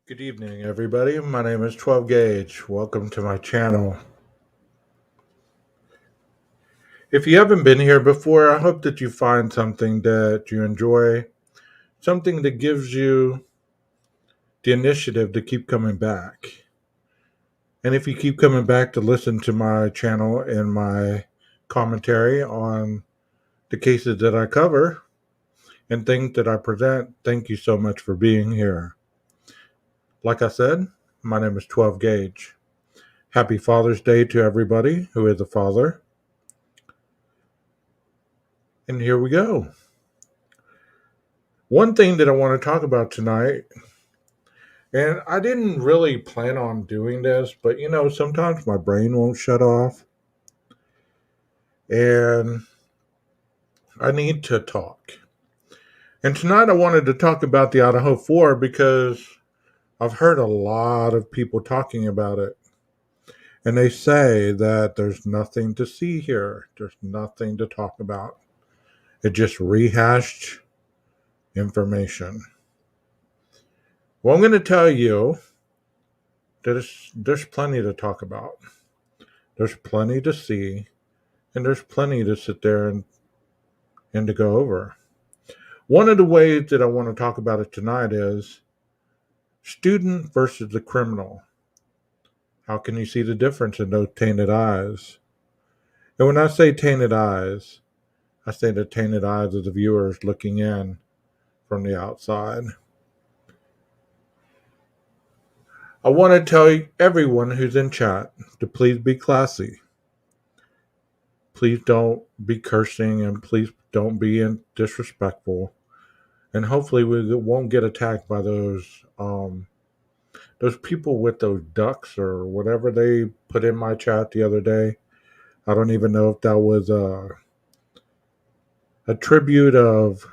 Good evening, everybody. My name is 12 Gauge. Welcome to my channel. If you haven't been here before, I hope that you find something that you enjoy, something that gives you the initiative to keep coming back. And if you keep coming back to listen to my channel and my commentary on the cases that I cover and things that I present, thank you so much for being here. Like I said, my name is 12 Gauge. Happy Father's Day to everybody who is a father. And here we go. One thing that I want to talk about tonight, and I didn't really plan on doing this, but sometimes my brain won't shut off and I need to talk. And tonight I wanted to talk about the IDAHO4 because I've heard a lot of people talking about it. And they say that there's nothing to see here, there's nothing to talk about. It just rehashed information. Well, I'm going to tell you that there's plenty to talk about. There's plenty to see, and there's plenty to sit there and to go over. One of the ways that I want to talk about it tonight is student versus the criminal. How can you see the difference in those tainted eyes? And when I say tainted eyes, I say the tainted eyes of the viewers looking in from the outside. I want to tell everyone who's in chat to please be classy. Please don't be cursing and please don't be disrespectful. And hopefully we won't get attacked by those people with those ducks or whatever they put in my chat the other day. I don't even know if that was a tribute of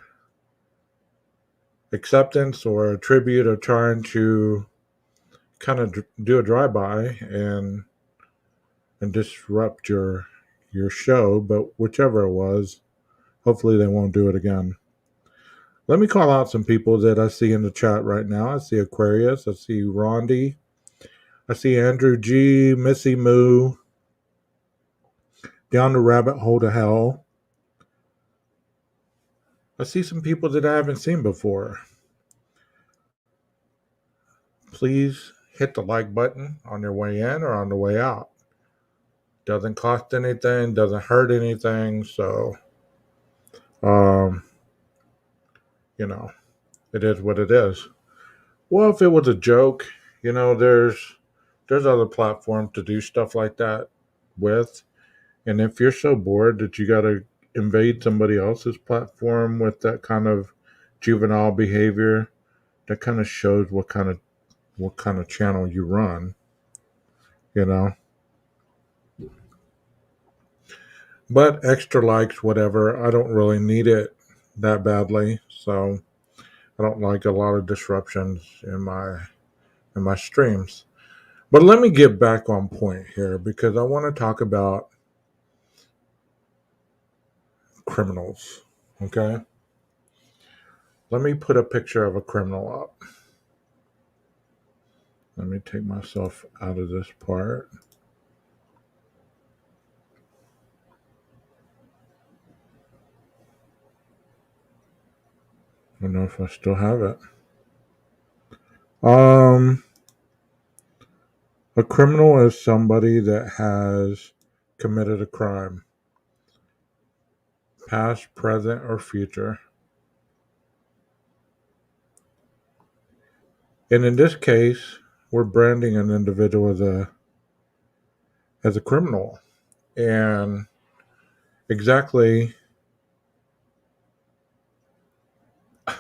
acceptance or a tribute of trying to kind of do a drive-by and disrupt your show. But whichever it was, hopefully they won't do it again. Let me call out some people that I see in the chat right now. I see Aquarius. I see Rondi. I see Andrew G, Missy Moo, Down the Rabbit Hole to Hell. I see some people that I haven't seen before. Please hit the like button on your way in or on the way out. Doesn't cost anything, doesn't hurt anything, so um, it is what it is. Well, if it was a joke, there's other platforms to do stuff like that with. And if you're so bored that you got to invade somebody else's platform with that kind of juvenile behavior, that kind of shows what kind of channel you run, you know. But extra likes, whatever. I don't really need it that badly, so I don't like a lot of disruptions in my streams. But let me get back on point here because I want to talk about criminals. Okay? Let me put a picture of a criminal up. Let me take myself out of this part. I don't know if I still have it. A criminal is somebody that has committed a crime, past, present, or future. And in this case, we're branding an individual as a criminal. And exactly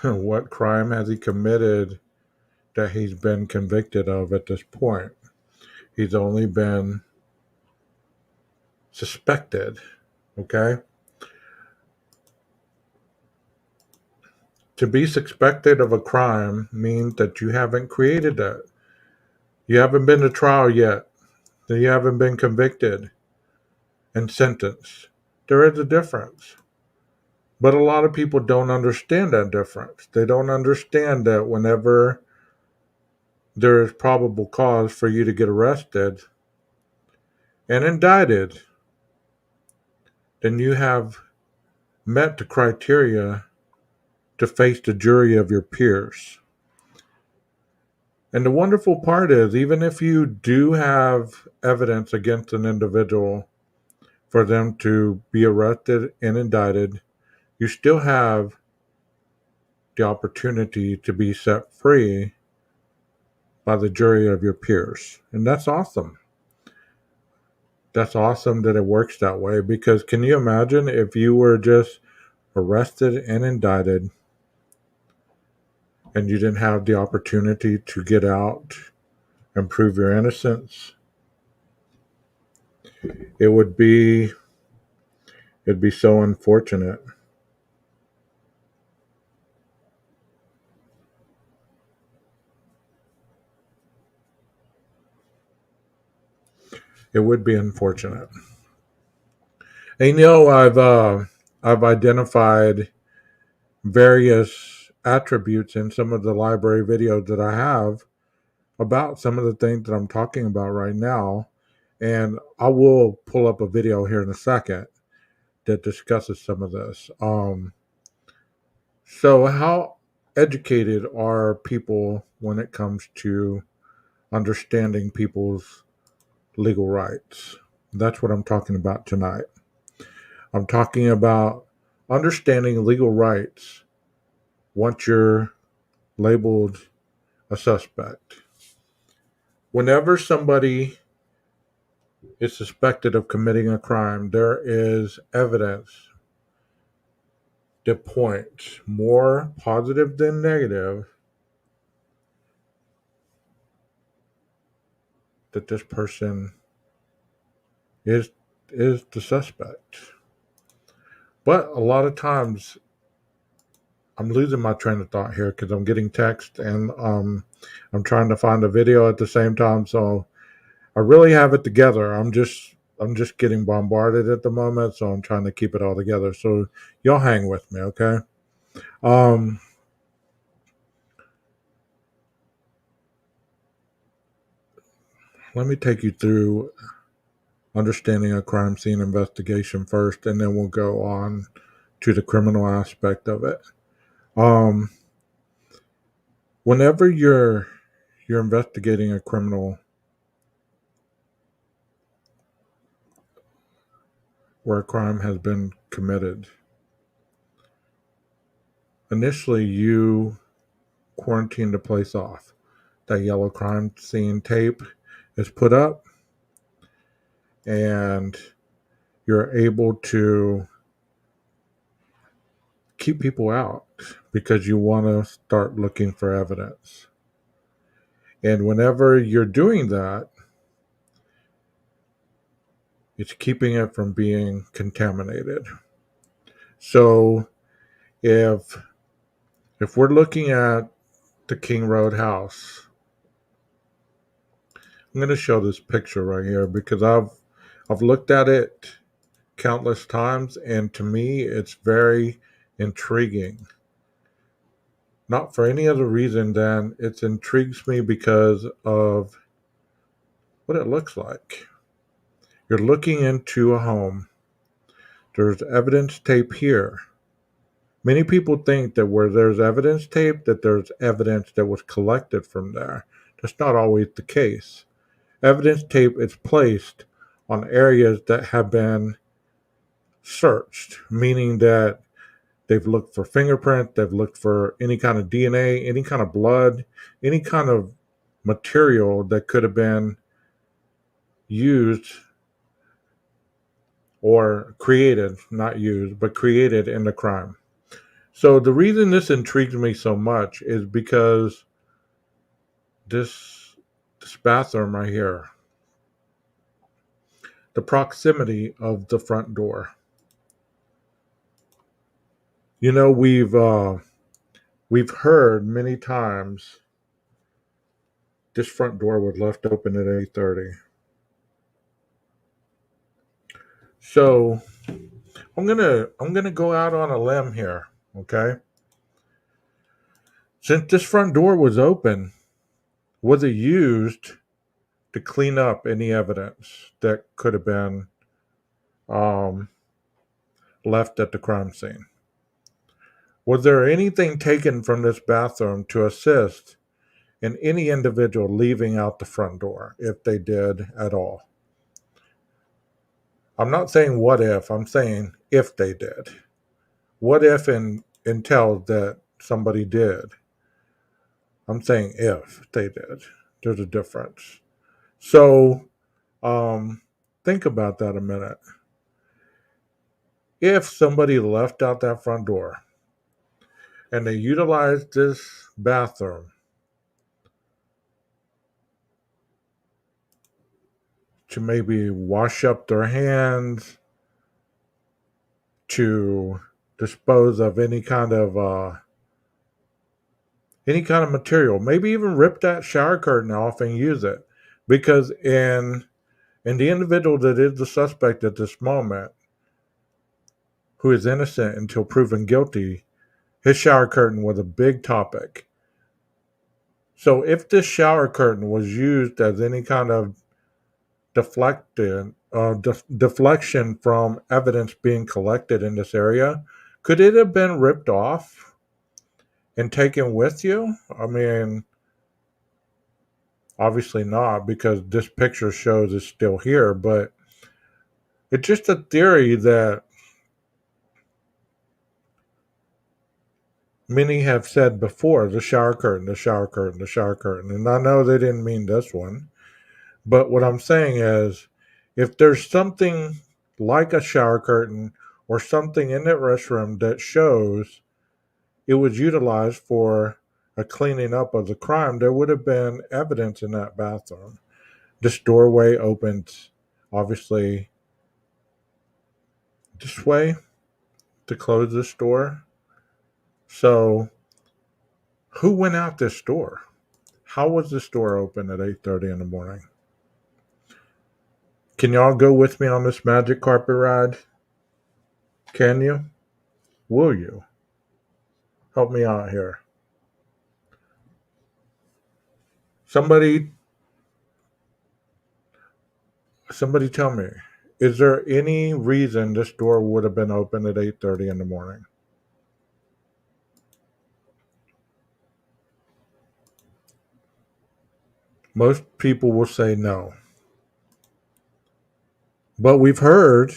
what crime has he committed that he's been convicted of at this point? He's only been suspected, okay? To be suspected of a crime means that you haven't created it. You haven't been to trial yet. That you haven't been convicted and sentenced. There is a difference. But a lot of people don't understand that difference. They don't understand that whenever there is probable cause for you to get arrested and indicted, then you have met the criteria to face the jury of your peers. And the wonderful part is, even if you do have evidence against an individual for them to be arrested and indicted, you still have the opportunity to be set free by the jury of your peers. And that's awesome. That's awesome that it works that way, because can you imagine if you were just arrested and indicted and you didn't have the opportunity to get out and prove your innocence? It would be it'd be so unfortunate. It would be unfortunate. And I've identified various attributes in some of the library videos that I have about some of the things that I'm talking about right now. And I will pull up a video here in a second that discusses some of this. So, how educated are people when it comes to understanding people's legal rights? That's what I'm talking about tonight. I'm talking about understanding legal rights once you're labeled a suspect. Whenever somebody is suspected of committing a crime, there is evidence that points more positive than negative that this person is the suspect. But a lot of times, I'm losing my train of thought here because I'm getting text and I'm trying to find a video at the same time. So I really have it together. I'm just getting bombarded at the moment, so I'm trying to keep it all together. So y'all hang with me, okay? Um, Let me take you through understanding a crime scene investigation first, and then we'll go on to the criminal aspect of it. Um, Whenever you're investigating a criminal where a crime has been committed, initially you quarantine the place off. That yellow crime scene tape is put up, and you're able to keep people out because you want to start looking for evidence. And whenever you're doing that, it's keeping it from being contaminated. So if we're looking at the King Road house, I'm going to show this picture right here because I've looked at it countless times, and to me it's very intriguing. Not for any other reason than it intrigues me because of what it looks like. You're looking into a home. There's evidence tape here. Many people think that where there's evidence tape, that there's evidence that was collected from there. That's not always the case. Evidence tape is placed on areas that have been searched, meaning that they've looked for fingerprints, they've looked for any kind of DNA, any kind of blood, any kind of material that could have been used or created, not used, but created in the crime. So the reason this intrigues me so much is because this bathroom right here, the proximity of the front door. You know, we've heard many times this front door was left open at 8:30. So I'm gonna go out on a limb here, okay? Since this front door was open Was it used to clean up any evidence that could have been um, left at the crime scene? Was there anything taken from this bathroom to assist in any individual leaving out the front door, if they did at all? I'm not saying what if, I'm saying if they did. What if entails that somebody did? I'm saying if they did. There's a difference. So think about that a minute. If somebody left out that front door and they utilized this bathroom to maybe wash up their hands, to dispose of any kind of material, maybe even rip that shower curtain off and use it, because in the individual that is the suspect at this moment, who is innocent until proven guilty, his shower curtain was a big topic. So if this shower curtain was used as any kind of deflection from evidence being collected in this area, could it have been ripped off and taken with you? I mean, obviously not, because this picture shows it's still here, but it's just a theory that many have said before: the shower curtain, the shower curtain, the shower curtain. And I know they didn't mean this one, but what I'm saying is, if there's something like a shower curtain or something in that restroom that shows it was utilized for a cleaning up of the crime, there would have been evidence in that bathroom. This doorway opens, obviously, this way to close this door. So, who went out this door? How was this door open at 8:30 in the morning? Can y'all go with me on this magic carpet ride? Can you? Will you? Help me out here. Somebody somebody tell me. Is there any reason this door would have been open at 8:30 in the morning? Most people will say no. But we've heard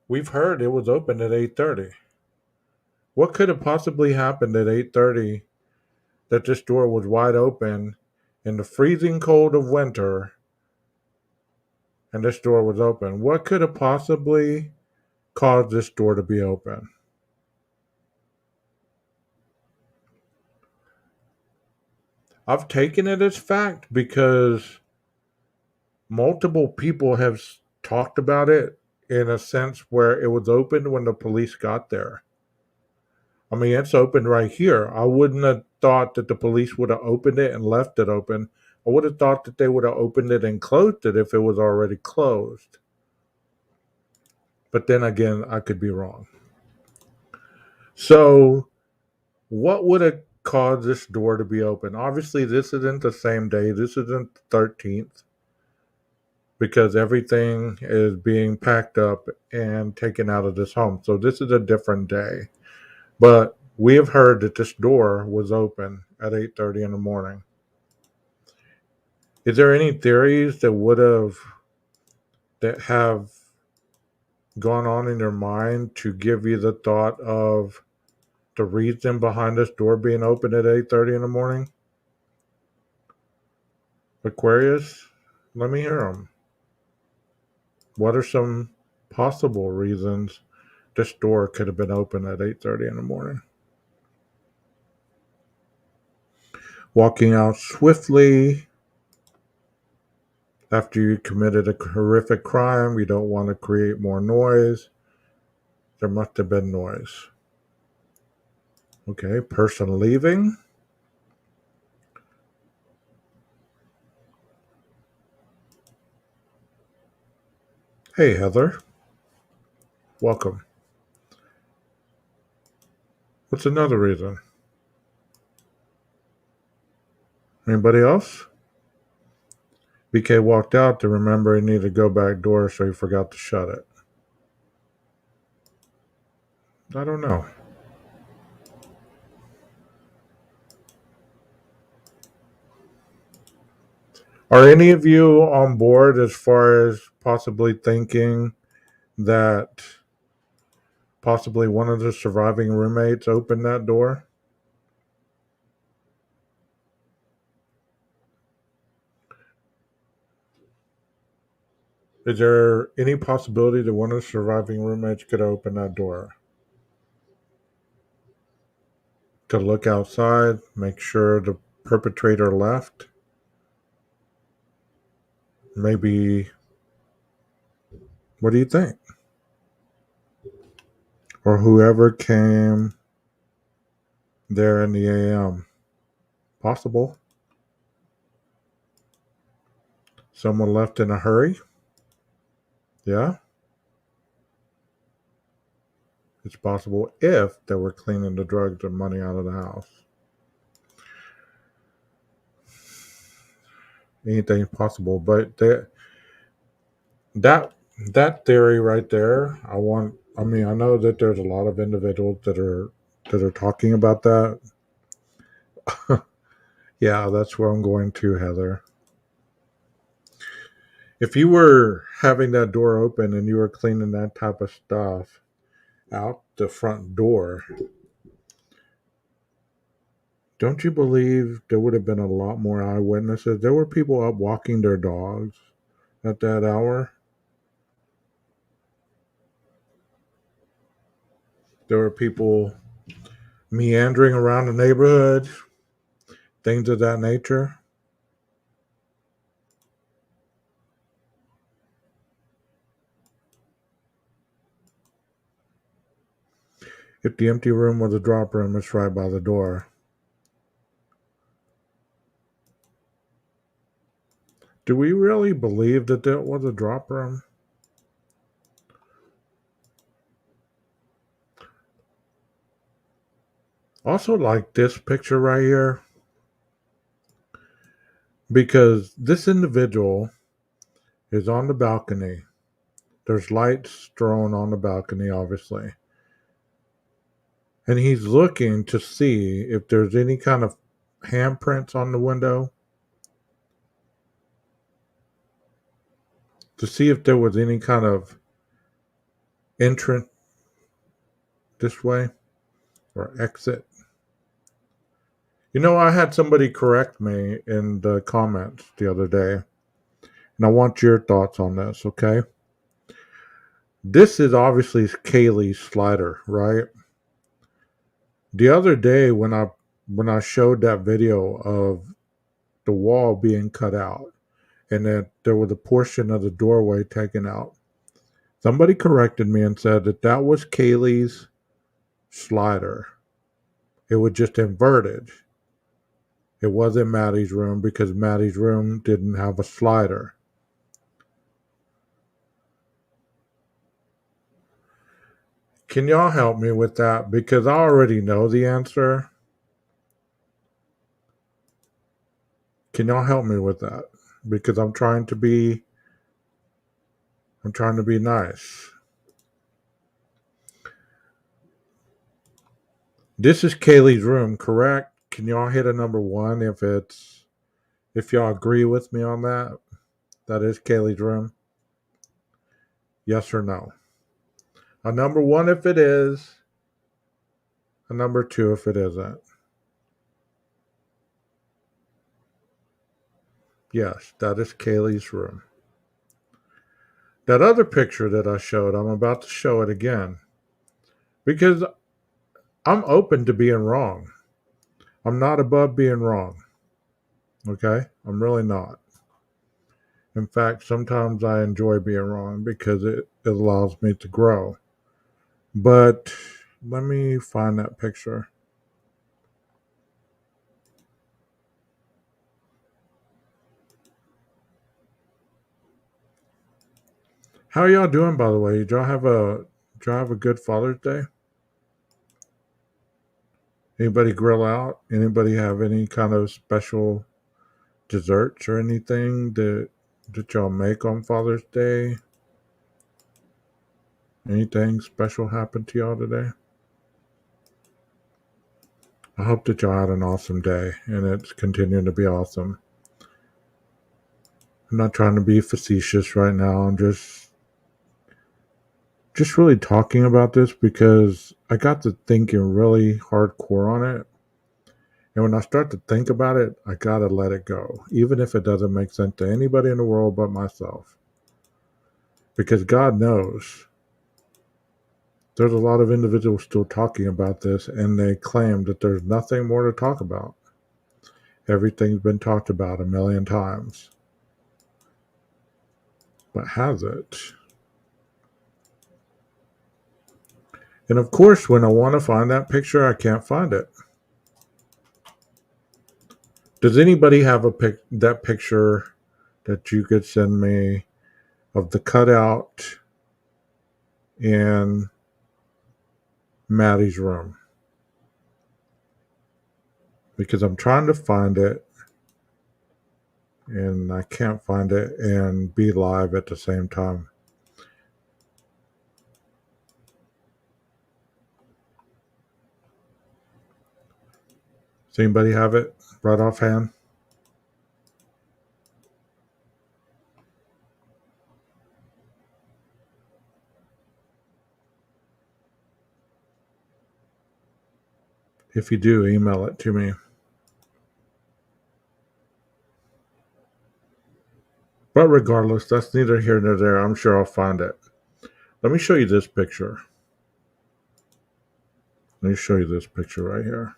it was open at 8:30. What could have possibly happened at 8:30 that this door was wide open in the freezing cold of winter and this door was open? What could have possibly caused this door to be open? I've taken it as fact because multiple people have talked about it in a sense where it was open when the police got there. I mean, it's open right here. I wouldn't have thought that the police would have opened it and left it open. I would have thought that they would have opened it and closed it if it was already closed. But then again, I could be wrong. So, what would have caused this door to be open? Obviously, this isn't the same day. This isn't the 13th, because everything is being packed up and taken out of this home. So, this is a different day. But we have heard that this door was open at 8:30 in the morning. Is there any theories that have gone on in your mind to give you the thought of the reason behind this door being open at 8:30 in the morning? Aquarius, let me hear them. What are some possible reasons this door could have been open at 8:30 in the morning? Walking out swiftly after you committed a horrific crime, you don't want to create more noise. There must have been noise. Okay, person leaving. Hey, Heather. Welcome. What's another reason? Anybody else? BK walked out to remember he needed to go back door, so he forgot to shut it. I don't know. Are any of you on board as far as possibly thinking that possibly one of the surviving roommates opened that door? Is there any possibility that one of the surviving roommates could open that door? To look outside, make sure the perpetrator left? Maybe, what do you think? Or whoever came there in the AM? Possible. Someone left in a hurry? Yeah, it's possible if they were cleaning the drugs and money out of the house. Anything's possible, but that that theory right there, I mean, I know that there's a lot of individuals that are talking about that. Yeah, that's where I'm going to, Heather. If you were having that door open and you were cleaning that type of stuff out the front door, don't you believe there would have been a lot more eyewitnesses? There were people up walking their dogs at that hour. There were people meandering around the neighborhood, things of that nature. If the empty room was a drop room, it's right by the door. Do we really believe that that was a drop room? Also, like this picture right here, because this individual is on the balcony. There's lights thrown on the balcony, obviously. And he's looking to see if there's any kind of handprints on the window, to see if there was any kind of entrance this way or exit. You know, I had somebody correct me in the comments the other day, and I want your thoughts on this, okay? This is obviously Kaylee's slider, right? The other day when I showed that video of the wall being cut out and that there was a portion of the doorway taken out, somebody corrected me and said that that was Kaylee's slider. It was just inverted. It wasn't Maddie's room because Maddie's room didn't have a slider. Can y'all help me with that? Because I already know the answer. Can y'all help me with that? Because I'm trying to be nice. This is Kaylee's room, correct? Can y'all hit a number one if y'all agree with me on that? That is Kaylee's room. Yes or no? A number one if it is, a number two if it isn't. Yes, that is Kaylee's room. That other picture that I showed, I'm about to show it again. Because I'm open to being wrong. I'm not above being wrong. Okay? I'm really not. In fact, sometimes I enjoy being wrong because it allows me to grow. But let me find that picture. How are y'all doing, by the way? Did y'all have a good Father's Day? Anybody grill out? Anybody have any kind of special desserts or anything that y'all make on Father's Day? Anything special happened to y'all today? I hope that y'all had an awesome day and it's continuing to be awesome. I'm not trying to be facetious right now. I'm just really talking about this because I got to thinking really hardcore on it. And when I start to think about it, I gotta let it go, even if it doesn't make sense to anybody in the world but myself. Because God knows there's a lot of individuals still talking about this, and they claim that there's nothing more to talk about. Everything's been talked about a million times. But has it? And of course, when I want to find that picture, I can't find it. Does anybody have that picture that you could send me of the cutout in Maddie's room? Because I'm trying to find it and I can't find it and be live at the same time. Does anybody have it right offhand? If you do, email it to me. But regardless, that's neither here nor there. I'm sure I'll find it. Let me show you this picture. Let me show you this picture right here.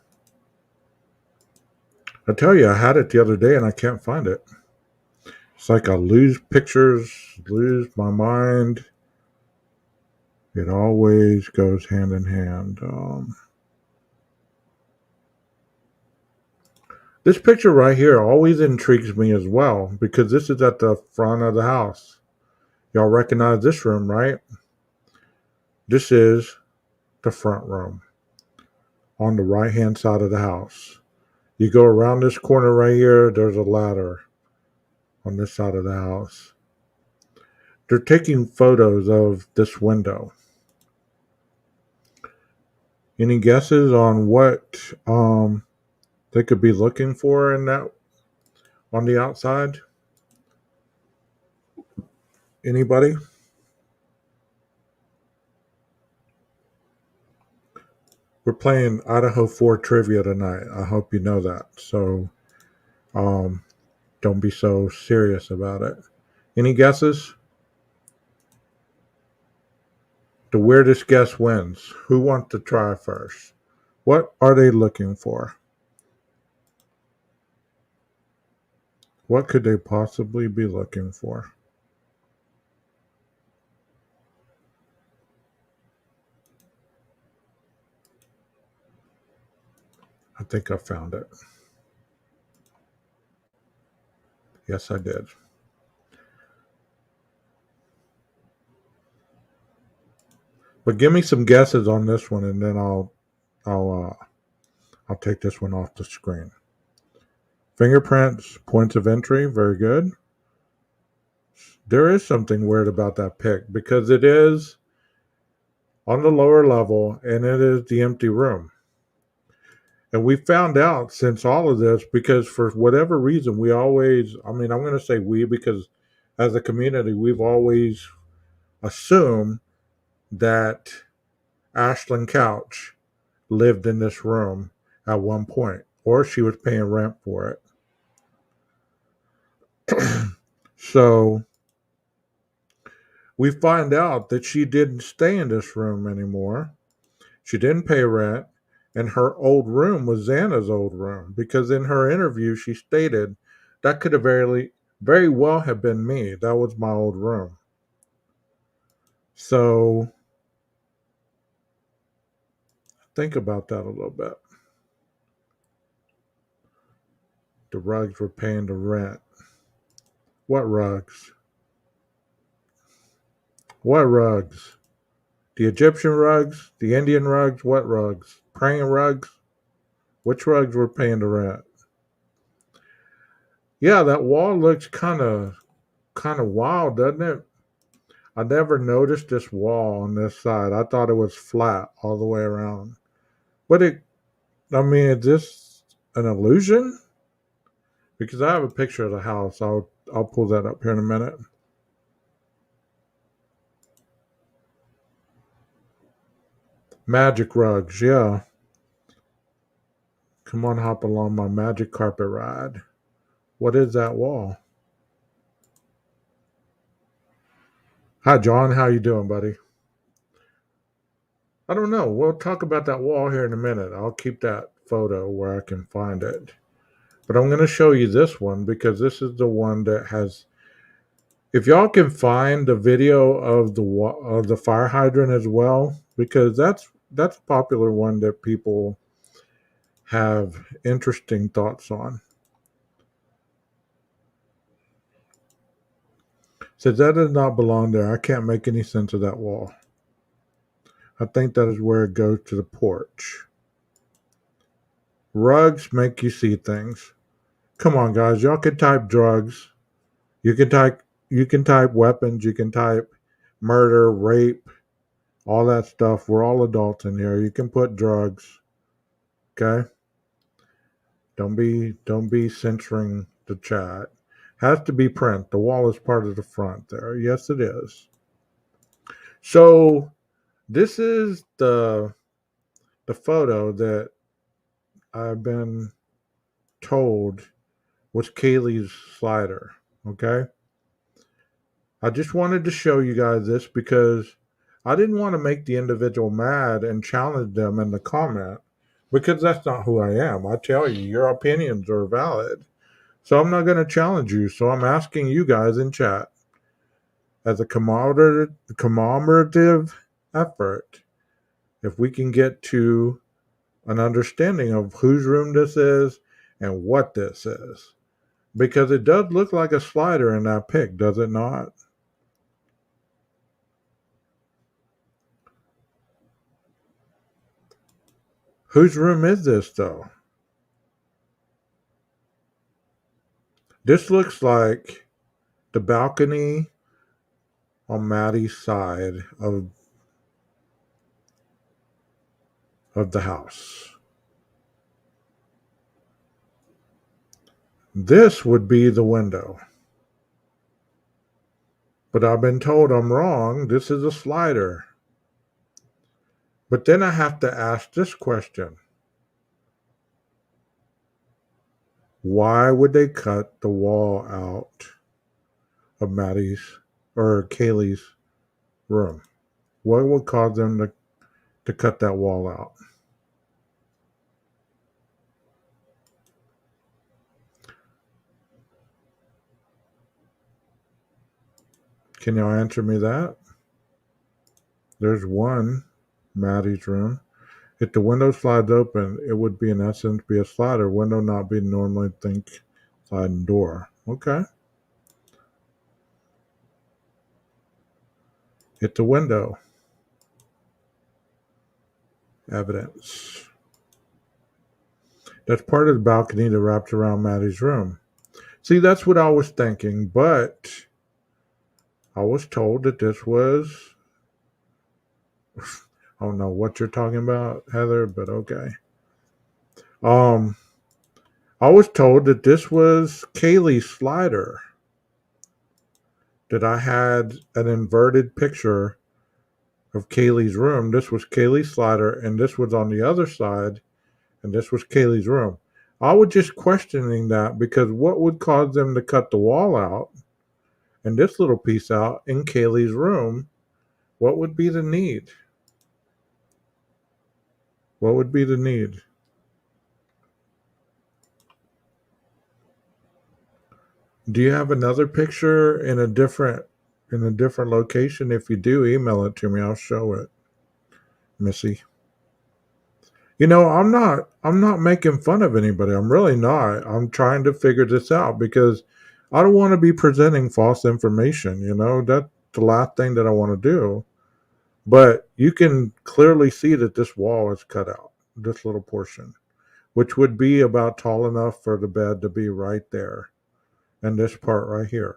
I tell you, I had it the other day and I can't find it. It's like I lose pictures, lose my mind. It always goes hand in hand. This picture right here always intrigues me as well because this is at the front of the house. Y'all recognize this room, right? This is the front room on the right hand side of the house. You go around this corner right here, there's a ladder on this side of the house. They're taking photos of this window. Any guesses on what they could be looking for in that on the outside? Anybody? We're playing IDAHO4 trivia tonight. I hope you know that. So don't be so serious about it. Any guesses? The weirdest guess wins. Who wants to try first? What are they looking for? What could they possibly be looking for? I think I found it. Yes, I did. But give me some guesses on this one, and then I'll take this one off the screen. Fingerprints, points of entry, very good. There is something weird about that pic because it is on the lower level and it is the empty room. And we found out since all of this because for whatever reason we always, I'm going to say we because as a community we've always assumed that Ashlyn Couch lived in this room at one point or she was paying rent for it. So we find out that she didn't stay in this room anymore. She didn't pay rent, and her old room was Xana's old room because in her interview she stated that could have very well have been me. That was my old room. So think about that a little bit. The rugs were paying the rent. What rugs? What rugs? The Egyptian rugs? The Indian rugs? What rugs? Praying rugs? Which rugs were paying the rent? Yeah, that wall looks kind of wild, doesn't it? I never noticed this wall on this side. I thought it was flat all the way around. But I mean, is this an illusion? Because I have a picture of the house. I'll pull that up here in a minute. Magic rugs, yeah. Come on, hop along my magic carpet ride. What is that wall? Hi, John. How you doing, buddy? I don't know. We'll talk about that wall here in a minute. I'll keep that photo where I can find it. But I'm going to show you this one because this is the one that has. If y'all can find the video of the fire hydrant as well, because that's a popular one that people have interesting thoughts on. Says that does not belong there. I can't make any sense of that wall. I think that is where it goes to the porch. Rugs make you see things. Come on, guys. Y'all can type drugs. You can type weapons. You can type murder, rape, all that stuff. We're all adults in here. You can put drugs. Okay. Don't be censoring the chat. Has to be print. The wall is part of the front there. Yes, it is. So this is the photo that I've been told was Kaylee's slider. Okay. I just wanted to show you guys this because I didn't want to make the individual mad and challenge them in the comment because that's not who I am. I tell you, your opinions are valid. So I'm not going to challenge you. So I'm asking you guys in chat as a commemorative effort if we can get to an understanding of whose room this is and what this is. Because it does look like a slider in that pic, does it not? Whose room is this, though? This looks like the balcony on Maddie's side of the house. This would be the window. But I've been told I'm wrong. This is a slider. But then I have to ask this question. Why would they cut the wall out of Maddie's or Kaylee's room? What would cause them to cut that wall out? Can y'all answer me that? There's one, Maddie's room. If the window slides open, it would be in essence be a slider. Window not be normally think sliding door. Okay. It's a window. Evidence. That's part of the balcony that wraps around Maddie's room. See, that's what I was thinking, but I was told that this was. I don't know what you're talking about, Heather, but okay. Um, I was told that this was Kaylee's slider. That I had an inverted picture of Kaylee's room. This was Kaylee's slider, and this was on the other side, and this was Kaylee's room. I was just questioning that because what would cause them to cut the wall out and this little piece out in Kaylee's room? What would be the need? What would be the need? Do you have another picture in a different location? If you do, email it to me. I'll show it, Missy. I'm not making fun of anybody. I'm really not. I'm trying to figure this out because I don't want to be presenting false information. That's the last thing that I want to do. But you can clearly see that this wall is cut out, this little portion, which would be about tall enough for the bed to be right there. and this part right here.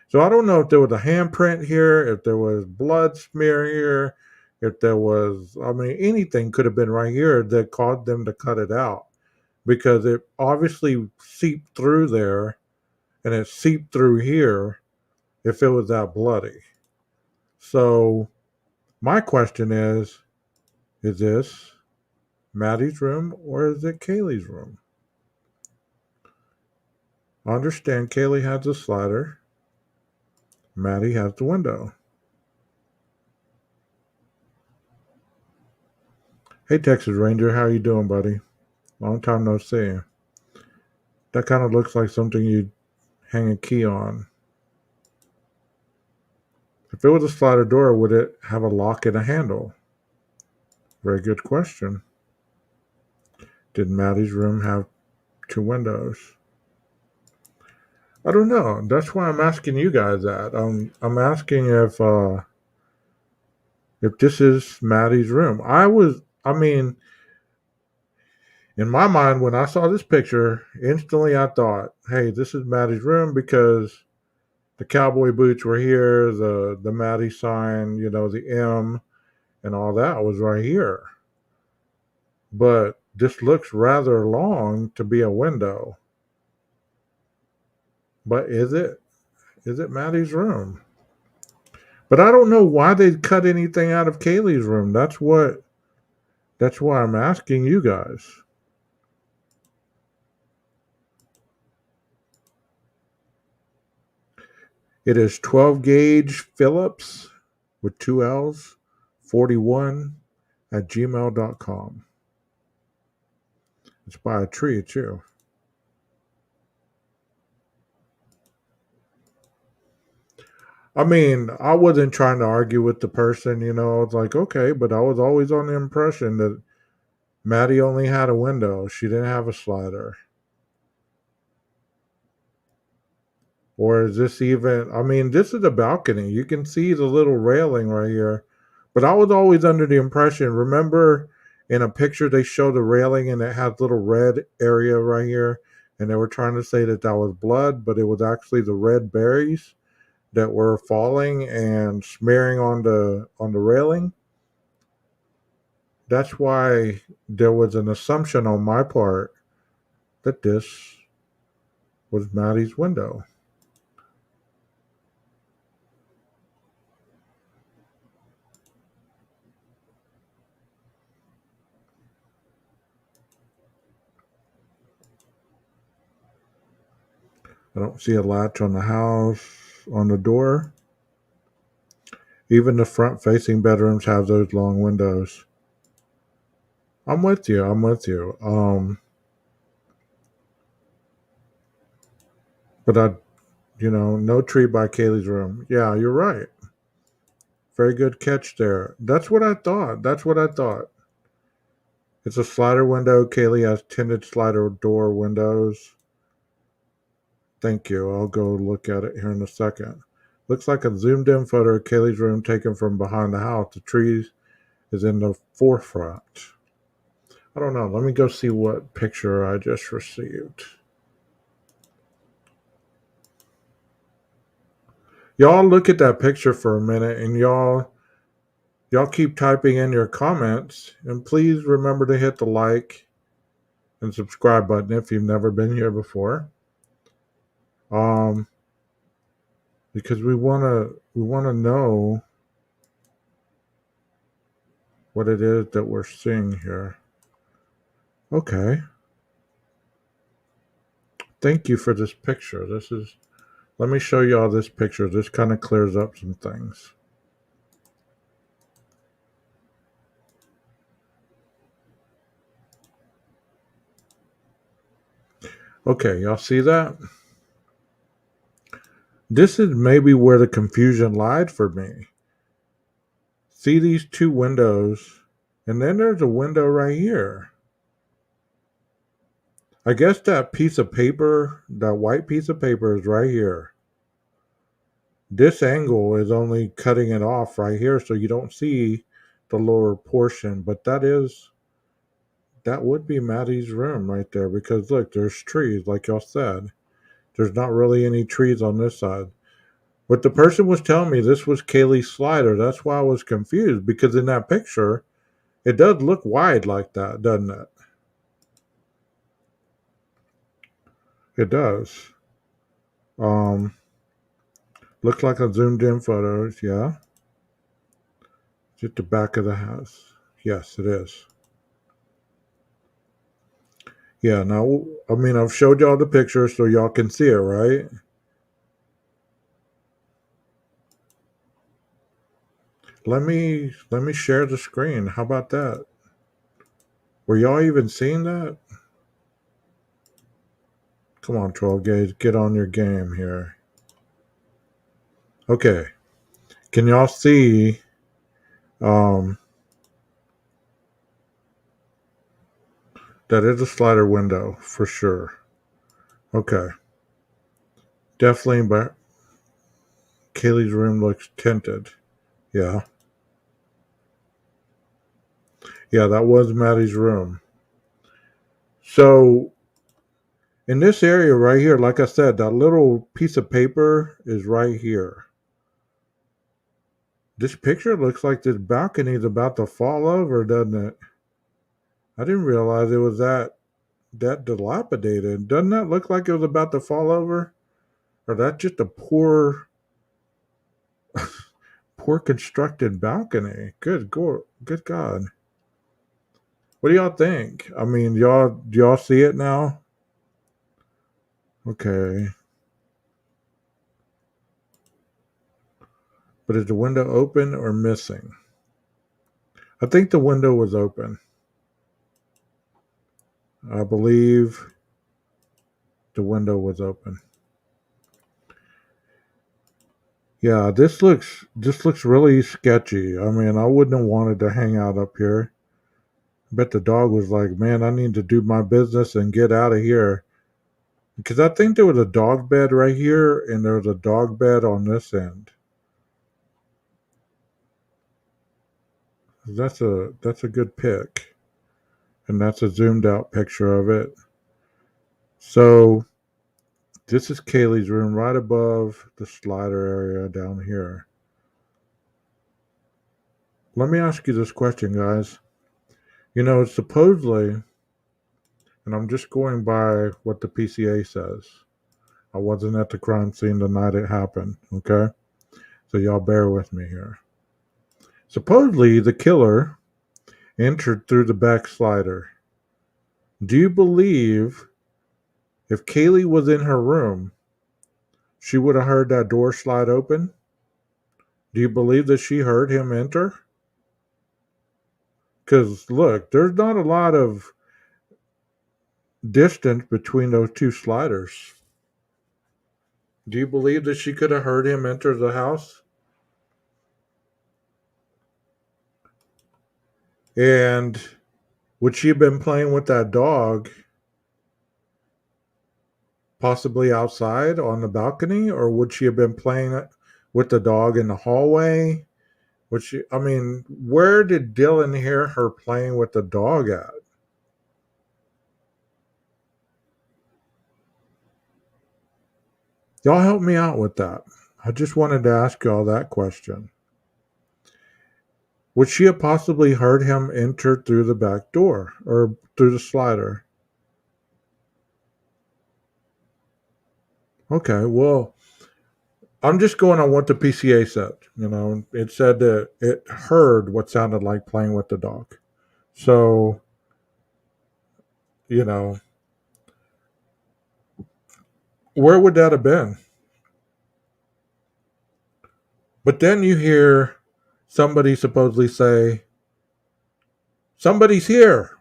So I don't know if there was a handprint here, if there was blood smear here, if there was, I mean, anything could have been right here that caused them to cut it out because it obviously seeped through there and it seeped through here if it was that bloody. So my question is this Maddie's room or is it Kaylee's room? I understand Kaylee has the slider, Maddie has the window. Hey, Texas Ranger, how you doing, buddy? Long time no see. That kind of looks like something you'd hang a key on. If it was a slider door, would it have a lock and a handle? Very good question. Did Maddie's room have two windows? I don't know. That's why I'm asking you guys that. I'm asking if this is Maddie's room. I mean, in my mind, when I saw this picture, instantly I thought, hey, this is Maddie's room because the cowboy boots were here, the Maddie sign, the M and all that was right here. But this looks rather long to be a window. But is it? Is it Maddie's room? But I don't know why they'd cut anything out of Kaylee's room. That's why I'm asking you guys. It is 12 gauge Phillips with two L's 41 at gmail.com. It's by a tree too. I mean, I wasn't trying to argue with the person, It's like, okay, but I was always on the impression that Maddie only had a window. She didn't have a slider. Or is this even, I mean, this is a balcony. You can see the little railing right here. But I was always under the impression, remember in a picture they show the railing and it has little red area right here? And they were trying to say that was blood, but it was actually the red berries that were falling and smearing on the railing. That's why there was an assumption on my part that this was Maddie's window. I don't see a latch on the house, on the door. Even the front facing bedrooms have those long windows. I'm with you. I'm with you. But no tree by Kaylee's room. Yeah, you're right. Very good catch there. That's what I thought. That's what I thought. It's a slider window. Kaylee has tinted slider door windows. Thank you. I'll go look at it here in a second. Looks like a zoomed in photo of Kaylee's room taken from behind the house. The trees is in the forefront. I don't know. Let me go see what picture I just received. Y'all look at that picture for a minute and y'all keep typing in your comments and please remember to hit the like and subscribe button if you've never been here before. Because we wanna know what it is that we're seeing here. Okay. Thank you for this picture. Let me show y'all this picture. This kind of clears up some things. Okay, y'all see that? This is maybe where the confusion lied for me. See these two windows, and then there's a window right here. I guess that piece of paper, that white piece of paper is right here. This angle is only cutting it off right here, so you don't see the lower portion, but that would be Maddie's room right there because look, there's trees, like y'all said. There's not really any trees on this side. But the person was telling me this was Kaylee's slider. That's why I was confused, because in that picture, it does look wide like that, doesn't it? It does. Um, Looks like a zoomed in photos. Yeah, just the back of the house. Yes, it is. Yeah. Now, I mean, I've showed y'all the picture so y'all can see it, right? Let me share the screen. How about that? Were y'all even seeing that? Come on, 12 gauge, get on your game here. Okay. Can y'all see um that is a slider window for sure? Okay. Definitely, but Kaylee's room looks tinted. Yeah. Yeah, that was Maddie's room. So in this area right here, like I said, that little piece of paper is right here. This picture looks like this balcony is about to fall over, doesn't it? I didn't realize it was that dilapidated. Doesn't that look like it was about to fall over? Or that's just a poor constructed balcony. Good God. What do y'all think? I mean, do y'all see it now? Okay. But is the window open or missing? I think the window was open. I believe the window was open. Yeah, this looks really sketchy. I mean, I wouldn't have wanted to hang out up here. I bet the dog was like, "Man, I need to do my business and get out of here." Because I think there was a dog bed right here, and there was a dog bed on this end. That's a good pick, and that's a zoomed out picture of it. So this is Kaylee's room, right above the slider area down here. Let me ask you this question, guys. Supposedly, and I'm just going by what the PCA says. I wasn't at the crime scene the night it happened. Okay, so y'all bear with me here. Supposedly, the killer entered through the back slider. Do you believe if Kaylee was in her room, she would have heard that door slide open? Do you believe that she heard him enter? Because look, there's not a lot of distance between those two sliders. Do you believe that she could have heard him enter the house? And would she have been playing with that dog possibly outside on the balcony? Or would she have been playing with the dog in the hallway? I mean, where did Dylan hear her playing with the dog at? Y'all help me out with that. I just wanted to ask y'all that question. Would she have possibly heard him enter through the back door or through the slider? Okay, well, I'm just going on what the PCA said. It said that it heard what sounded like playing with the dog. So, you know, where would that have been? But then you hear somebody supposedly say, "Somebody's here."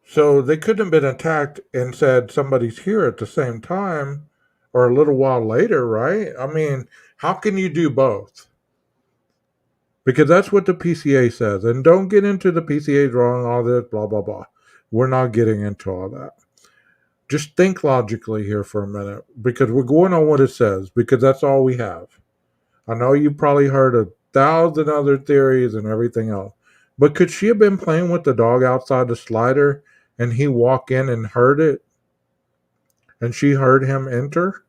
So they couldn't have been attacked and said somebody's here at the same time or a little while later, right? I mean, how can you do both? Because that's what the PCA says. And don't get into the PCA's wrong, all this, blah, blah, blah. We're not getting into all that. Just think logically here for a minute because we're going on what it says because that's all we have. I know you probably heard 1,000 other theories and everything else. But could she have been playing with the dog outside the slider and he walked in and heard it, and she heard him enter?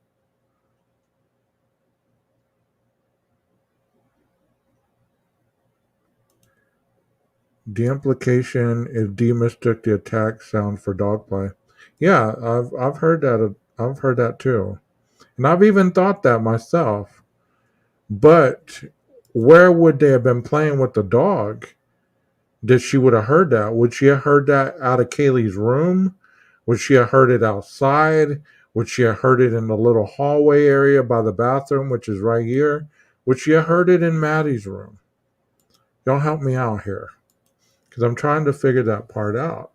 The implication is Dee mistook the attack sound for dog play. Yeah, I've heard that. I've heard that too, and I've even thought that myself. But where would they have been playing with the dog that she would have heard that? Would she have heard that out of Kaylee's room? Would she have heard it outside? Would she have heard it in the little hallway area by the bathroom, which is right here? Would she have heard it in Maddie's room? Y'all help me out here, because I'm trying to figure that part out.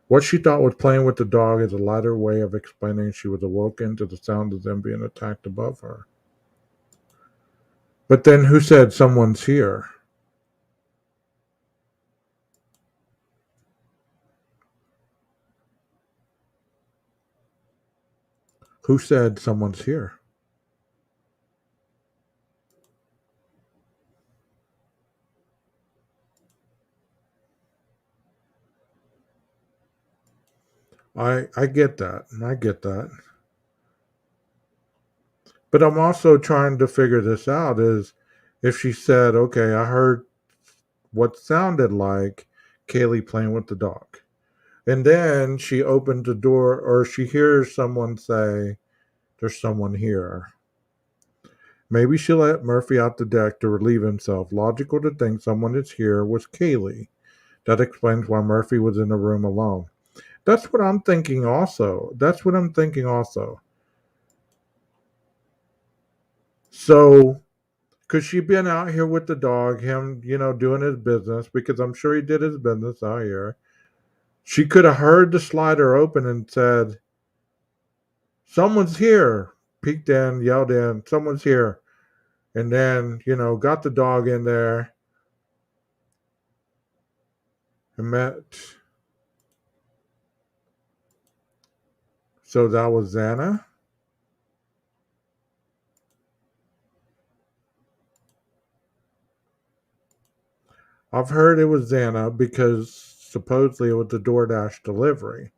What she thought was playing with the dog is a lighter way of explaining she was awoken to the sound of them being attacked above her. But then who said someone's here? Who said someone's here? I get that. I get that. But I'm also trying to figure this out is if she said, okay, I heard what sounded like Kaylee playing with the dog. And then she opened the door or she hears someone say, there's someone here. Maybe she let Murphy out the deck to relieve himself. Logical to think someone is here was Kaylee. That explains why Murphy was in the room alone. That's what I'm thinking also. That's what I'm thinking also. So, could she been out here with the dog, him, doing his business, because I'm sure he did his business out here. She could have heard the slider open and said, someone's here. Peeked in, yelled in, someone's here. And then, got the dog in there and met. So that was Xana. I've heard it was Xana because supposedly it was the DoorDash delivery.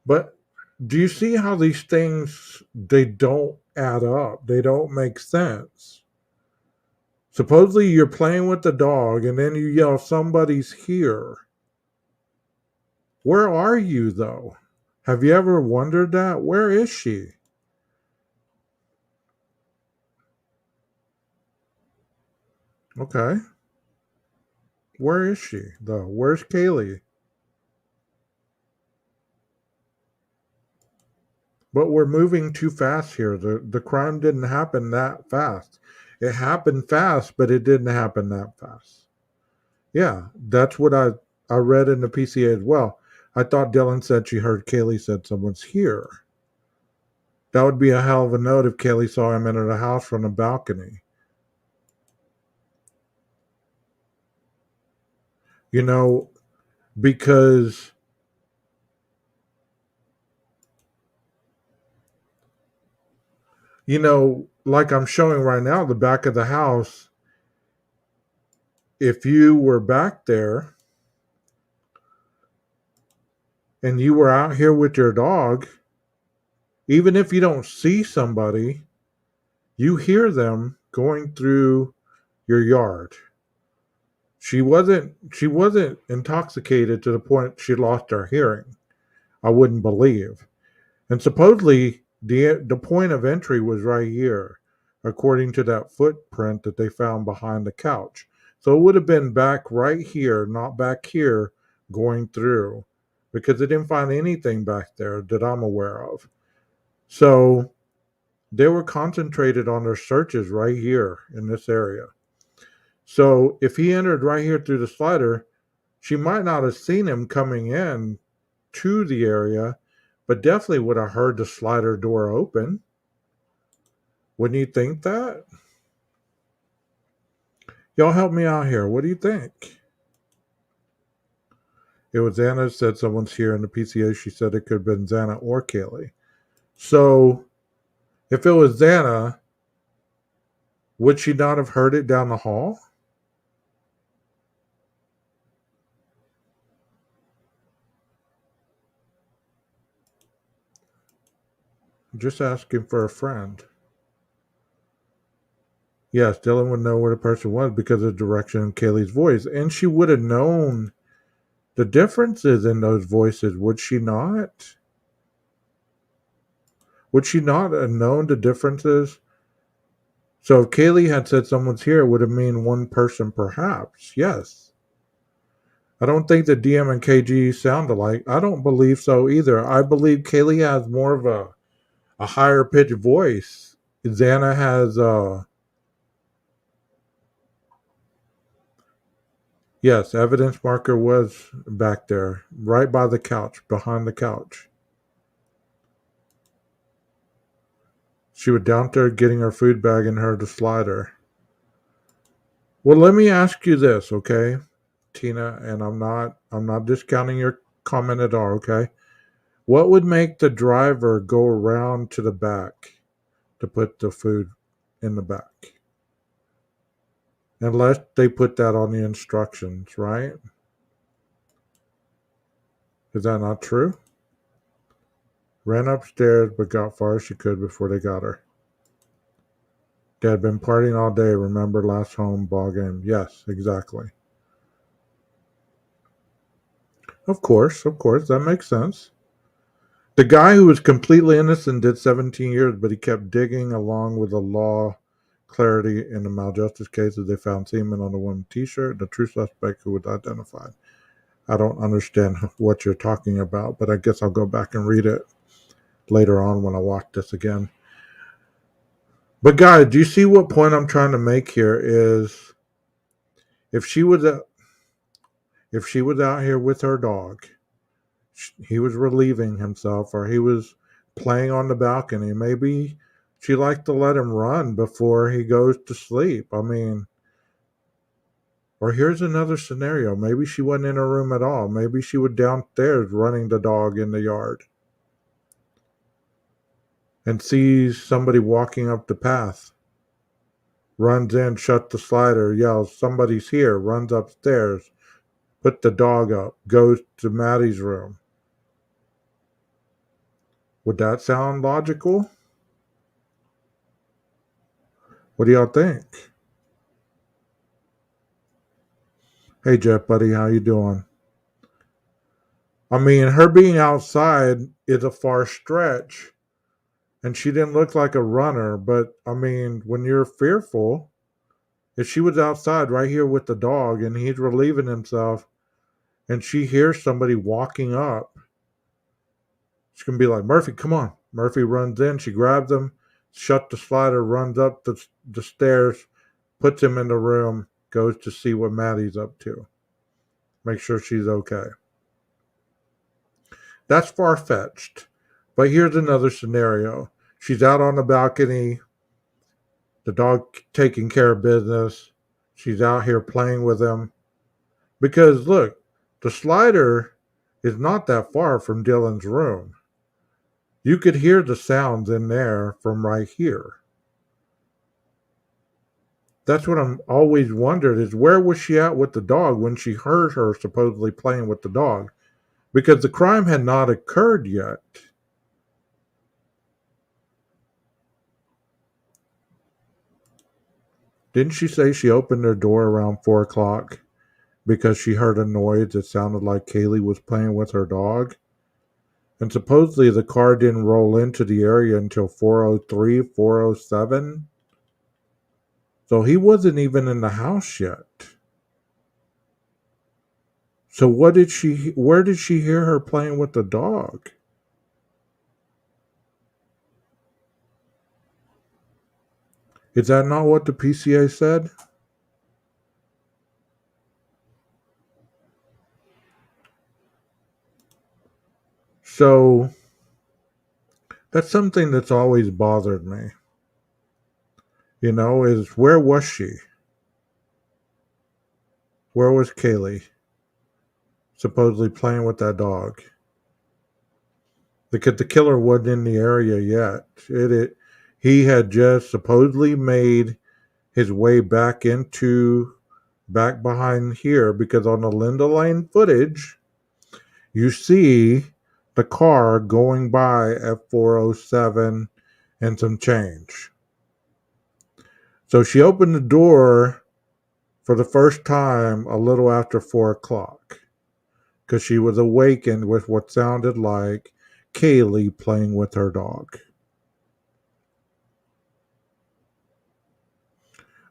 But do you see how these things they don't add up? They don't make sense. Supposedly you're playing with the dog and then you yell somebody's here. Where are you though? Have you ever wondered that? Where is she? Okay. Where is she though? Where's Kaylee? But we're moving too fast here. The crime didn't happen that fast. It happened fast, but it didn't happen that fast. Yeah, that's what I read in the PCA as well. I thought Dylan said she heard Kaylee said someone's here. That would be a hell of a note if Kaylee saw him enter the house from the balcony. You know, because, like I'm showing right now, the back of the house, if you were back there and you were out here with your dog, even if you don't see somebody, you hear them going through your yard. She wasn't intoxicated to the point she lost her hearing. I wouldn't believe. And supposedly the point of entry was right here, according to that footprint that they found behind the couch. So it would have been back right here, not back here, going through, because they didn't find anything back there that I'm aware of. So they were concentrated on their searches right here in this area. So if he entered right here through the slider, she might not have seen him coming in to the area, but definitely would have heard the slider door open. Wouldn't you think that? Y'all help me out here. What do you think? It was Xana said someone's here in the PCA. She said it could have been Xana or Kaylee. So if it was Xana, would she not have heard it down the hall? Just asking for a friend. Yes, Dylan would know where the person was because of the direction in Kaylee's voice. And she would have known the differences in those voices, would she not? Would she not have known the differences? So if Kaylee had said someone's here, it would have mean one person perhaps. Yes. I don't think the DM and KG sound alike. I don't believe so either. I believe Kaylee has more of a higher pitched voice. Xana has yes, evidence marker was back there, right by the couch, behind the couch. She was down there getting her food bag and heard the slider. Well, let me ask you this, okay, Tina, and I'm not discounting your comment at all, okay? What would make the driver go around to the back to put the food in the back? Unless they put that on the instructions, right? Is that not true? Ran upstairs but got far as she could before they got her. They had been partying all day, remember last home ball game? Yes, exactly. Of course, that makes sense. The guy who was completely innocent did 17 years, but he kept digging along with the law clarity in the maljustice cases. They found semen on the woman's t-shirt, the true suspect who was identified. I don't understand what you're talking about, but I guess I'll go back and read it later on when I watch this again. But guys, do you see what point I'm trying to make here is if she was out here with her dog, he was relieving himself or he was playing on the balcony, maybe she liked to let him run before he goes to sleep. I mean, or here's another scenario. Maybe she wasn't in her room at all. Maybe she was downstairs running the dog in the yard and sees somebody walking up the path. Runs in, shuts the slider, yells, "Somebody's here," runs upstairs, put the dog up, goes to Maddie's room. Would that sound logical? What do y'all think? Hey, Jeff, buddy, how you doing? I mean, her being outside is a far stretch, and she didn't look like a runner, but I mean, when you're fearful, if she was outside right here with the dog and he's relieving himself and she hears somebody walking up, she's going to be like, "Murphy, come on." Murphy runs in, she grabs him, shuts the slider, runs up the stairs, puts him in the room, goes to see what Maddie's up to. Make sure she's okay. That's far fetched. But here's another scenario. She's out on the balcony, the dog taking care of business. She's out here playing with him. Because look, the slider is not that far from Dylan's room. You could hear the sounds in there from right here. That's what I'm always wondered is where was she at with the dog when she heard her supposedly playing with the dog? Because the crime had not occurred yet. Didn't she say she opened her door around 4 o'clock because she heard a noise that sounded like Kaylee was playing with her dog? And supposedly the car didn't roll into the area until 4:03, 4:07. So he wasn't even in the house yet. So where did she hear her playing with the dog? Is that not what the PCA said? So that's something that's always bothered me. Is where was she? Where was Kaylee? Supposedly playing with that dog. Because the killer wasn't in the area yet. He had just supposedly made his way back behind here because on the Linda Lane footage, you see the car going by at 4:07 and some change. So she opened the door for the first time a little after 4 o'clock because she was awakened with what sounded like Kaylee playing with her dog.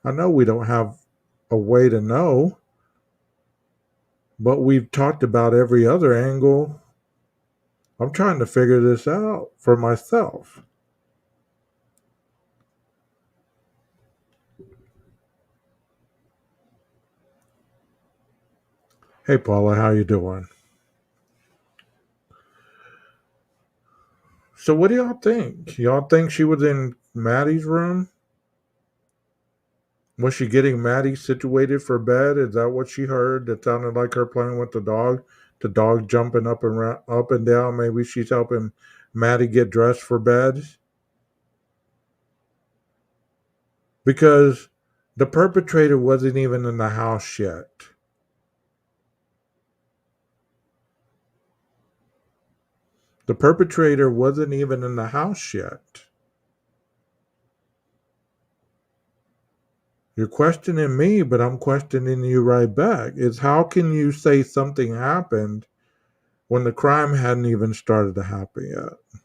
I know we don't have a way to know, but we've talked about every other angle. I'm trying to figure this out for myself. Hey Paula, how you doing? So what do y'all think? Y'all think she was in Maddie's room? Was she getting Maddie situated for bed? Is that what she heard? That sounded like her playing with the dog. The dog jumping up and down. Maybe she's helping Maddie get dressed for bed. Because the perpetrator wasn't even in the house yet. The perpetrator wasn't even in the house yet. You're questioning me, but I'm questioning you right back. It's how can you say something happened when the crime hadn't even started to happen yet?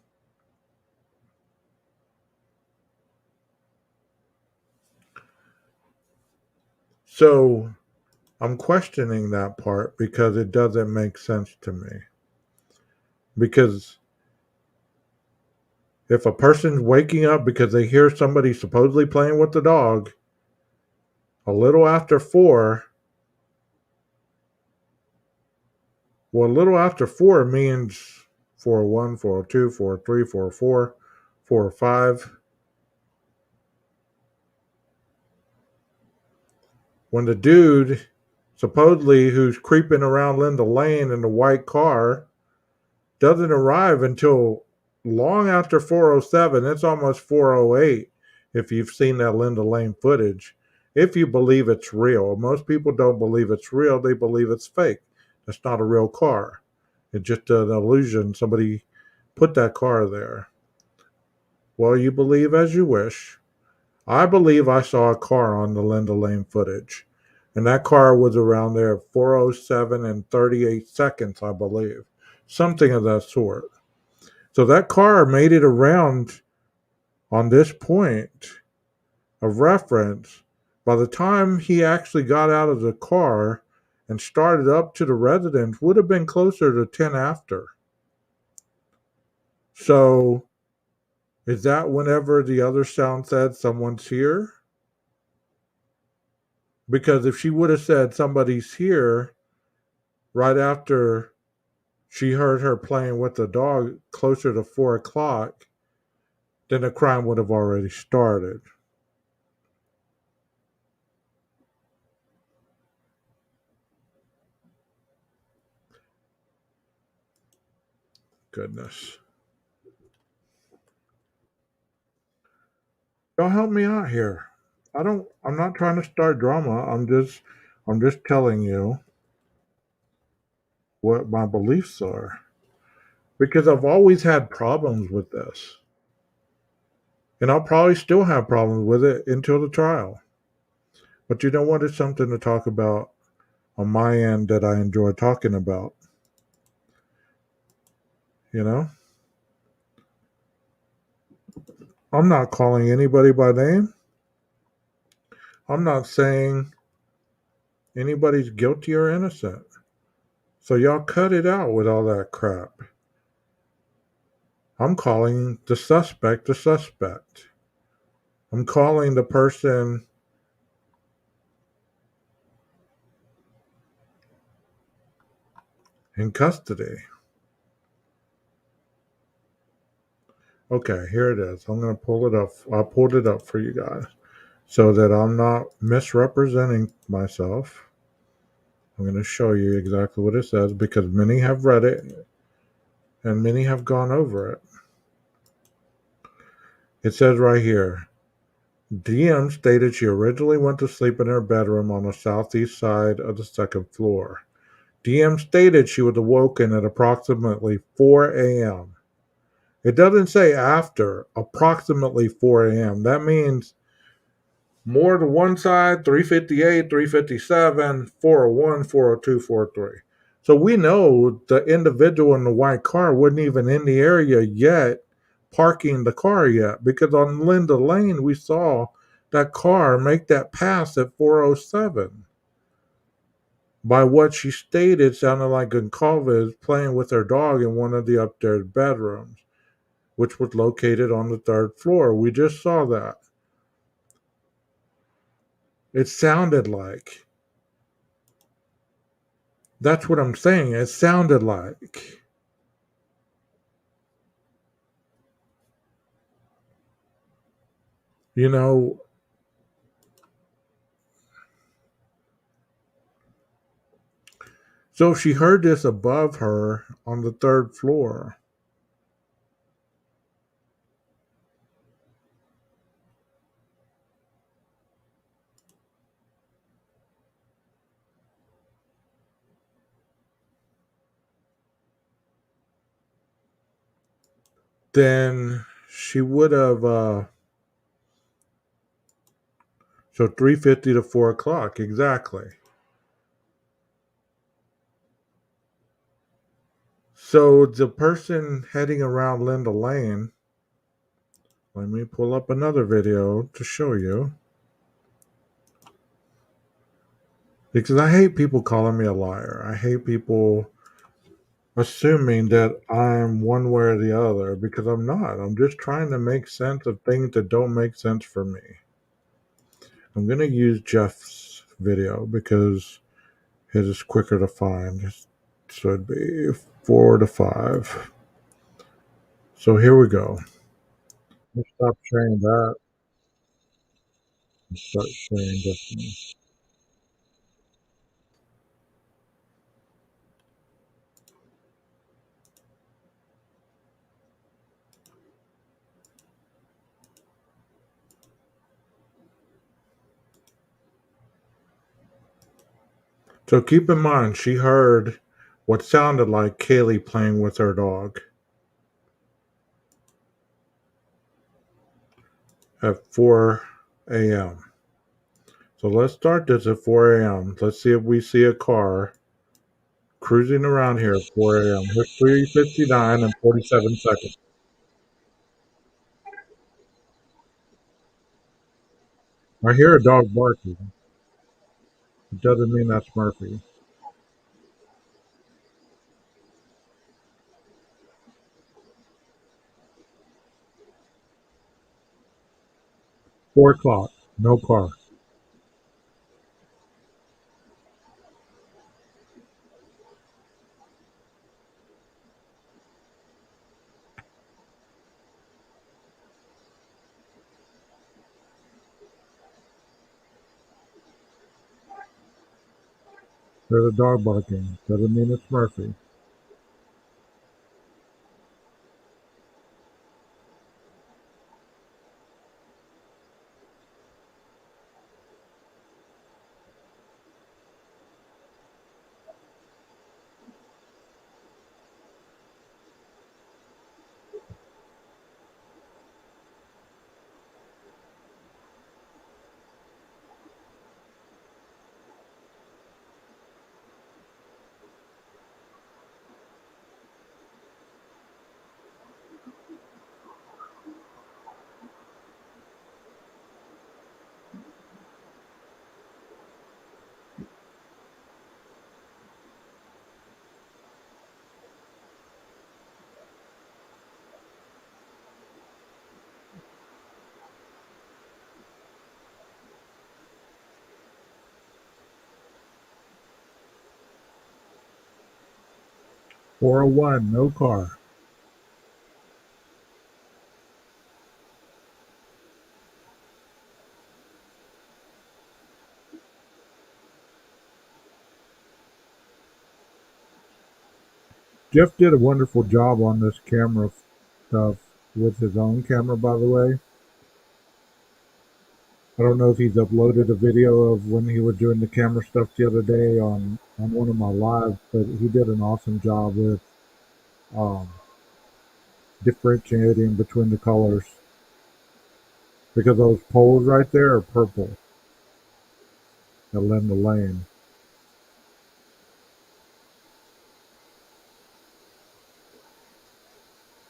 So I'm questioning that part because it doesn't make sense to me. Because if a person's waking up because they hear somebody supposedly playing with the dog a little after 4, well, a little after 4 means 4:01, 4:02, 4:03, 4:04, 4:05. When the dude, supposedly who's creeping around Linda Lane in the white car, doesn't arrive until long after 4:07. It's almost 4:08 if you've seen that Linda Lane footage. If you believe it's real. Most people don't believe it's real. They believe it's fake. It's not a real car. It's just an illusion. Somebody put that car there. Well, you believe as you wish. I believe I saw a car on the Linda Lane footage. And that car was around there at 4:07 and 38 seconds, I believe. Something of that sort. So that car made it around on this point of reference. By the time he actually got out of the car and started up to the residence, would have been closer to 10 after. So is that whenever the other sound said someone's here? Because if she would have said somebody's here right after she heard her playing with the dog closer to 4 o'clock, then the crime would have already started. Goodness. Don't help me out here. I'm not trying to start drama. I'm just telling you what my beliefs are. Because I've always had problems with this. And I'll probably still have problems with it until the trial. But you know what? It's something to talk about on my end that I enjoy talking about. You know? I'm not calling anybody by name. I'm not saying anybody's guilty or innocent. So y'all cut it out with all that crap. I'm calling the suspect the suspect. I'm calling the person in custody. Okay, here it is. I'm going to pull it up. I pulled it up for you guys so that I'm not misrepresenting myself. I'm going to show you exactly what it says because many have read it and many have gone over it. It says right here, DM stated she originally went to sleep in her bedroom on the southeast side of the second floor. DM stated she was awoken at approximately 4 a.m. It doesn't say after, approximately 4 a.m. That means more to one side, 358, 357, 401, 402, 403. So we know the individual in the white car wasn't even in the area yet, parking the car yet, because on Linda Lane, we saw that car make that pass at 407. By what she stated, it sounded like Goncalves is playing with her dog in one of the upstairs bedrooms, which was located on the third floor. We just saw that. It sounded like. That's what I'm saying. It sounded like. You know, so if she heard this above her on the third floor, then she would have, so 3:50 to 4 o'clock, exactly. So the person heading around Linda Lane, let me pull up another video to show you. Because I hate people calling me a liar. I hate people assuming that I'm one way or the other because I'm not. I'm just trying to make sense of things that don't make sense for me. I'm going to use Jeff's video because his is quicker to find. It should be 4 to 5. So here we go. Let's stop sharing that and start sharing this one. So keep in mind, she heard what sounded like Kaylee playing with her dog at 4 a.m. So let's start this at 4 a.m. Let's see if we see a car cruising around here at 4 a.m. Here's 3:59 and 47 seconds. I hear a dog barking. It doesn't mean that's Murphy. 4 o'clock. No car. There's a dog barking. Doesn't mean it's Murphy. Four o one. No car. Jeff did a wonderful job on this camera stuff with his own camera, by the way. I don't know if he's uploaded a video of when he was doing the camera stuff the other day on one of my lives, but he did an awesome job with um, differentiating between the colors because those poles right there are purple at Linda Lane.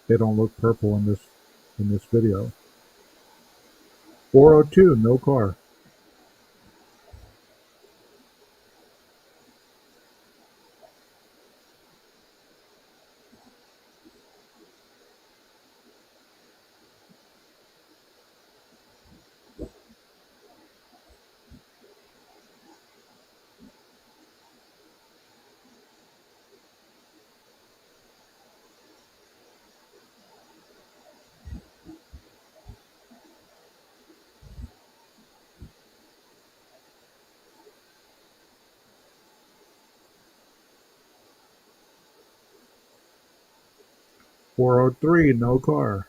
They don't look purple in this video. 402, no car. 403, no car.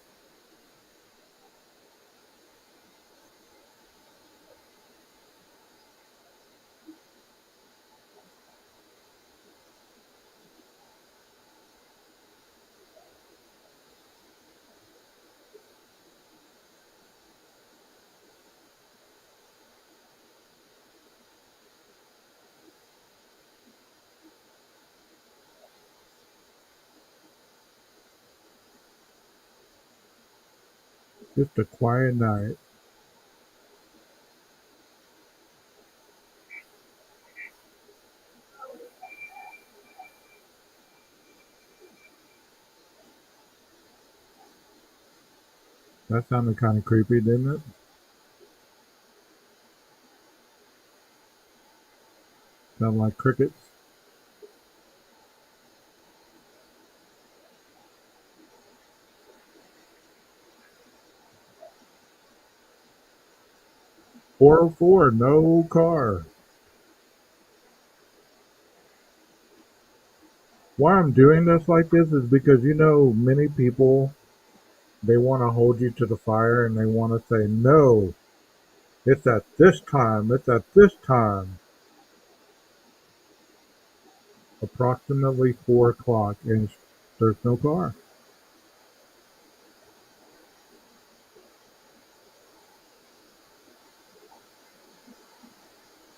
Just a quiet night. That sounded kind of creepy, didn't it? Sound like crickets. 404, no car. Why I'm doing this like this is because many people they want to hold you to the fire and they want to say no. It's at this time. It's at this time. Approximately 4 o'clock, and there's no car.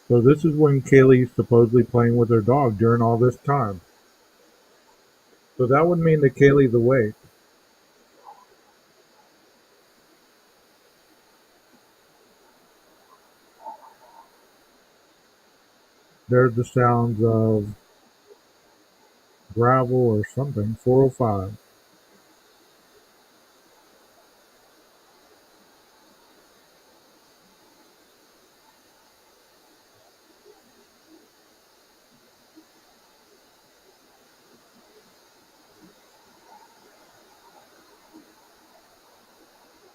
So this is when Kaylee's supposedly playing with her dog during all this time. So that would mean that Kaylee's awake. There's the sounds of gravel or something. 405.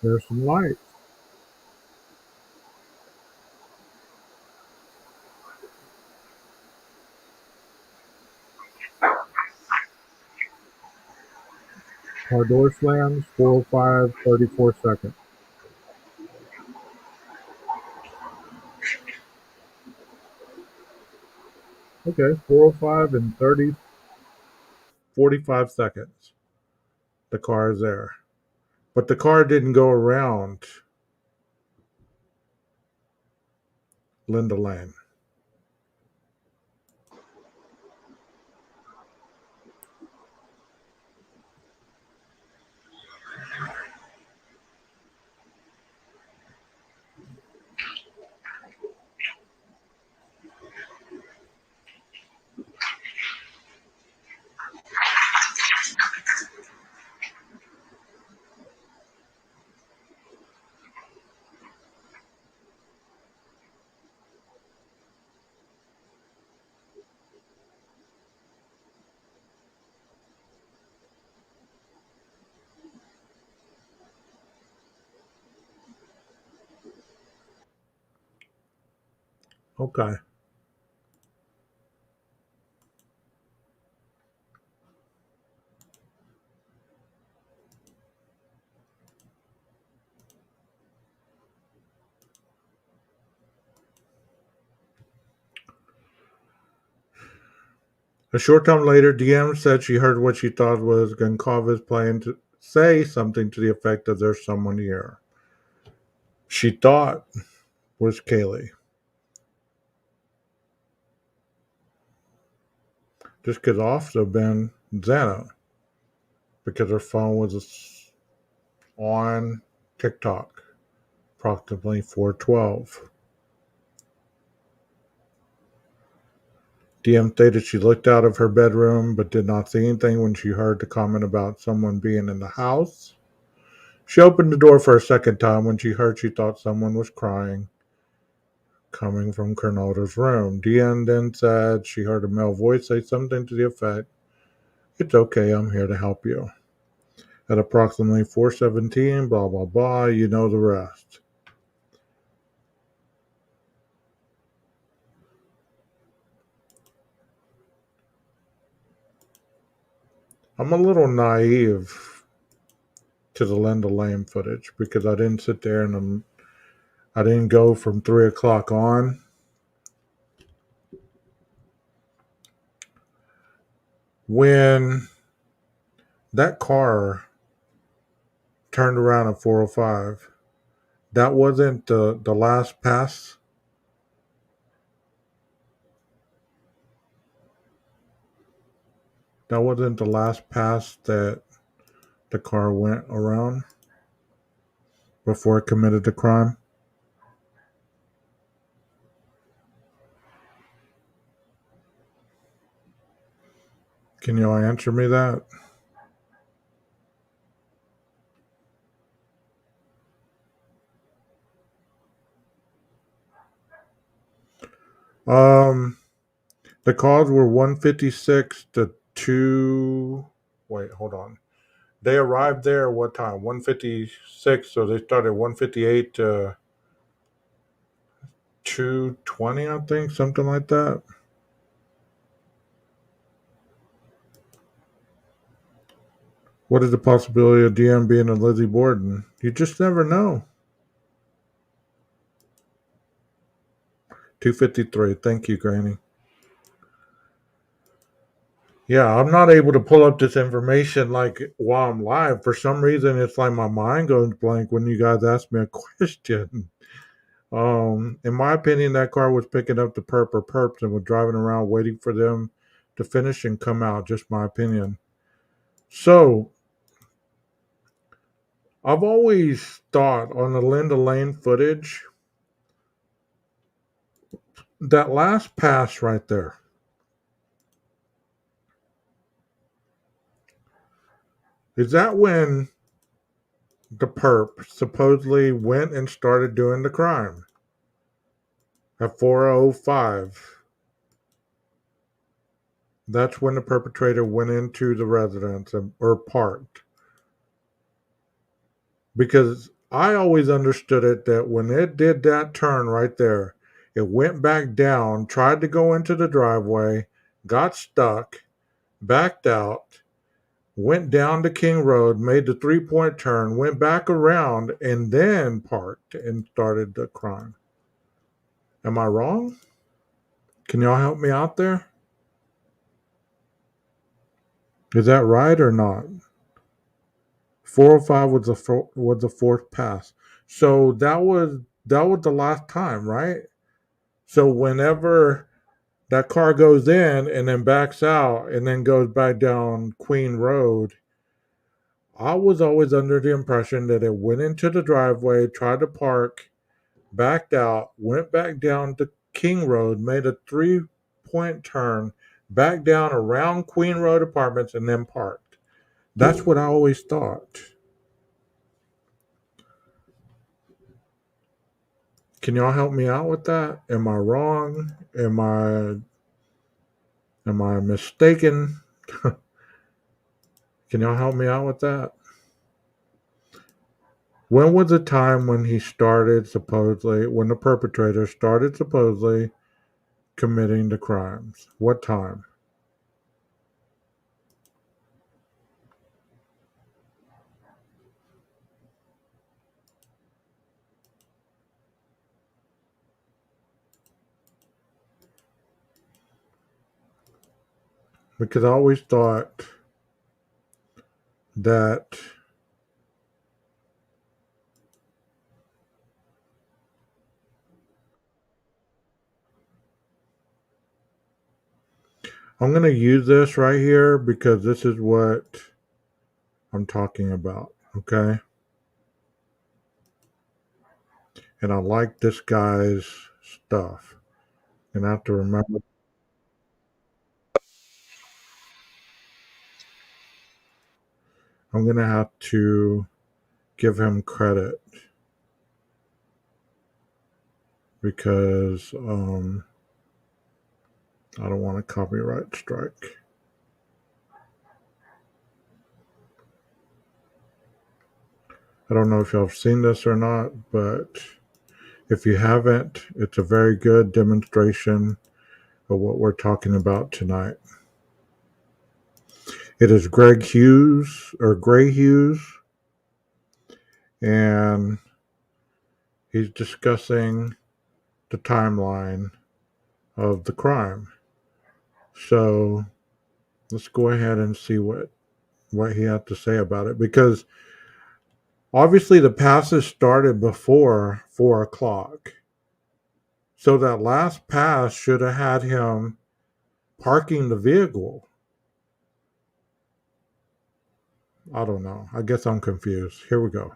There's some light. Car door slams. 405. 34 seconds. Okay. 405 and 45 seconds. The car is there. But the car didn't go around Linda Lane. Okay. A short time later, DM said she heard what she thought was Gonçalves playing to say something to the effect of "There's someone here." She thought was Kaylee. This could also have been Xana because her phone was on TikTok, approximately 4:12. DM stated she looked out of her bedroom but did not see anything when she heard the comment about someone being in the house. She opened the door for a second time when she heard she thought someone was crying coming from Colonel's room. DM then said she heard a male voice say something to the effect, "It's okay, I'm here to help you." At approximately 4:17, blah, blah, blah, you know the rest. I'm a little naive to the Linda Lane footage because I didn't sit there and I didn't go from 3 o'clock on. When that car turned around at 4:05, that wasn't the last pass. That wasn't the last pass that the car went around before it committed the crime. Can y'all answer me that? Um, the calls were 156 to 2. Wait, hold on. They arrived there what time? 156. So they started 158 to 2:20, I think, something like that. What is the possibility of DM being a Lizzie Borden? You just never know. 2:53. Thank you, Granny. Yeah, I'm not able to pull up this information like while I'm live. For some reason, it's like my mind goes blank when you guys ask me a question. In my opinion, that car was picking up the perp or perps and was driving around waiting for them to finish and come out. Just my opinion. So I've always thought on the Linda Lane footage, that last pass right there, is that when the perp supposedly went and started doing the crime at 4:05? That's when the perpetrator went into the residence or parked. Because I always understood it that when it did that turn right there, it went back down, tried to go into the driveway, got stuck, backed out, went down to King Road, made the 3-point turn, went back around, and then parked and started the crime. Am I wrong? Can y'all help me out there? Is that right or not? 405 was the fourth pass. So that was the last time, right? So whenever that car goes in and then backs out and then goes back down Queen Road, I was always under the impression that it went into the driveway, tried to park, backed out, went back down to King Road, made a 3-point turn, back down around Queen Road Apartments, and then parked. That's what I always thought. Can y'all help me out with that? Am I wrong? Am I mistaken? Can y'all help me out with that? When was the time when he started supposedly, when the perpetrator started supposedly committing the crimes? What time? because I always thought that I'm going to use this right here because this is what I'm talking about. Okay. And I like this guy's stuff. And I have to remember. I'm going to have to give him credit because I don't want a copyright strike. I don't know if y'all have seen this or not, but if you haven't, it's a very good demonstration of what we're talking about tonight. It is Greg Hughes or Gray Hughes, and he's discussing the timeline of the crime. So let's go ahead and see what he had to say about it, because obviously the passes started before 4 o'clock. So that last pass should have had him parking the vehicle. I don't know. I guess I'm confused. Here we go.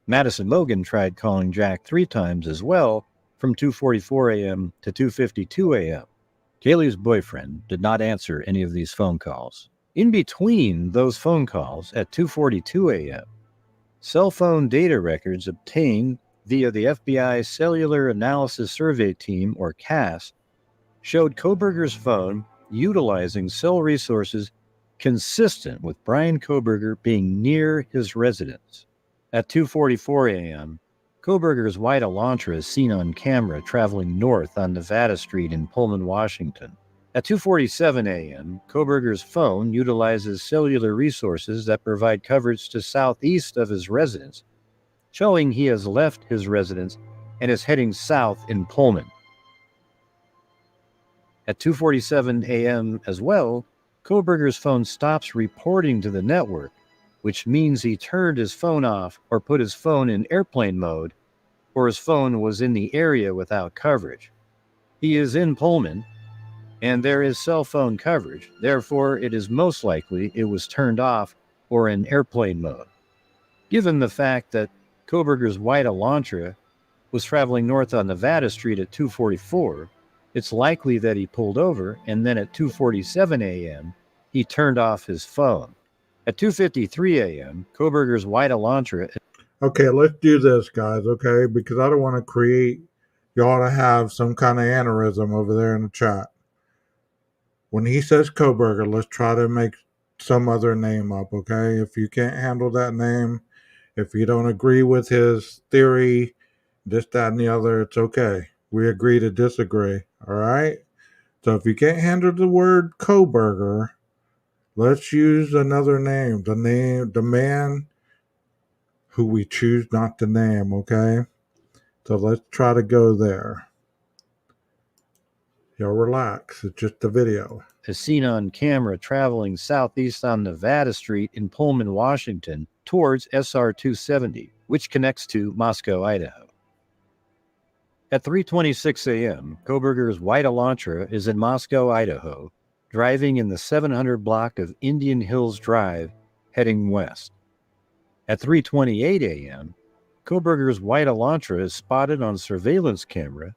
Madison Logan tried calling Jack 3 times as well, from 2:44 a.m. to 2:52 a.m. Kaylee's boyfriend did not answer any of these phone calls. In between those phone calls at 2:42 a.m., cell phone data records obtained via the FBI Cellular Analysis Survey Team, or CAS, showed Kohberger's phone utilizing cell resources consistent with Brian Kohberger being near his residence. At 2:44 a.m., Kohberger's white Elantra is seen on camera traveling north on Nevada Street in Pullman, Washington. At 2:47 a.m., Kohberger's phone utilizes cellular resources that provide coverage to southeast of his residence, showing he has left his residence and is heading south in Pullman. At 2:47 a.m. as well, Kohberger's phone stops reporting to the network, which means he turned his phone off or put his phone in airplane mode, or his phone was in the area without coverage. He is in Pullman, and there is cell phone coverage. Therefore, it is most likely it was turned off or in airplane mode. Given the fact that Kohberger's white Elantra was traveling north on Nevada Street at 2:44, it's likely that he pulled over and then at 2:47 a.m., he turned off his phone. At 2:53 a.m., Kohberger's white Elantra. Okay, let's do this, guys, okay? Because I don't want to create y'all to have some kind of aneurysm over there in the chat. When he says Kohberger, let's try to make some other name up, okay? If you can't handle that name, if you don't agree with his theory, this, that, and the other, it's okay. We agree to disagree, all right? So if you can't handle the word Kohberger, let's use another name. The man who we choose not to name, okay? So let's try to go there. Y'all relax. It's just a video. Is seen on camera traveling southeast on Nevada Street in Pullman, Washington, towards SR 270, which connects to Moscow, Idaho. At 3:26 a.m., Kohberger's white Elantra is in Moscow, Idaho, driving in the 700 block of Indian Hills Drive, heading west. At 3:28 a.m., Kohberger's white Elantra is spotted on surveillance camera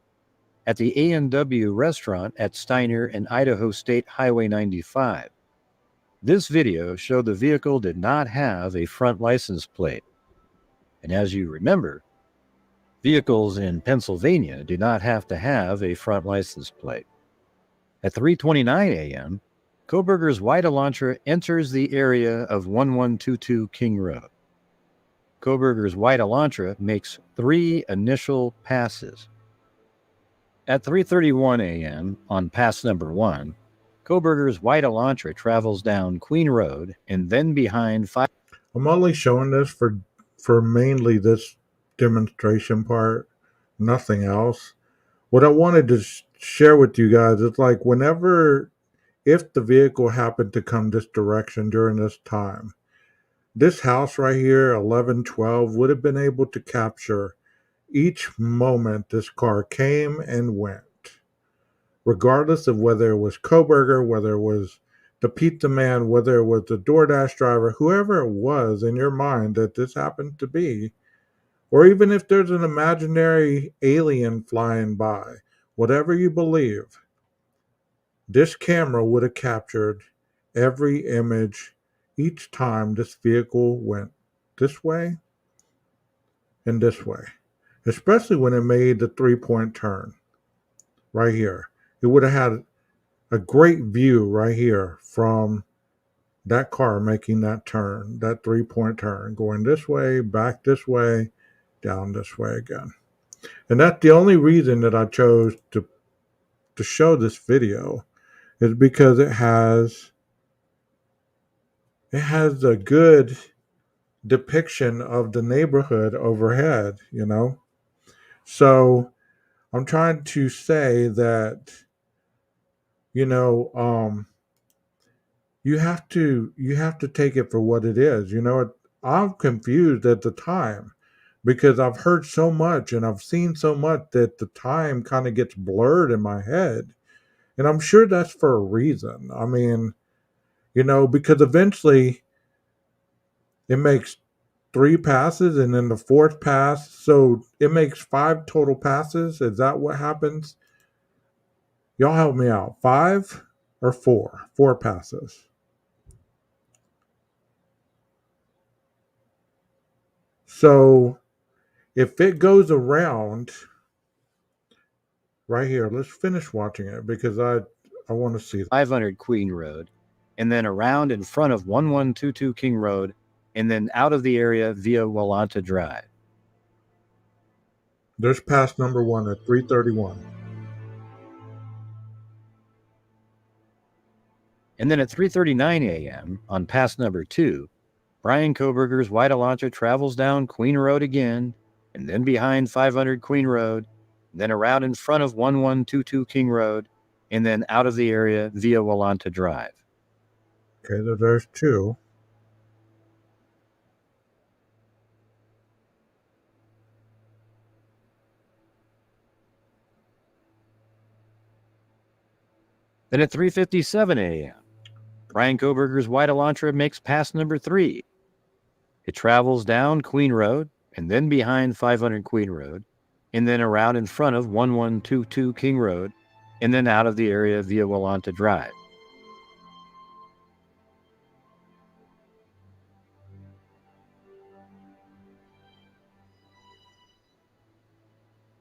at the A&W restaurant at Steiner and Idaho State Highway 95. This video showed the vehicle did not have a front license plate. And as you remember, vehicles in Pennsylvania do not have to have a front license plate. At 3:29 a.m., Kohberger's white Elantra enters the area of 1122 King Road. Kohberger's white Elantra makes 3 initial passes. At 3:31 a.m. on pass number 1, Kohberger's white Elantra travels down Queen Road and then behind 5. I'm only showing this for mainly this demonstration part, nothing else. What I wanted to share with you guys is, like, whenever if the vehicle happened to come this direction during this time. This house right here, 1112, would have been able to capture each moment this car came and went, regardless of whether it was Koberger, whether it was the pizza man, whether it was the DoorDash driver, whoever it was in your mind that this happened to be, or even if there's an imaginary alien flying by, whatever you believe, this camera would have captured every image each time this vehicle went this way and this way, especially when it made the 3-point turn right here. It would have had a great view right here from that car making that turn, that 3-point turn, going this way, back this way, down this way again. And that's the only reason that I chose to show this video, is because it has a good depiction of the neighborhood overhead, So I'm trying to say that, you know, you have to take it for what it is. I'm confused at the time because I've heard so much and I've seen so much that the time kind of gets blurred in my head. And I'm sure that's for a reason. I mean, because eventually it makes 3 passes and then the fourth pass. So it makes 5 total passes. Is that what happens? Y'all help me out. 5 or 4? 4 passes. So if it goes around right here, let's finish watching it because I want to see. 500 Queen Road, and then around in front of 1122 King Road, and then out of the area via Walanta Drive. There's pass number 1 at 3:31. And then at 3:39 a.m. on pass number 2, Brian Koberger's white Elantra travels down Queen Road again, and then behind 500 Queen Road, then around in front of 1122 King Road, and then out of the area via Walanta Drive. Okay, so there's 2. Then at 3:57 a.m., Brian Koberger's white Elantra makes pass number 3. It travels down Queen Road and then behind 500 Queen Road, and then around in front of 1122 King Road, and then out of the area via Walanta Drive.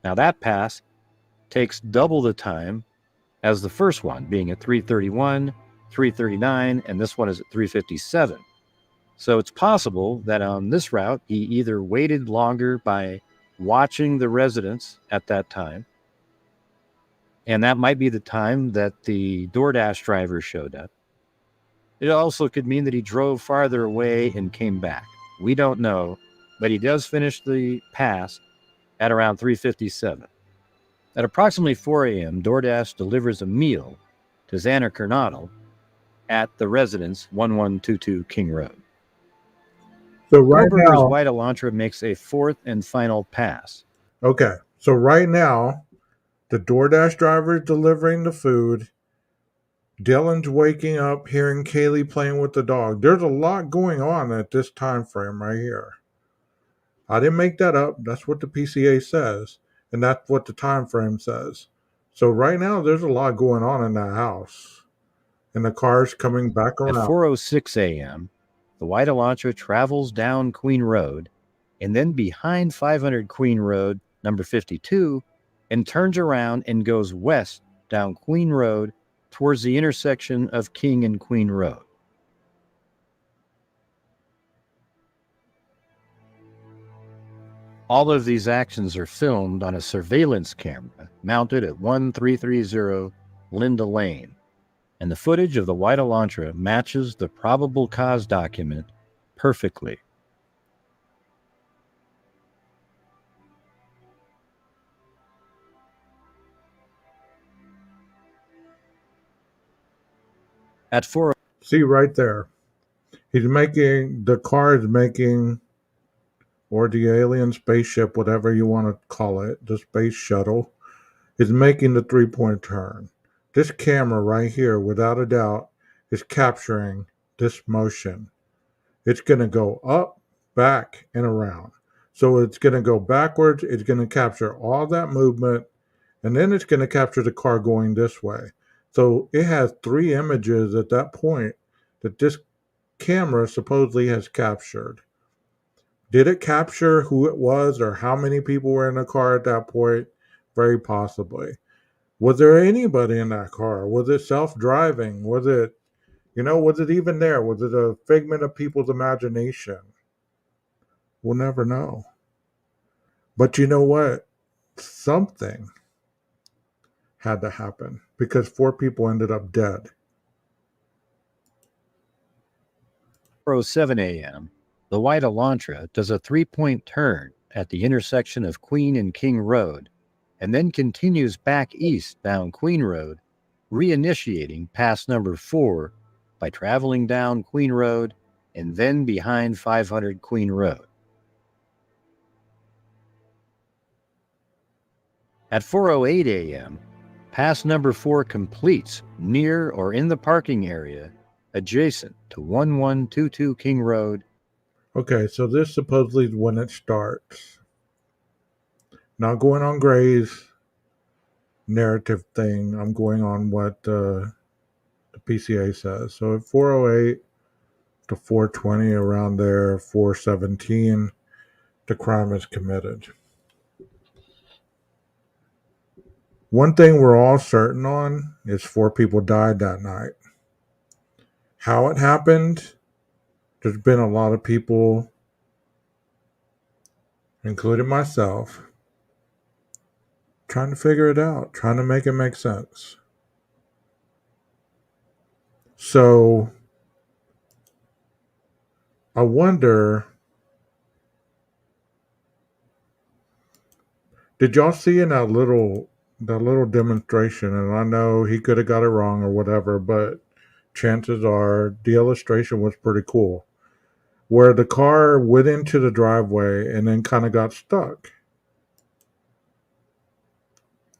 Now that pass takes double the time as the first one, being at 3:31, 3:39, and this one is at 3:57. So it's possible that on this route, he either waited longer by watching the residents at that time, and that might be the time that the DoorDash driver showed up. It also could mean that he drove farther away and came back. We don't know, but he does finish the pass at around 3:57. At approximately 4 a.m., DoorDash delivers a meal to Xander Kernodle at the residence 1122 King Road. So right Koberger's now, white Elantra makes a fourth and final pass. okay. So right now, the DoorDash driver is delivering the food. Dylan's waking up, hearing Kaylee playing with the dog. There's a lot going on at this time frame right here. I didn't make that up. That's what the PCA says, and that's what the time frame says. So right now, there's a lot going on in that house, and the car's coming back At around. 4:06 a.m., the white Elantra travels down Queen Road and then behind 500 Queen Road, number 52, and turns around and goes west down Queen Road towards the intersection of King and Queen Road. All of these actions are filmed on a surveillance camera mounted at 1330 Linda Lane, and the footage of the white Elantra matches the probable cause document perfectly. At 4 See right there. The car is making, or the alien spaceship, whatever you want to call it, the space shuttle, is making the 3-point turn. This camera right here, without a doubt, is capturing this motion. It's going to go up, back, and around. So it's going to go backwards. It's going to capture all that movement, and then it's going to capture the car going this way. So it has 3 images at that point that this camera supposedly has captured. Did it capture who it was or how many people were in the car at that point? Very possibly. Was there anybody in that car? Was it self-driving? Was it even there? Was it a figment of people's imagination? We'll never know. But you know what? Something had to happen because 4 people ended up dead. 4:07 a.m., the white Elantra does a 3-point turn at the intersection of Queen and King Road and then continues back east down Queen Road, reinitiating pass number 4 by traveling down Queen Road and then behind 500 Queen Road. At 4:08 a.m., pass number 4 completes near or in the parking area adjacent to 1122 King Road. Okay, so this supposedly is when it starts. Not going on Gray's narrative thing. I'm going on what the PCA says. So at 4:08 to 4:20, around there, 4:17, the crime is committed. One thing we're all certain on is 4 people died that night. How it happened, there's been a lot of people, including myself, trying to figure it out, trying to make it make sense. So I wonder, did y'all see in that little demonstration? And I know he could have got it wrong or whatever, but chances are the illustration was pretty cool. Where the car went into the driveway and then kind of got stuck.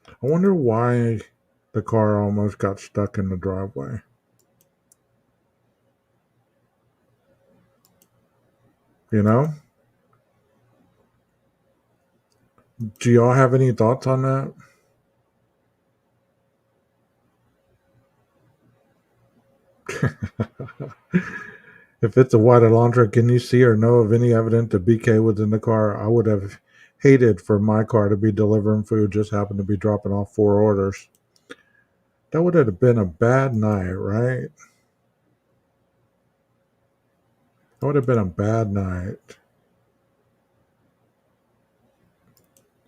I wonder why the car almost got stuck in the driveway. You know? Do y'all have any thoughts on that? If it's a white Elantra, can you see or know of any evidence that BK was in the car? I would have hated for my car to be delivering food, just happened to be dropping off 4 orders. That would have been a bad night, right? That would have been a bad night.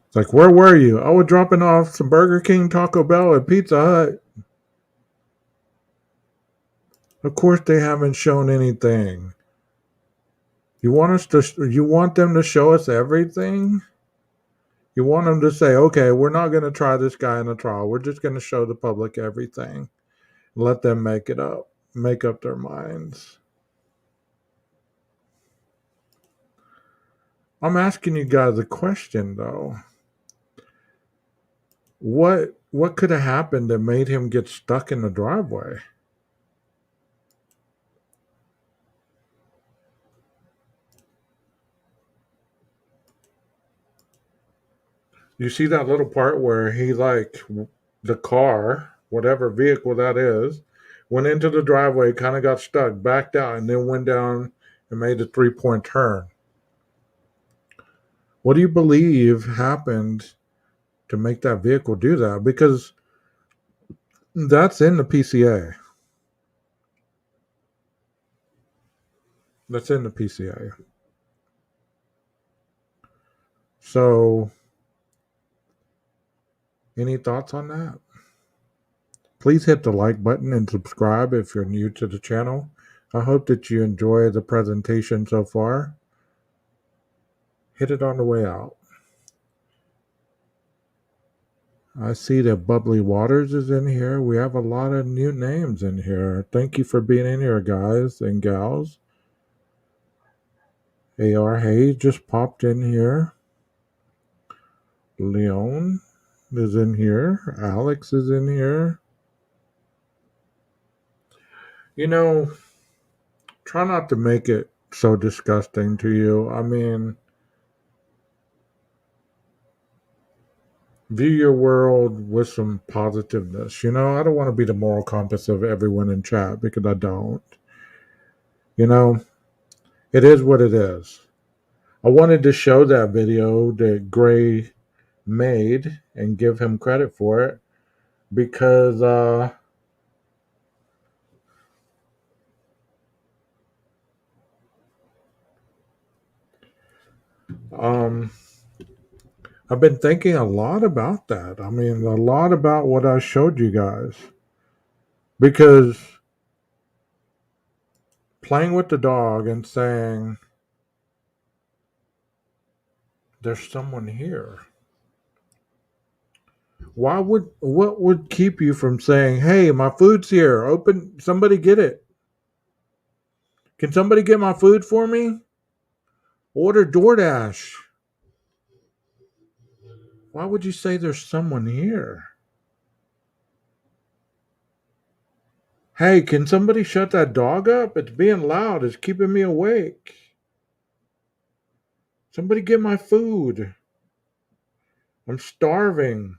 It's like, where were you? I was dropping off some Burger King, Taco Bell, and Pizza Hut. Of course, they haven't shown anything. You want them to show us everything? You want them to say, okay, we're not going to try this guy in a trial. We're just going to show the public everything. Let them make up their minds. I'm asking you guys a question though. What could have happened that made him get stuck in the driveway? You see that little part where the car, whatever vehicle that is, went into the driveway, kind of got stuck, backed out, and then went down and made a 3-point turn. What do you believe happened to make that vehicle do that? Because that's in the PCA. That's in the PCA. So, any thoughts on that? Please hit the like button and subscribe if you're new to the channel. I hope that you enjoy the presentation so far. Hit it on the way out. I see that Bubbly Waters is in here. We have a lot of new names in here. Thank you for being in here, guys and gals. A.R. Hayes just popped in here. Leon is in here. Alex is in here. You know, try not to make it so disgusting to you. I mean, view your world with some positiveness. I don't want to be the moral compass of everyone in chat because I don't. You know, it is what it is. I wanted to show that video that Gray made and give him credit for it because um, I've been thinking a lot about that. I mean, a lot about what I showed you guys because playing with the dog and saying, there's someone here. What would keep you from saying, hey, my food's here. Open, somebody get it. Can somebody get my food for me? Order DoorDash. Why would you say there's someone here? Hey, can somebody shut that dog up? It's being loud. It's keeping me awake. Somebody get my food. I'm starving.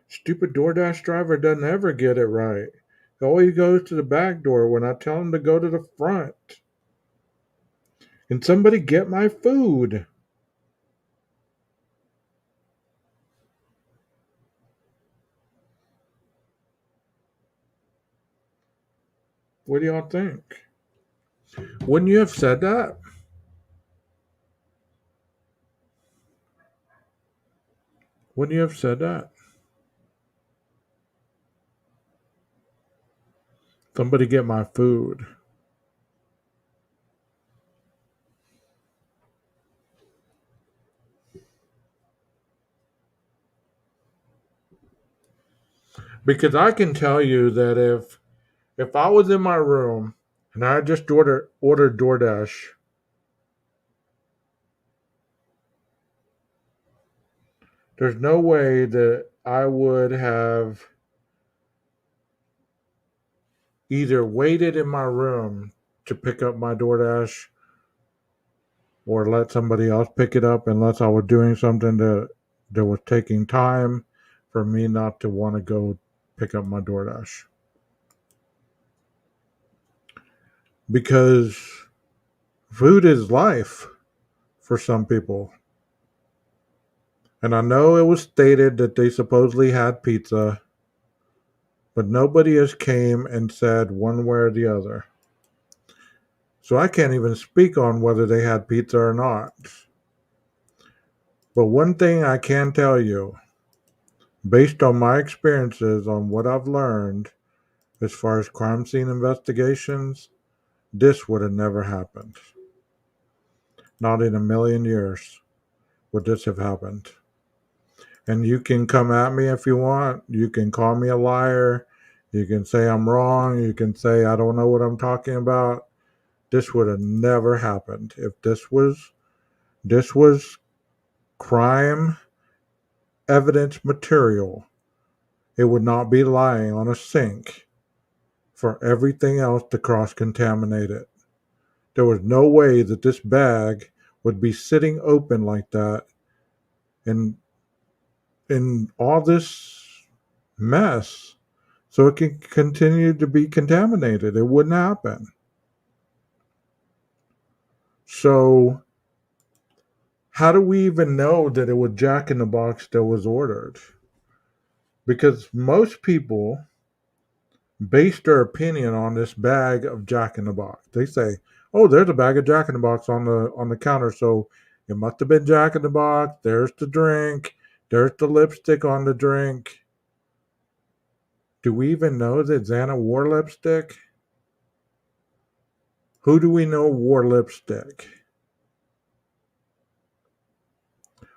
Stupid DoorDash driver doesn't ever get it right. He always goes to the back door when I tell him to go to the front. Can somebody get my food? What do y'all think? Wouldn't you have said that? Wouldn't you have said that? Somebody get my food. Because I can tell you that if I was in my room and I just ordered DoorDash, there's no way that I would have either waited in my room to pick up my DoorDash or let somebody else pick it up unless I was doing something that was taking time for me not to want to go pick up my DoorDash. Because food is life for some people. And I know it was stated that they supposedly had pizza, but nobody has came and said one way or the other. So I can't even speak on whether they had pizza or not. But one thing I can tell you, based on my experiences on what I've learned as far as crime scene investigations, this would have never happened. Not in a million years would this have happened. And you can come at me if you want. You can call me a liar. You can say I'm wrong. You can say I don't know what I'm talking about. This would have never happened. If this was crime evidence material, it would not be lying on a sink for everything else to cross contaminate it. There was no way that this bag would be sitting open like that and in all this mess so it can continue to be contaminated. It wouldn't happen. So how do we even know that it was Jack in the Box that was ordered? Because most people base their opinion on this bag of Jack in the Box. They say, "Oh, there's a bag of Jack in the Box on the counter, so it must have been Jack in the Box. There's the drink. There's the lipstick on the drink." Do we even know that Xana wore lipstick? Who do we know wore lipstick?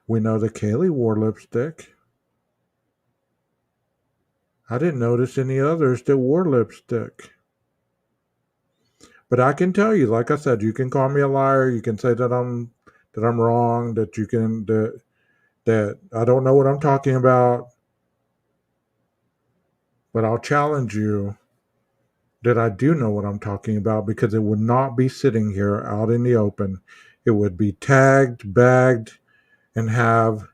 We know that Kaylee wore lipstick. I didn't notice any others that wore lipstick. But I can tell you, like I said, you can call me a liar. You can say that I'm wrong. That I don't know what I'm talking about. But I'll challenge you that I do know what I'm talking about because it would not be sitting here out in the open. It would be tagged, bagged, and have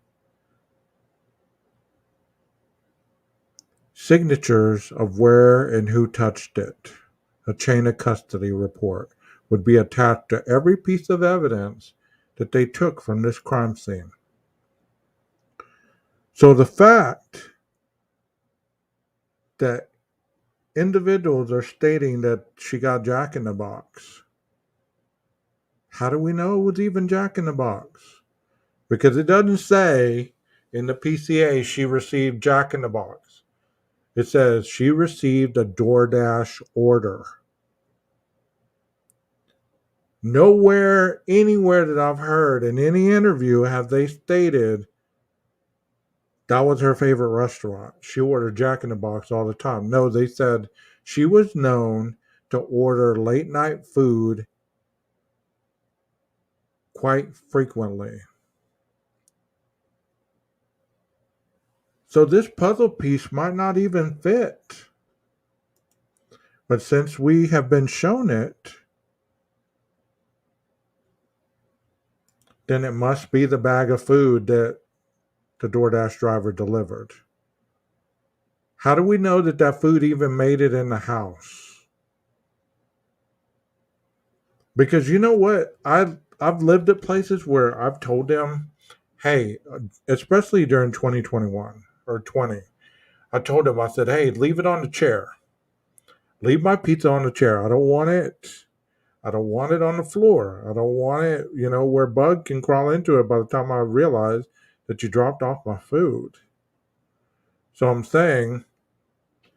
signatures of where and who touched it. A chain of custody report would be attached to every piece of evidence that they took from this crime scene. So the fact that individuals are stating that she got Jack in the Box, how do we know it was even Jack in the Box? Because it doesn't say in the PCA she received Jack in the Box. It says she received a DoorDash order. Nowhere, anywhere that I've heard in any interview have they stated that was her favorite restaurant. She ordered Jack in the Box all the time. No, they said she was known to order late night food quite frequently. So this puzzle piece might not even fit. But since we have been shown it, then it must be the bag of food that the DoorDash driver delivered. How do we know that that food even made it in the house? Because you know what? I've lived at places where I've told them, hey, especially during 2021 or 20, I told them, I said, hey, leave it on the chair. Leave my pizza on the chair. I don't want it. I don't want it on the floor. I don't want it, where bug can crawl into it by the time I realize that you dropped off my food. So I'm saying,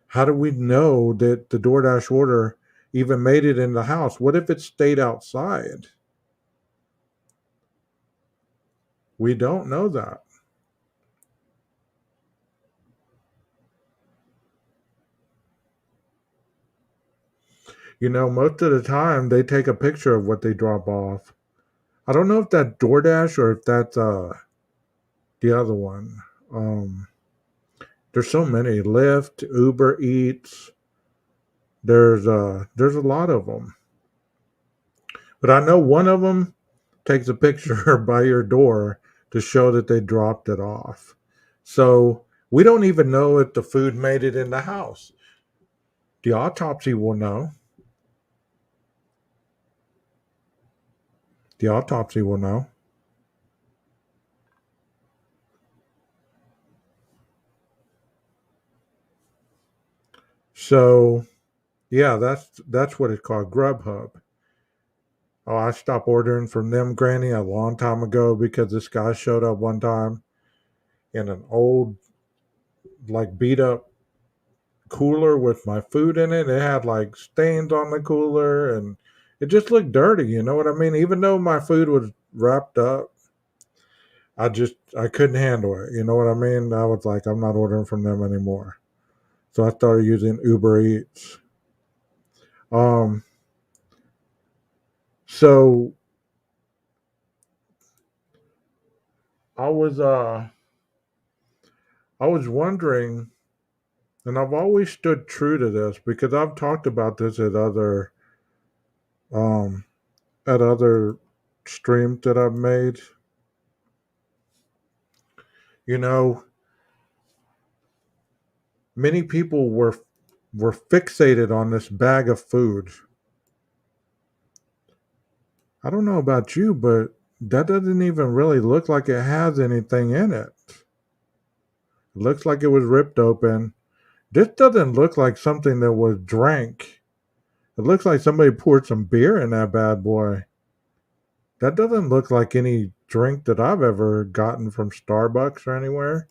how do we know that the DoorDash order even made it in the house? What if it stayed outside? We don't know that. Most of the time they take a picture of what they drop off. I don't know if that's DoorDash or if that's the other one. Um, there's so many: Lyft, Uber Eats. There's a lot of them, but I know one of them takes a picture by your door to show that they dropped it off. So we don't even know if the food made it in the house. The autopsy will know. The autopsy will know. So yeah, that's what it's called, Grubhub. Oh, I stopped ordering from them, Granny, a long time ago because this guy showed up one time in an old, like beat up cooler with my food in it. It had like stains on the cooler and it just looked dirty. You know what I mean? Even though my food was wrapped up, I couldn't handle it. You know what I mean? I was like, I'm not ordering from them anymore. So I started using Uber Eats. Um, so I was I was wondering, and I've always stood true to this because I've talked about this um at other streams that I've made. You know, many people were fixated on this bag of food. I don't know about you, but that doesn't even really look like it has anything in it. It looks like it was ripped open. This doesn't look like something that was drank. It looks like somebody poured some beer in that bad boy. That doesn't look like any drink that I've ever gotten from Starbucks or anywhere.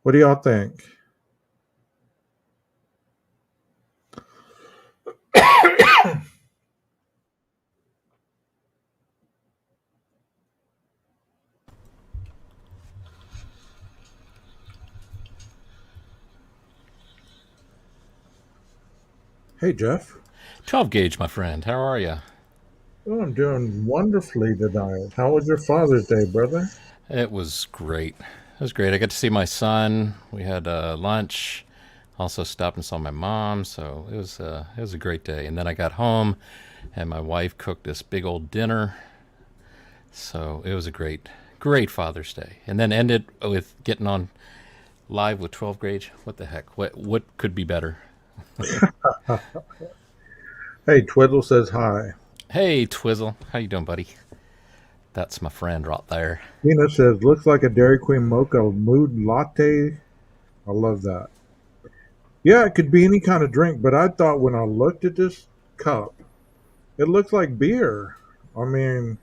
What do y'all think? Hey, Jeff. 12 gauge, my friend. How are you? Oh, I'm doing wonderfully tonight. How was your Father's Day, brother? It was great. It was great. I got to see my son. We had lunch. Also stopped and saw my mom. So it was a great day. And then I got home, and my wife cooked this big old dinner. So it was a great Father's Day. And then ended with getting on live with 12 gauge. What the heck? What could be better? Hey, Twiddle says hi. Hey, Twizzle. How you doing, buddy? That's my friend right there. Tina says, looks like a Dairy Queen mocha mood latte. I love that. Yeah, it could be any kind of drink, but I thought when I looked at this cup, it looks like beer. I mean,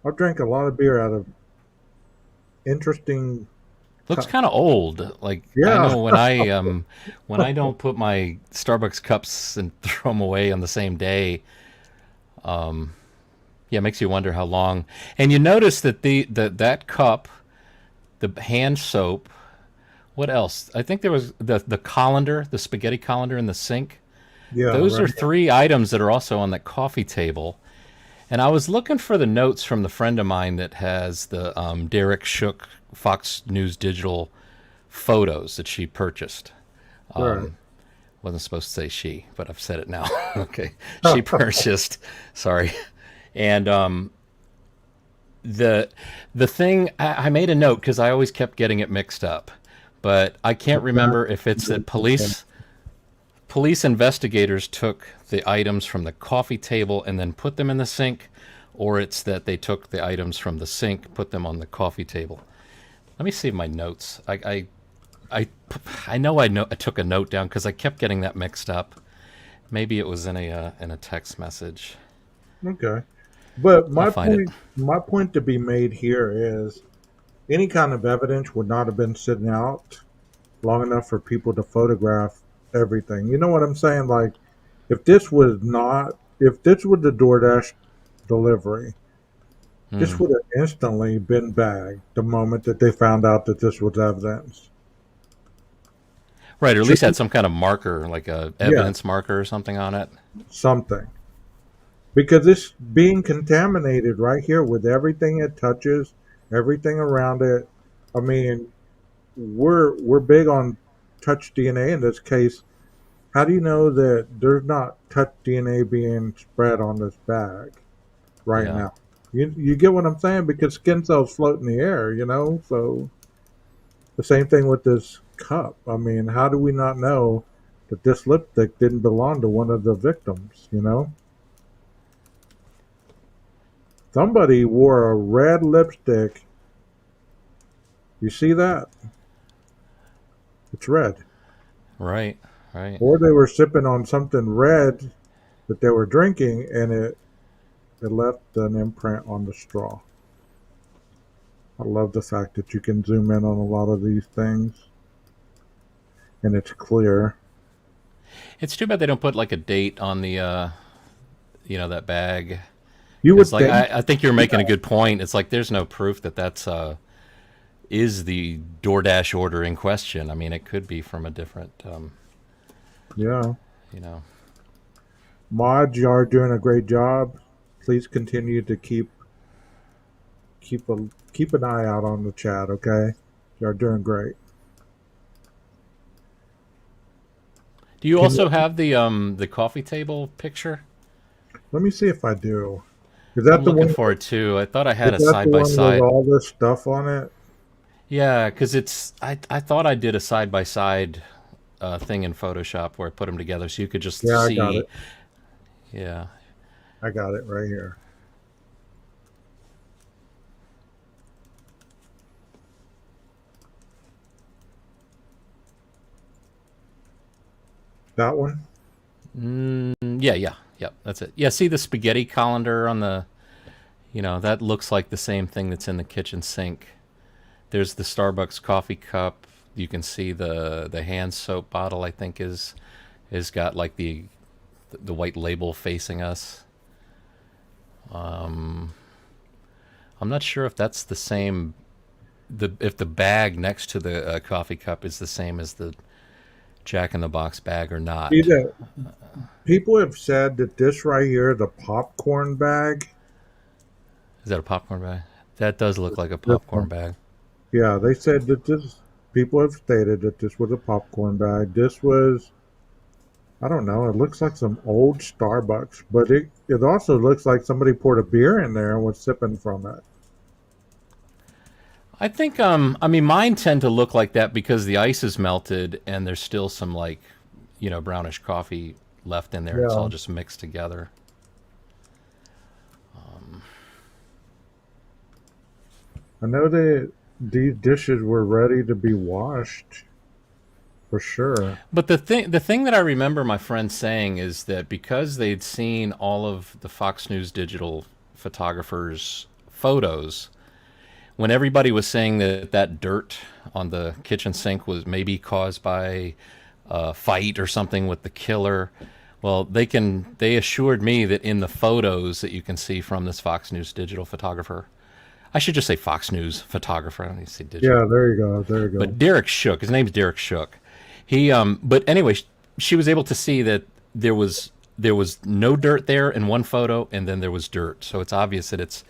I've drank a lot of beer out of interesting Looks cups. kind of old. Like I Yeah, know when I don't put my Starbucks cups and throw them away on the same day. Yeah, it makes you wonder how long. And you notice that that cup, the hand soap. What else? I think there was the colander, the spaghetti colander in the sink. yeah, Those right. are three items that are also on that coffee table. And I was looking for the notes from the friend of mine that has the Derek Shook Fox News Digital photos that she purchased. Right. Wasn't supposed to say she, but I've said it now. Okay, she purchased. Sorry, and the the thing I made a note because I always kept getting it mixed up, but I can't remember if it's that police investigators took the items from the coffee table and then put them in the sink, or it's that they took the items from the sink, put them on the coffee table. Let me see my notes. I, I took a note down because I kept getting that mixed up. Maybe it was in a text message. Okay. But I'll find it. my point to be made here is any kind of evidence would not have been sitting out long enough for people to photograph everything. You know what I'm saying? Like, if this was the DoorDash delivery, this Hmm. would have instantly been bagged the moment that they found out that this was evidence. Right, or at True. least had some kind of marker, like a Yeah, evidence marker or something on it. something. Because it's being contaminated right here with everything it touches, everything around it. I mean, we're big on touch DNA in this case. How do you know that there's not touch DNA being spread on this bag right Yeah. now? You get what I'm saying? Because skin cells float in the air, you know? So the same thing with this cup. I mean, how do we not know that this lipstick didn't belong to one of the victims, you know? Somebody wore a red lipstick. You see that? It's red. Right. Right. Or they were sipping on something red that they were drinking and it left an imprint on the straw. I love the fact that you can zoom in on a lot of these things and it's clear. It's too bad they don't put like a date on the that bag. You Because would like think, I think you're making a good point. It's like there's no proof that that's is the DoorDash order in question. I mean, it could be from a different yeah. you know. Mods, you are doing a great job. Please continue to keep an eye out on the chat, okay? You are doing great. Do you Can also you have the coffee table picture? let me see if I do. Is that I'm the looking one for it too. I thought I had is a that the side by one with side. all this stuff on it? Yeah, because I thought I did a side by side thing in Photoshop where I put them together so you could just Yeah, I got see. it. Yeah. I got it right here. That one? Yeah. That's it. Yeah, see the spaghetti colander on the. That looks like the same thing that's in the kitchen sink. There's the Starbucks coffee cup. You can see the hand soap bottle. I think is got like the white label facing us. I'm not sure if that's the same. If the bag next to the coffee cup is the same as the Jack-in-the-Box bag or See not. that people have said that this right here, the popcorn bag, Is that a popcorn bag? That does look like a this popcorn one, bag. yeah, they said that this. People have stated that this was a popcorn bag. This was, I don't know. It looks like some old Starbucks, but it also looks like somebody poured a beer in there and was sipping from it. I think I mean mine tend to look like that because the ice is melted and there's still some like, brownish coffee left in there. It's Yeah, all just mixed together. I know that these dishes were ready to be washed for sure. But the thing that I remember my friend saying is that because they'd seen all of the Fox News digital photographers' photos, when everybody was saying that that dirt on the kitchen sink was maybe caused by a fight or something with the killer, well, they assured me that in the photos that you can see from this Fox News digital photographer, I should just say Fox News photographer. I don't need to say digital. Yeah, there you go. There you go. But Derek Shook, his name's Derek Shook. But anyway, she was able to see that there was no dirt there in one photo, and then there was dirt. So it's obvious that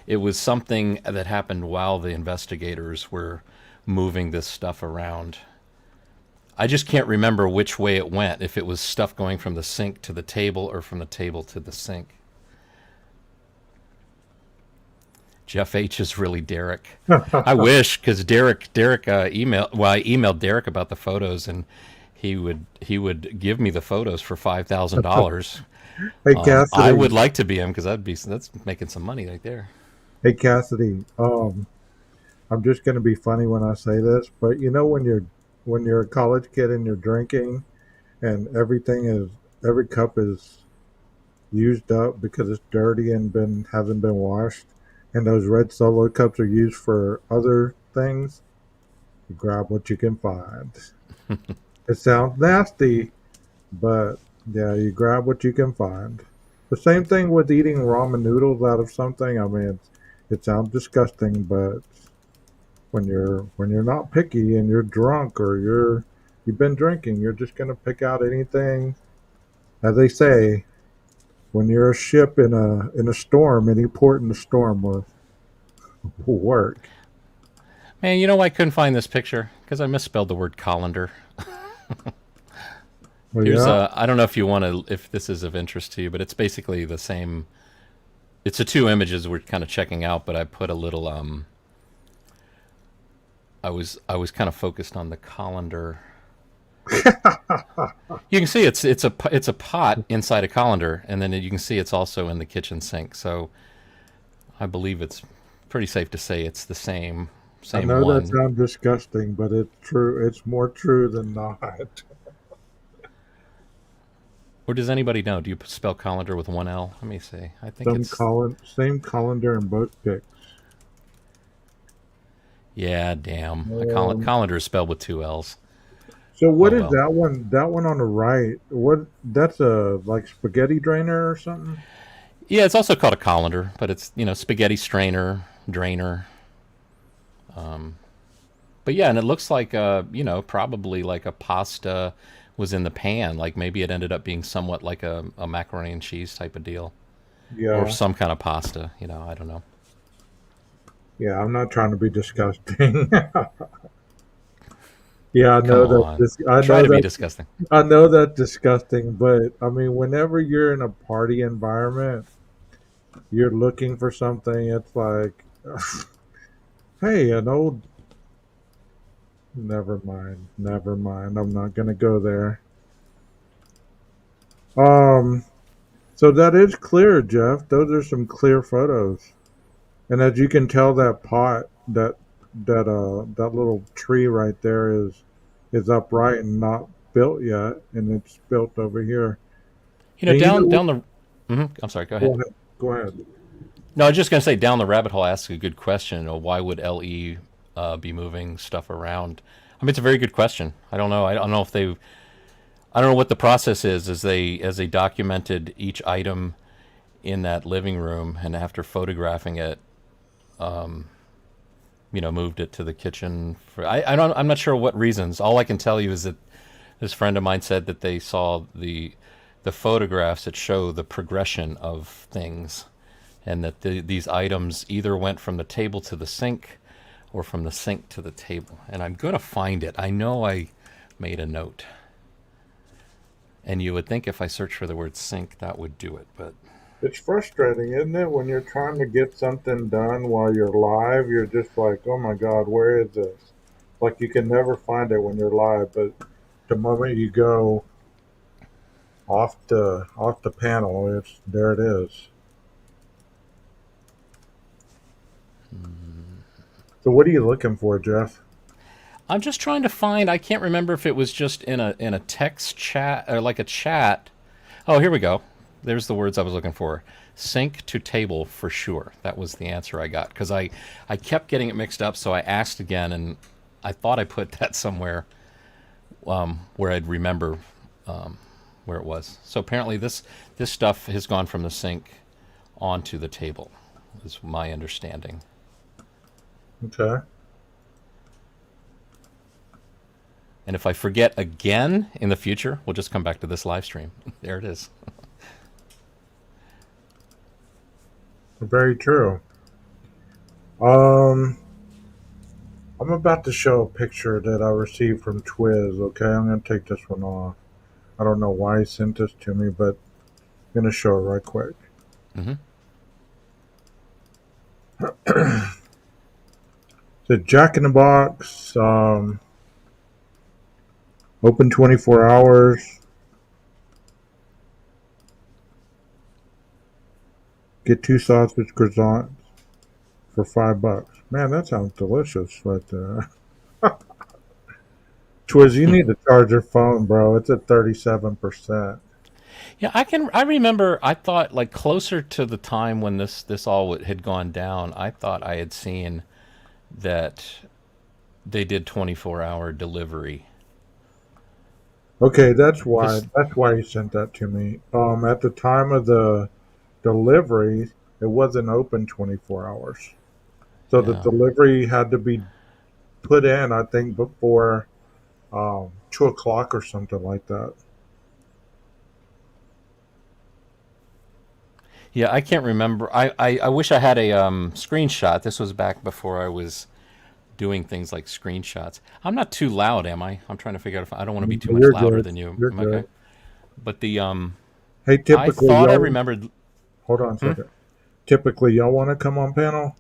it was something that happened while the investigators were moving this stuff around. I just can't remember which way it went, if it was stuff going from the sink to the table or from the table to the sink. Jeff H is really Derek. I wish, because Derek emailed. Well, I emailed Derek about the photos, and he would give me the photos for $5,000. Hey I Cassidy. would like to be him because that's making some money right there. Hey Cassidy. I'm just gonna be funny when I say this, but you know when you're a college kid and you're drinking and every cup is used up because it's dirty and been hasn't been washed, and those red Solo cups are used for other things. You grab what you can find. It sounds nasty, but yeah, you grab what you can find. The same thing with eating ramen noodles out of something. I mean, it sounds disgusting, but when you're not picky and you're drunk or you've been drinking, you're just gonna pick out anything. As they say, when you're a ship in a storm, any port in the storm will work. Man, you know why I couldn't find this picture? Because I misspelled the word colander. Well, Here's yeah, I don't know if you want to, if this is of interest to you, but it's basically the same. It's the two images we're kind of checking out, but I put a little I was kind of focused on the colander. You can see it's a pot inside a colander, and then you can see it's also in the kitchen sink. So I believe it's pretty safe to say it's the same I same know that one. sounds disgusting, but it's true. It's more true than not. Or does anybody know? Do you spell colander with one L? Let me see. I think it's Same colander in both pics. yeah. Damn, a Um, colander is spelled with two L's. so Oh what is well. that one? That one on the right. What? That's a like spaghetti drainer or something. Yeah, it's also called a colander, but it's spaghetti strainer, drainer. But yeah, and it looks like probably like a pasta was in the pan. Like maybe it ended up being somewhat like a macaroni and cheese type of deal, or Yeah, some kind of pasta. I don't know. yeah. I'm not trying to be disgusting. Yeah, I Come know that. on, This. I try know to be that. disgusting. I know that's disgusting, but I mean, whenever you're in a party environment, you're looking for something. It's like, hey, an old. Never mind. Never mind. I'm not gonna go there. Um. So that is clear, Jeff. Those are some clear photos, and as you can tell, that pot, that little tree right there is upright and not built yet, and it's built over here. And you know Down what? down the. I'm sorry. Go Go ahead. ahead. Go ahead. No, I was just gonna say down the rabbit hole asks a good question. Why would LE be moving stuff around? I mean, it's a very good question. I don't know. I don't know if they. I don't know what the process is as they documented each item in that living room, and after photographing it, moved it to the kitchen. I'm not sure what reasons. All I can tell you is that This friend of mine said that they saw the photographs that show the progression of things, and that these items either went from the table to the sink or from the sink to the table. And I'm going to find it. I know I made a note. And you would think if I search for the word sink, that would do it. But It's frustrating, isn't it? When you're trying to get something done while you're live, you're just like, oh my God, where is this? Like you can never find it when you're live, but the moment you go off the panel, it's there it is. So what are you looking for, Jeff? I'm just trying to find. I can't remember if it was just in a text chat or like a chat. Oh, here we go. There's the words I was looking for. Sink to table for sure. That was the answer I got because I kept getting it mixed up. So I asked again, and I thought I put that somewhere where I'd remember where it was. So apparently this stuff has gone from the sink onto the table, is my understanding. Okay. And if I forget again in the future, we'll just come back to this live stream. There it is. Very true. Um, I'm about to show a picture that I received from Twiz. Okay, I'm gonna take this one off. I don't know why he sent this to me, but I'm gonna show it right quick. Hmm. The Jack in the Box, open 24 hours. Get 2 sausage croissants for $5. Man, that sounds delicious right there. Twiz, you need to charge your phone, bro. It's at 37%. Yeah, I remember. I thought like closer to the time when this all had gone down. I thought I had seen that they did 24-hour delivery. Okay, that's why This, that's why he sent that to me. At the time of the delivery, it wasn't open 24 hours. So the yeah. delivery had to be put in, I think, before 2 o'clock or something like that. Yeah, I can't remember. I wish I had a screenshot. This was back before I was doing things like screenshots. I'm not too loud, am I? I'm trying to figure out if I don't want to be too much You're louder good. than you. You're Am I okay? good. But the Hey, I typically thought I y'all remembered. hold on a Hmm? second. Typically y'all want to come on panel?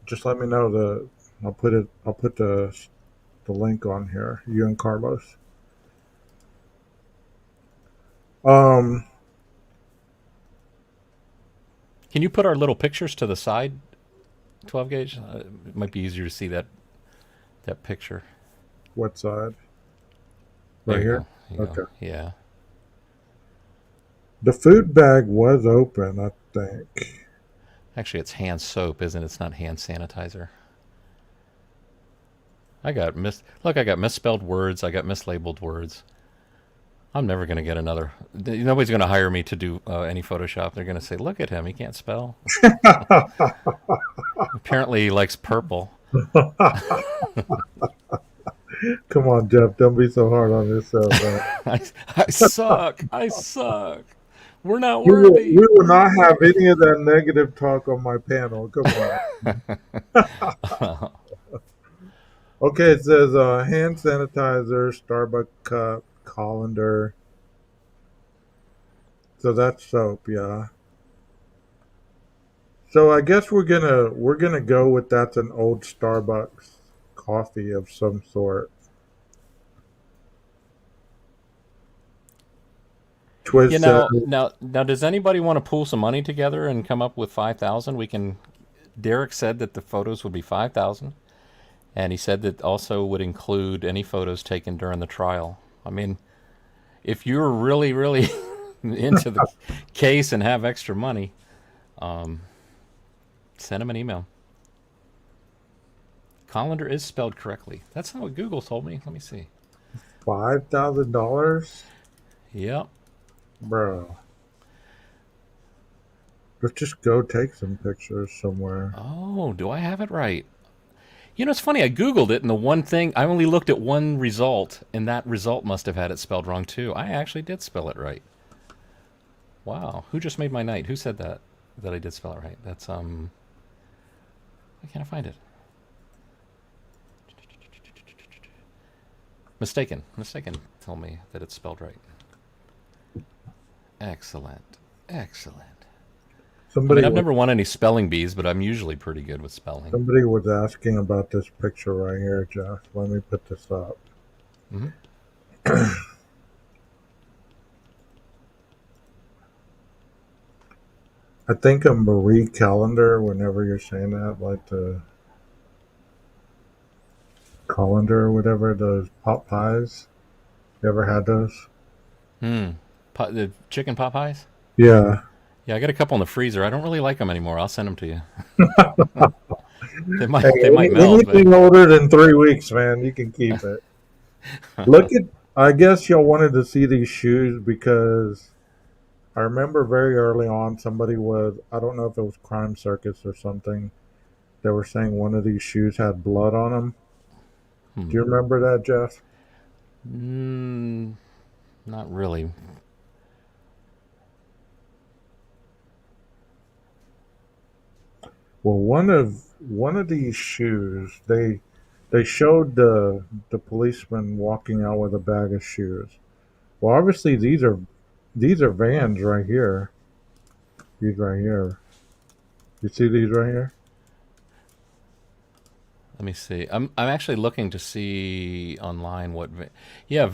Just let me know. I'll put the link on here. You and Carlos. Um, Can you put our little pictures to the side, 12 gauge? It might be easier to see that picture. what side? There Right you here. go. There you go. Okay. Yeah. The food bag was open, I think. Actually, it's hand soap, isn't it? It's not hand sanitizer. I got Look, I got misspelled words. I got mislabeled words. I'm never going to get another. Nobody's going to hire me to do any Photoshop. They're going to say, "Look at him. He can't spell." Apparently, he likes purple. Come on, Jeff. Don't be so hard on yourself, man. I, I suck. I suck. We're not We worthy. will not have any of that negative talk on my panel. Come on. Okay, it says hand sanitizer, Starbucks cup, colander. So that's soap, yeah. So I guess we're gonna go with that's an old Starbucks coffee of some sort. Yeah. Twiz said, Now, does anybody want to pool some money together and come up with 5,000? We can. Derek said that the photos would be 5,000, and he said that also would include any photos taken during the trial. I mean, if you're really, really into the case and have extra money, send him an email. Colander is spelled correctly. That's not what Google told me. Let me see. $5,000, Yep. bro. Let's just go take some pictures somewhere. Oh, do I have it right? You know, it's funny. I Googled it, and the one thing, I only looked at one result, and that result must have had it spelled wrong, too. I actually did spell it right. Wow. Who just made my night? Who said that? That I did spell it right? That's, why can't I find it? Mistaken. Mistaken told me that it's spelled right. Excellent. Excellent. I Somebody mean, I've was never won any spelling bees, but I'm usually pretty good with spelling. somebody was asking about this picture right here, Jeff. Let me put this up. Hmm. I think a Marie Callender, whenever you're saying that, like the colander or whatever, those pot pies. You ever had those? Hmm. The chicken pot pies? Yeah. Yeah, I got a couple in the freezer. I don't really like them anymore. I'll send them to you. They Hey, might they might melt, but anything older than 3 weeks, man, you can keep it. Look at, I guess y'all wanted to see these shoes because I remember very early on somebody was, I don't know if it was Crime Circus or something, they were saying one of these shoes had blood on them. hmm. Do you remember that, Jeff? Mm, not really. Well, one of these shoes, they showed the policeman walking out with a bag of shoes. Well, obviously these are Vans right here. These right here. You see these right here? Let me see. I'm actually looking to see online what. Yeah,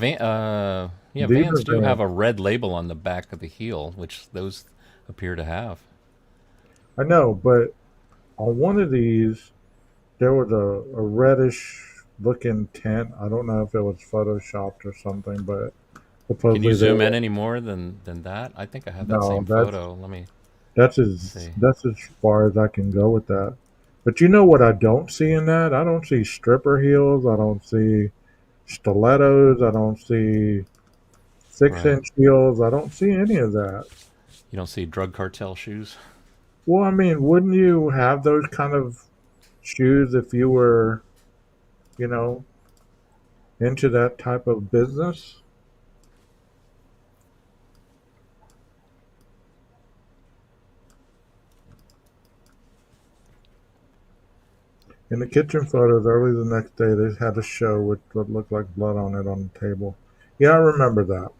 yeah, These are Vans do Vans. have a red label on the back of the heel, which those appear to have. I know, but on one of these there was a reddish looking tint. I don't know if it was photoshopped or something, but Can you supposedly they zoom in were. any more than that? I think I have that No, same photo. Let me see. that's as far as I can go with that. But you know what I don't see in that? I don't see stripper heels. I don't see stilettos. I don't see six Right. inch heels. I don't see any of that. You don't see drug cartel shoes. Well, I mean, wouldn't you have those kind of shoes if you were, you know, into that type of business? In the kitchen photos early the next day, they had a show with what looked like blood on it on the table. Yeah, I remember that.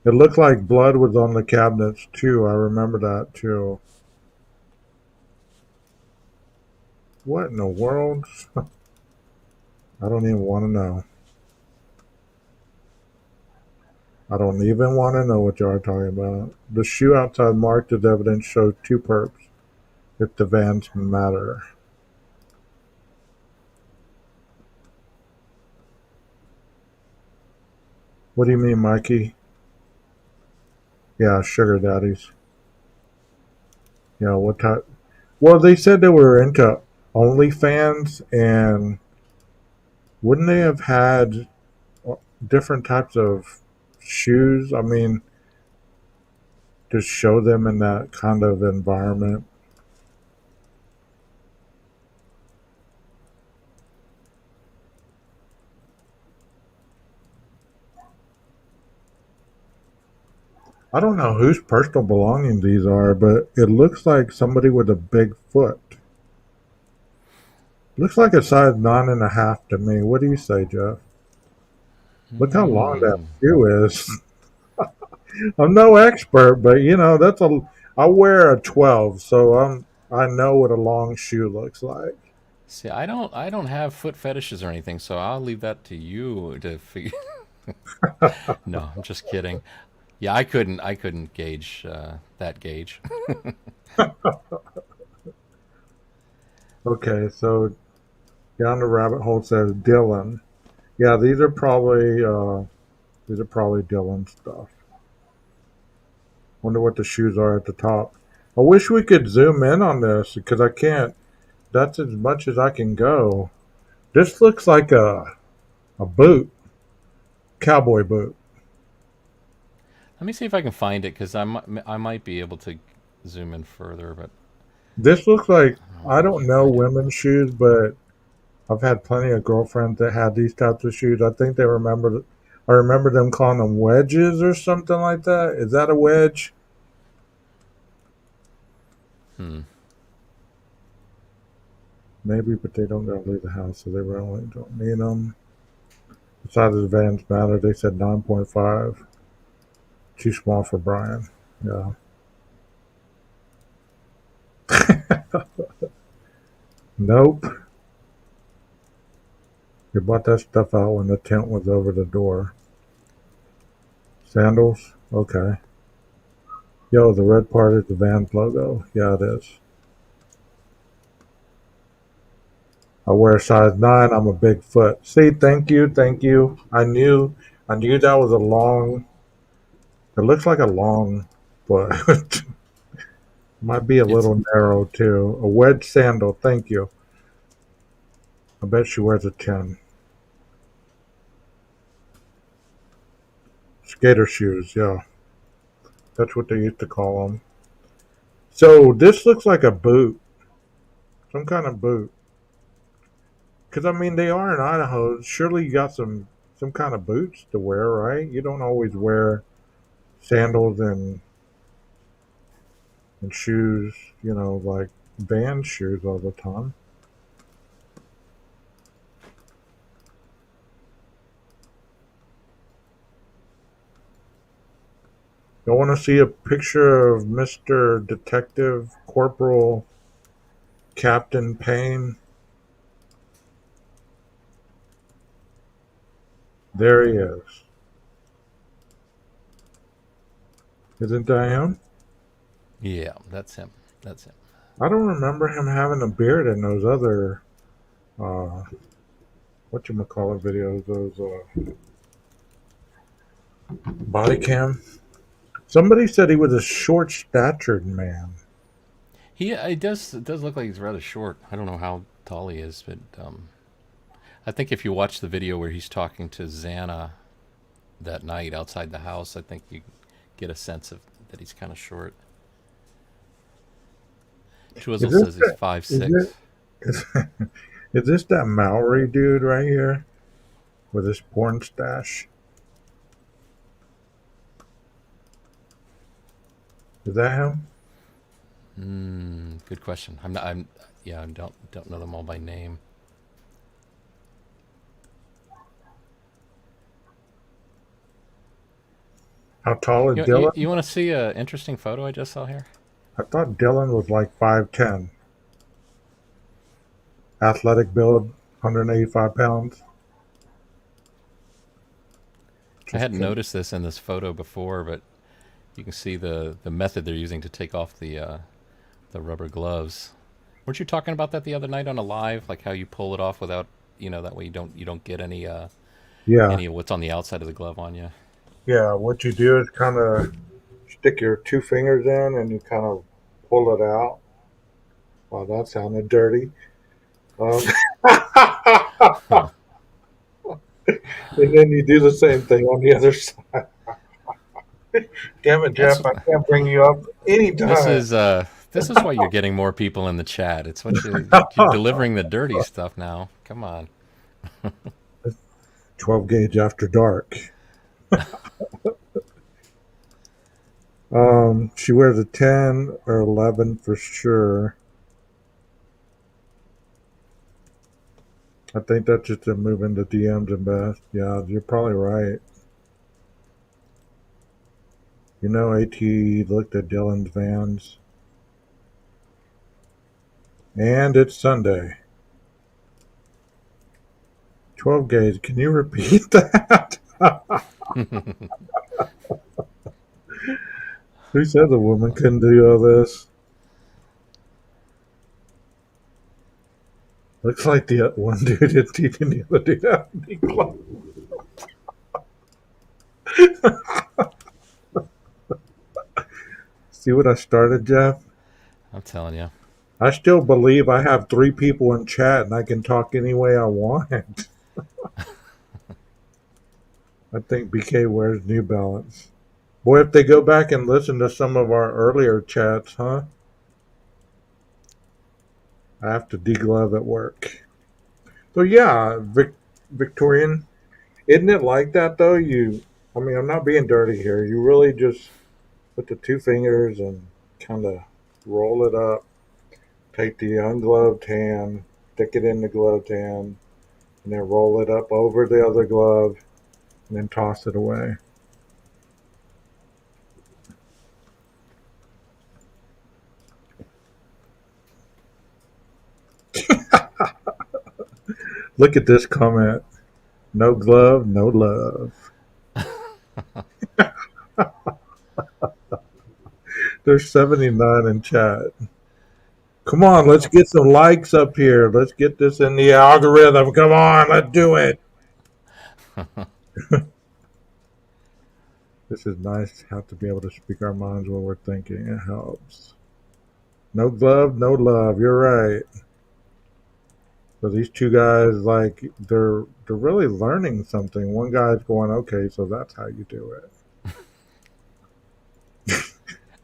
It looked like blood was on the cabinets too. I remember that too. What in the world? I don't even want to know. I don't even want to know what you are talking about. The shoe outside marked as evidence shows two perps. If the vans matter. What do you mean, Mikey? Yeah, sugar daddies. Yeah, what type? Well, they said they were into OnlyFans, and wouldn't they have had different types of shoes? I mean, to show them in that kind of environment. I don't know whose personal belongings these are, but it looks like somebody with a big foot. Looks like a size 9.5 to me. What do you say, Jeff? Look how long that Hmm. shoe is. I'm no expert, but that's a. I wear a 12, so I know what a long shoe looks like. See, I don't have foot fetishes or anything, so I'll leave that to you to figure. No, I'm just kidding. Yeah, I couldn't gauge that gauge. Okay, so down the rabbit hole says Dylan. Yeah, these are probably Dylan stuff. Wonder what the shoes are at the top. I wish we could zoom in on this because I can't. That's as much as I can go. This looks like a boot, cowboy boot. Let me see if I can find it because I might be able to zoom in further, but This looks like, I don't know I if I don't can know find it. women's shoes, but I've had plenty of girlfriends that had these types of shoes. I think they remember. I remember them calling them wedges or something like that. Is that a wedge? Hmm. Maybe, but they don't gotta leave the house, so they really don't need them. Besides, the Vans matter. They said 9.5. Too small for Brian. Yeah. Nope. You bought that stuff out when the tent was over the door. Sandals? Okay. Yo, the red part is the Vans logo. Yeah, it is. I wear size 9. I'm a big foot. See, thank you, thank you. I knew that was a long. It looks like a long foot. Might be a It's little narrow too. A wedge sandal. Thank you. I bet she wears a 10. Skater shoes. Yeah, that's what they used to call them. So this looks like a boot, some kind of boot. Because I mean, they are in Idaho. Surely you got some kind of boots to wear, right? You don't always wear sandals and shoes, like band shoes all the time. You want to see a picture of Mr. Detective Corporal Captain Payne? There he is. Isn't that him? yeah, that's him. That's him. I don't remember him having a beard in those other uh whatchamacallit videos, those body cam. Somebody said he was a short statured man. He it does look like he's rather short. I don't know how tall he is, but I think if you watch the video where he's talking to Xana that night outside the house, I think you get a sense of that he's kind of short. Is Twizzle this says he's that five is it six. is, is this that Maori dude right here with his porn stash? Is that him? Good question. I'm not. I'm. Yeah, I don't know them all by name. How tall is You Dylan? you want to see a interesting photo I just saw here? I thought Dylan was like 5'10". Athletic build, 185 pounds. I Just hadn't kidding. noticed this in this photo before, but you can see the method they're using to take off the rubber gloves. Weren't you talking about that the other night on a live, like how you pull it off without, that way you don't get Yeah, any of what's on the outside of the glove on you. yeah. What you do is kind of stick your two fingers in and you kind of pull it out. Wow, that sounded dirty. Um, Huh. and then you do the same thing on the other side. Damn it, That's Jeff! I can't bring you up this anytime. is uh this is why you're getting more people in the chat. It's what you're delivering the dirty stuff now. Come on. 12 gauge after dark. She wears a 10 or 11 for sure. I think that's just a move into DMs and best. Yeah, you're probably right. AT looked at Dylan's Vans. And it's Sunday. 12 gauge. Can you repeat that? Who said the woman couldn't do all this? Looks like the one dude is teaching the other dude how to decline. See what I started, Jeff? I'm telling you. I still believe I have 3 people in chat and I can talk any way I want. I think BK wears New Balance. Boy, if they go back and listen to some of our earlier chats, huh? I have to deglove at work. So yeah, Victorian. Isn't it like that though? I mean, I'm not being dirty here. You really just put the two fingers and kind of roll it up. Take the ungloved hand, stick it in the gloved hand, and then roll it up over the other glove, and then toss it away. Look at this comment. No glove, no love. There's 79 in chat. Come on, let's get some likes up here. Let's get this in the algorithm. Come on, let's do it. This is nice to have to be able to speak our minds when we're thinking. It helps. No glove, no love. You're right. So these two guys, like, they're really learning something. One guy's going, okay, so that's how you do it.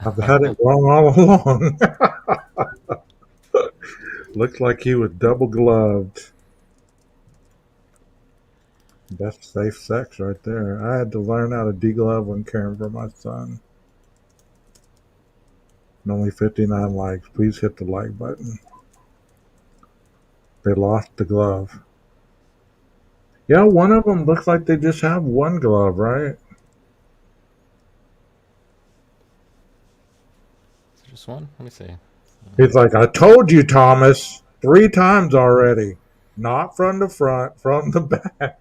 I've had it wrong all along. Looks like he was double gloved. That's safe sex right there. I had to learn how to deglove when caring for my son. And only 59 likes. Please hit the like button. They lost the glove. Yeah, one of them looks like they just have one glove, right? Is it just one? Let me see. He's like, I told you, Thomas, 3 times already. Not from the front, from the back.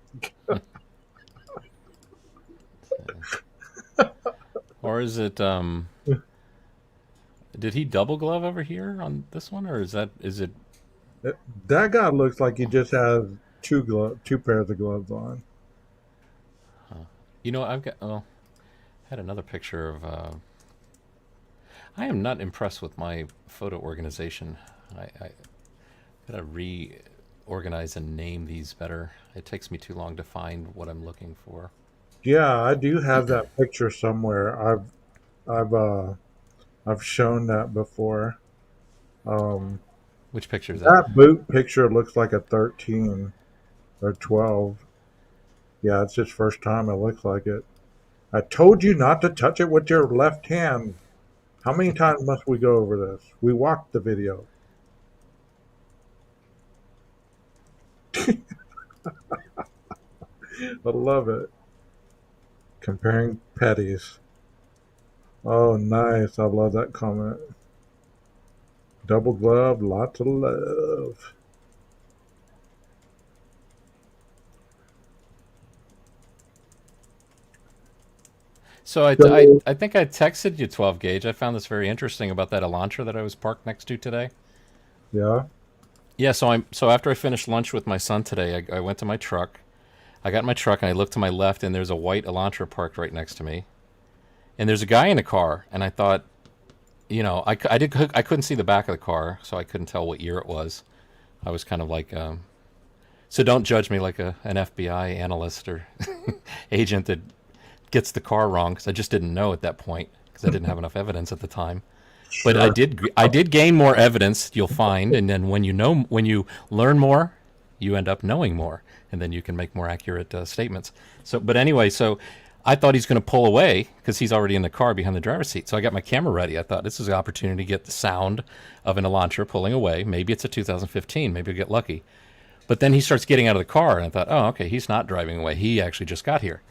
Or is it did he double glove over here on this one, or is it That guy looks like he just has two pairs of gloves on. I've got had another picture of I am not impressed with my photo organization. I gotta reorganize and name these better. It takes me too long to find what I'm looking for. Yeah, I do have that picture somewhere. I've uh I've shown that before. Um, Which picture is that? that boot picture looks like a 13 or 12. Yeah, it's his first time. It looks like it. I told you not to touch it with your left hand. How many times must we go over this? We watched the video. I love it. Comparing petties. Oh, nice. I love that comment. Double glove, lots of love. So So, I think I texted you 12 gauge. I found this very interesting about that Elantra that I was parked next to today. yeah. Yeah, so after I finished lunch with my son today, I went to my truck. I got in my truck and I looked to my left, and there's a white Elantra parked right next to me. And there's a guy in the car, and I thought, I couldn't see the back of the car, so I couldn't tell what year it was. I was kind of like, so don't judge me like an FBI analyst or agent that gets the car wrong, because I just didn't know at that point because I didn't have enough evidence at the time. But Sure. I did gain more evidence. You'll find, and then when you learn more, you end up knowing more, and then you can make more accurate statements. But anyway, so I thought he's going to pull away because he's already in the car behind the driver's seat. So I got my camera ready. I thought this is an opportunity to get the sound of an Elantra pulling away. Maybe it's a 2015. Maybe I'll get lucky. But then he starts getting out of the car, and I thought, oh, okay, he's not driving away. He actually just got here.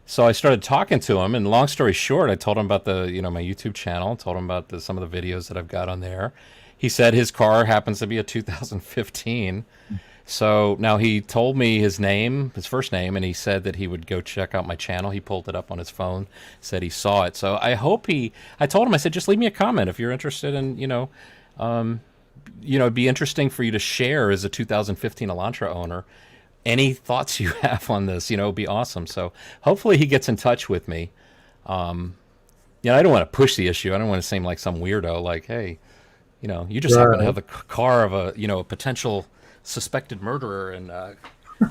So I started talking to him, and long story short, I told him about my YouTube channel, told him about some of the videos that I've got on there. He said his car happens to be a 2015. So now he told me his name, his first name, and he said that he would go check out my channel. He pulled it up on his phone, said he saw it. So I told him, I said, just leave me a comment if you're interested in, it'd be interesting for you to share as a 2015 Elantra owner any thoughts you have on this. It'd be awesome. So hopefully he gets in touch with me. I don't want to push the issue. I don't want to seem like some weirdo, like, hey, you just happen to Right. have the car of a potential suspected murderer, and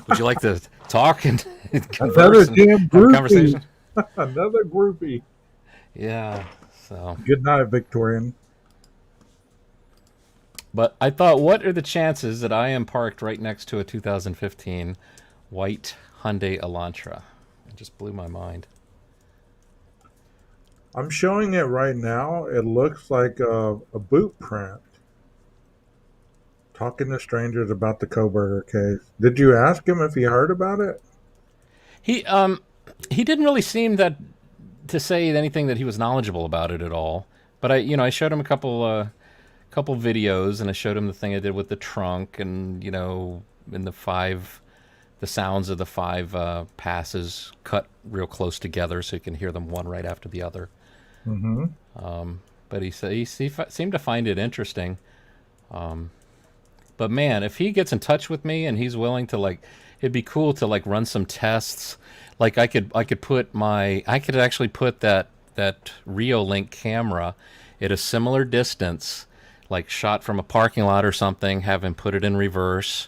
would you like to talk and Another converse and damn have a groupie. conversation? Another groupie. Yeah. So Good night, Victorian. But I thought, what are the chances that I am parked right next to a 2015 white Hyundai Elantra? It just blew my mind. I'm showing it right now. It looks like a boot print. Talking to strangers about the Koberger case. Did you ask him if he heard about it? He he didn't really seem that to say anything that he was knowledgeable about it at all. But I showed him a couple videos, and I showed him the thing I did with the trunk, and in the sounds of the five passes cut real close together, so you can hear them one right after the other. Mm-hmm. But he said seemed to find it interesting. But man, if he gets in touch with me and he's willing to it'd be cool to run some tests. Like I could actually put that Reolink camera at a similar distance, like shot from a parking lot or something. Have him put it in reverse.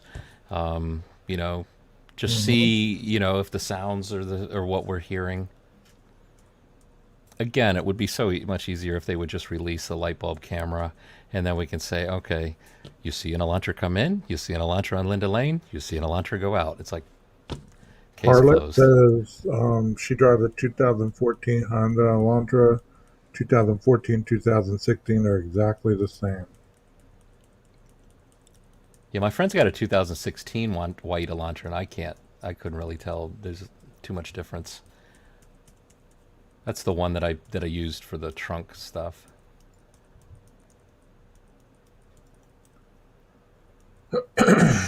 Um, you know, just Mm-hmm. see if the sounds or what we're hearing. Again, it would be so much easier if they would just release a light bulb camera, and then we can say, okay, you see an Elantra come in, you see an Elantra on Linda Lane, you see an Elantra go out. It's like case Harlot closed. says she drives a 2014 Honda Elantra. 2014, 2016 are exactly the same. Yeah, my friend's got a 2016 white Elantra, and I couldn't really tell. There's too much difference. That's the one that I used for the trunk stuff.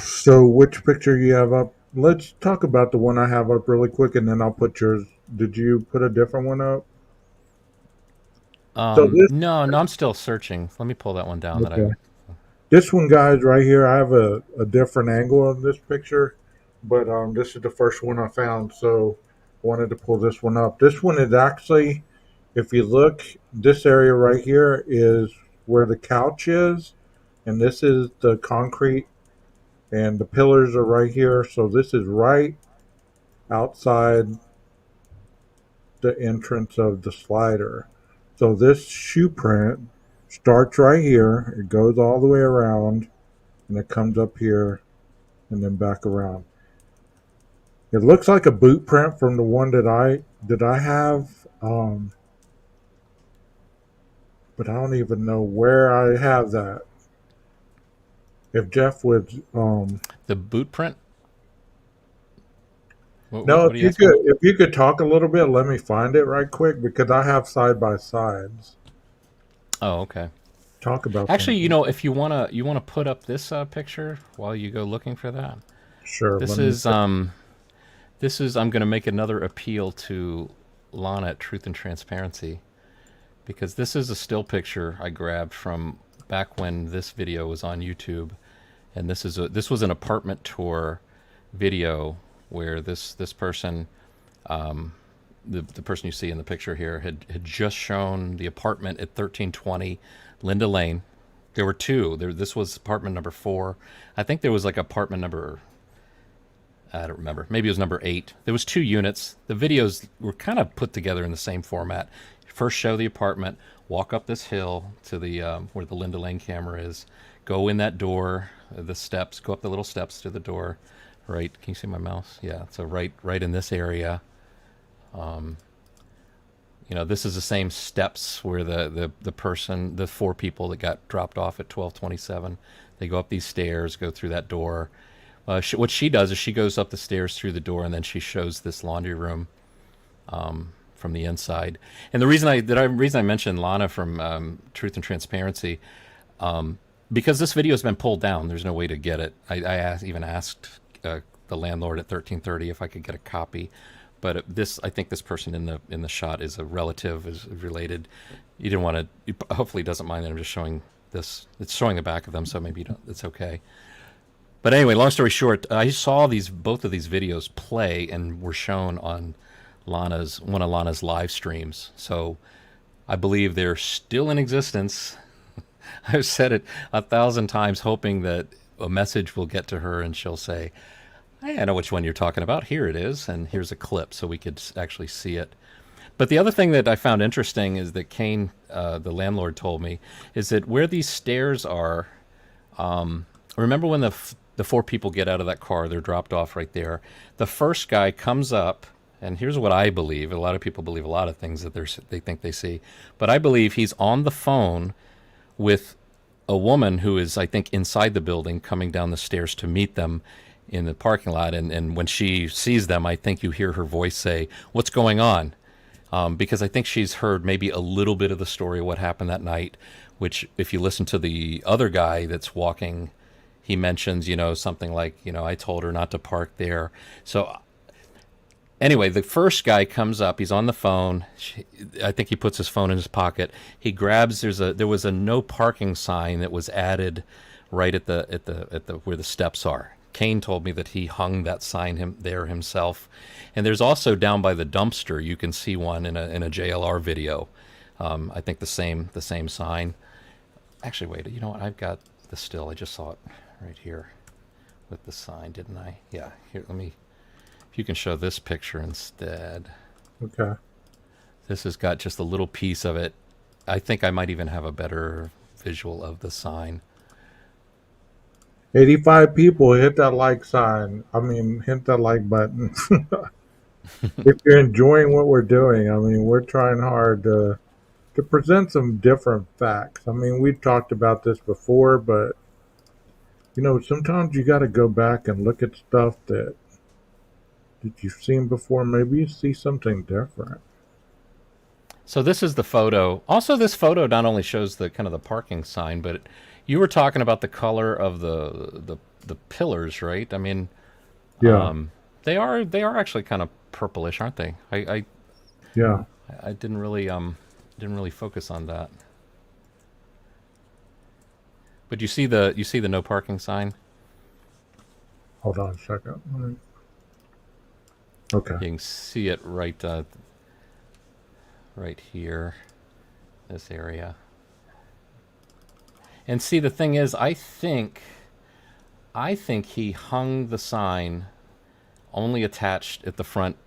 So, which picture you have up? Let's talk about the one I have up really quick, and then I'll put yours. Did you put a different one up? So No, no, I'm still searching. Let me pull that one down that I. okay. This one, guys, right here. I have a different angle on this picture, but this is the first one I found, so I wanted to pull this one up. This one is actually, if you look, this area right here is where the couch is, and this is the concrete, and the pillars are right here. So this is right outside the entrance of the slider. So this shoe print starts right here. It goes all the way around, and it comes up here and then back around. It looks like a boot print from the one that I have, but I don't even know where I have that. If Jeff would, The boot print. What, no, what, what are you asking? if you could talk a little bit, let me find it right quick because I have side by sides. Oh, okay. Talk about Actually, something. if you wanna put up this picture while you go looking for that. Sure, This let me. is um this is I'm gonna make another appeal to Lana at Truth and Transparency, because this is a still picture I grabbed from back when this video was on YouTube, and this was an apartment tour video where this person, the person you see in the picture here, had just shown the apartment at 1320 Linda Lane. There were two. This was apartment number 4. I think there was like apartment number, I don't remember. Maybe it was number 8. There was 2 units. The videos were kind of put together in the same format. First, show the apartment, walk up this hill to the where the Linda Lane camera is, go in that door, the steps, go up the little steps to the door. Right? Can you see my mouse? Yeah. So right in this area. This is the same steps where the person, the 4 people that got dropped off at 1227, they go up these stairs, go through that door. What she does is she goes up the stairs through the door, and then she shows this laundry room from the inside. And the reason I mentioned Lana from Truth and Transparency, because this video has been pulled down. There's no way to get it. I even asked the landlord at 1330 if I could get a copy. But I think this person in the shot is a relative, is related. You didn't want to. Hopefully, he doesn't mind that I'm just showing this. It's showing the back of them, so maybe it's okay. But anyway, long story short, I saw both of these videos play and were shown on one of Lana's live streams. So I believe they're still in existence. I've said it 1,000 times, hoping that a message will get to her and she'll say, "Hey, I know which one you're talking about. Here it is, and here's a clip," so we could actually see it. But the other thing that I found interesting is that Kane, the landlord, told me is that where these stairs are, Remember when the four people get out of that car? They're dropped off right there. The first guy comes up, and here's what I believe. A lot of people believe a lot of things that they think they see, but I believe he's on the phone with a woman who is, I think, inside the building, coming down the stairs to meet them in the parking lot. And when she sees them, I think you hear her voice say, "What's going on?" Because I think she's heard maybe a little bit of the story of what happened that night, which if you listen to the other guy that's walking, he mentions, something like, I told her not to park there. So anyway, the first guy comes up. He's on the phone. I think he puts his phone in his pocket. He grabs. There was a no parking sign that was added right at the where the steps are. Kane told me that he hung that sign there himself. And there's also down by the dumpster. You can see one in a JLR video. I think the same sign. Actually, wait. You know what? I've got the still. I just saw it right here with the sign, didn't I? Yeah. Here, let me. If you can show this picture instead. Okay. This has got just a little piece of it. I think I might even have a better visual of the sign. 85 people hit that like sign. Hit that like button. If you're enjoying what we're doing, we're trying hard to present some different facts. We've talked about this before, but sometimes you got to go back and look at stuff that you've seen before. Maybe you see something different. So this is the photo. Also, this photo not only shows the kind of the parking sign, but you were talking about the color of the pillars, right? Yeah. They are actually kind of purplish, aren't they? Yeah. I didn't really focus on that. But you see the no parking sign? Hold on a second. Okay. You can see it right here, this area. And see, the thing is, I think he hung the sign only attached at the front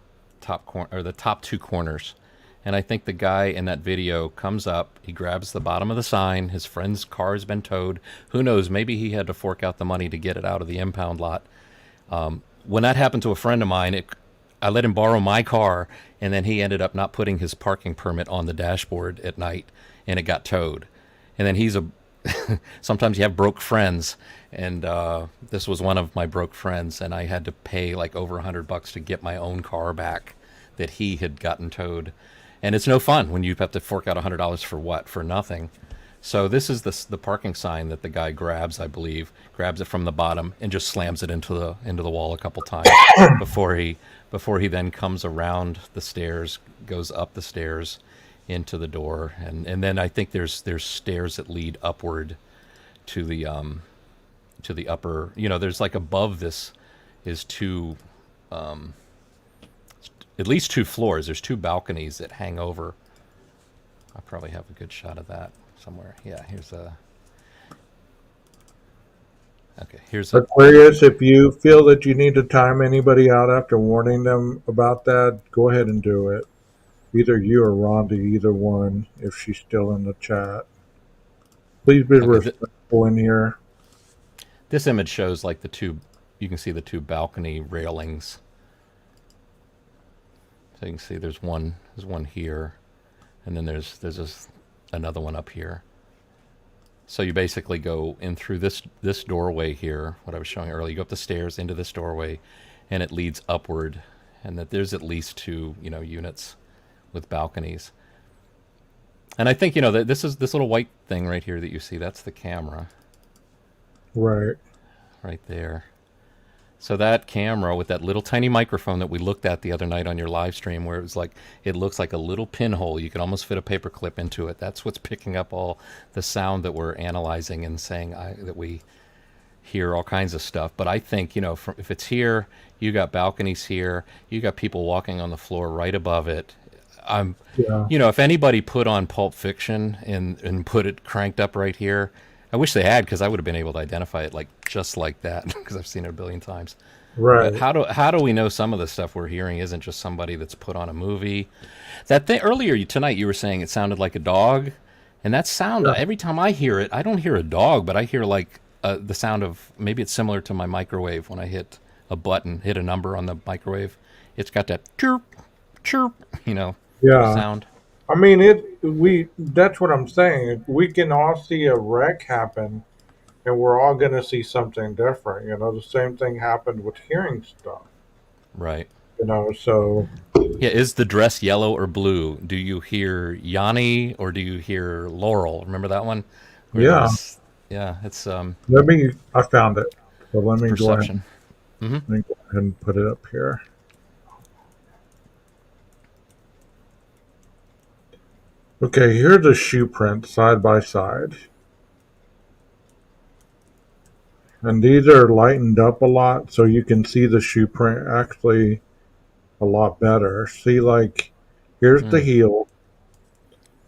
top corner, or the top two corners. And I think the guy in that video comes up, he grabs the bottom of the sign, his friend's car has been towed. Who knows, maybe he had to fork out the money to get it out of the impound lot. When that happened to a friend of mine, I let him borrow my car, and then he ended up not putting his parking permit on the dashboard at night, and it got towed. And then sometimes you have broke friends, and this was one of my broke friends, and I had to pay like over $100 to get my own car back that he had gotten towed. And it's no fun when you have to fork out $100 for what? For nothing. So this is the parking sign that the guy grabs, I believe, grabs it from the bottom and just slams it into the wall a couple times before he then comes around the stairs, goes up the stairs into the door, and then I think there's stairs that lead upward to the upper. There's like above this is two, at least two floors. There's two balconies that hang over. I probably have a good shot of that somewhere. Yeah, here's Aquarius, if you feel that you need to time anybody out after warning them about that, go ahead and do it. Either you or Rhonda, either one, if she's still in the chat. Please be respectful in here. This image shows like you can see the two balcony railings. So you can see there's one here, and then there's just another one up here. So you basically go in through this doorway here, what I was showing earlier. You go up the stairs into this doorway, and it leads upward, and that there's at least two, units with balconies. And I think, that this little white thing right here that you see, that's the camera. Right. Right there. So that camera with that little tiny microphone that we looked at the other night on your live stream, where it looks like a little pinhole. You can almost fit a paper clip into it. That's what's picking up all the sound that we're analyzing and saying that we hear all kinds of stuff. But I think, if it's here, you got balconies here, you got people walking on the floor right above it. If anybody put on Pulp Fiction and put it cranked up right here, I wish they had, because I would have been able to identify it just like that, because I've seen it a billion times. Right. But how do we know some of the stuff we're hearing isn't just somebody that's put on a movie? That thing earlier tonight, you were saying it sounded like a dog, and that sound, every time I hear it, I don't hear a dog, but I hear like the sound of, maybe it's similar to my microwave when I hit a button, hit a number on the microwave. It's got that chirp, chirp, Yeah. sound. I mean, that's what I'm saying. We can all see a wreck happen and we're all going to see something different. The same thing happened with hearing stuff, Right. so Yeah, is the dress yellow or blue? Do you hear Yanni or do you hear Laurel? Remember that one? Where there yeah. was, yeah, it's I found it. So let me go ahead, perception. Hmm. let me go ahead and put it up here. Okay, here's a shoe print side by side. And these are lightened up a lot so you can see the shoe print actually a lot better. See, like, here's the Mm. heel,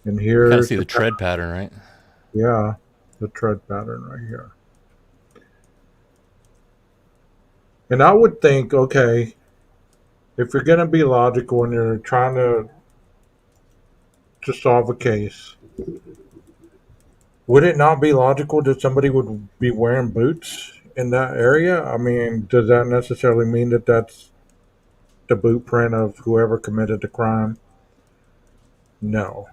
and You kind of here's see the tread pattern, right? yeah, the tread pattern right here. And I would think, okay, if you're going to be logical and you're trying to solve a case, would it not be logical that somebody would be wearing boots in that area? I mean, does that necessarily mean that that's the boot print of whoever committed the crime? No.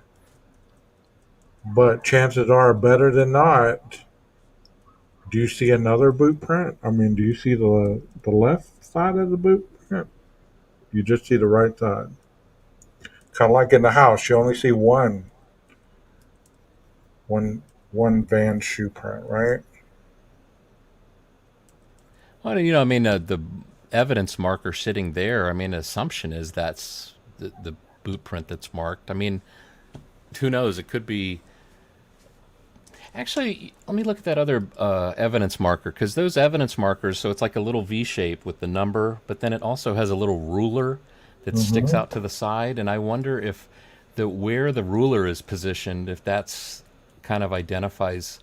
But chances are, better than not, do you see another boot print? I mean, do you see the left side of the boot print? You just see the right side. Kind of like in the house, you only see one, one van shoe print, right? Well, I mean, the evidence marker sitting there, I mean, assumption is that's the boot print that's marked. I mean, who knows? It could be. Actually, let me look at that other evidence marker, because those evidence markers, so it's like a little V shape with the number, but then it also has a little ruler that sticks Mm-hmm. out to the side, and I wonder if where the ruler is positioned, if that's kind of identifies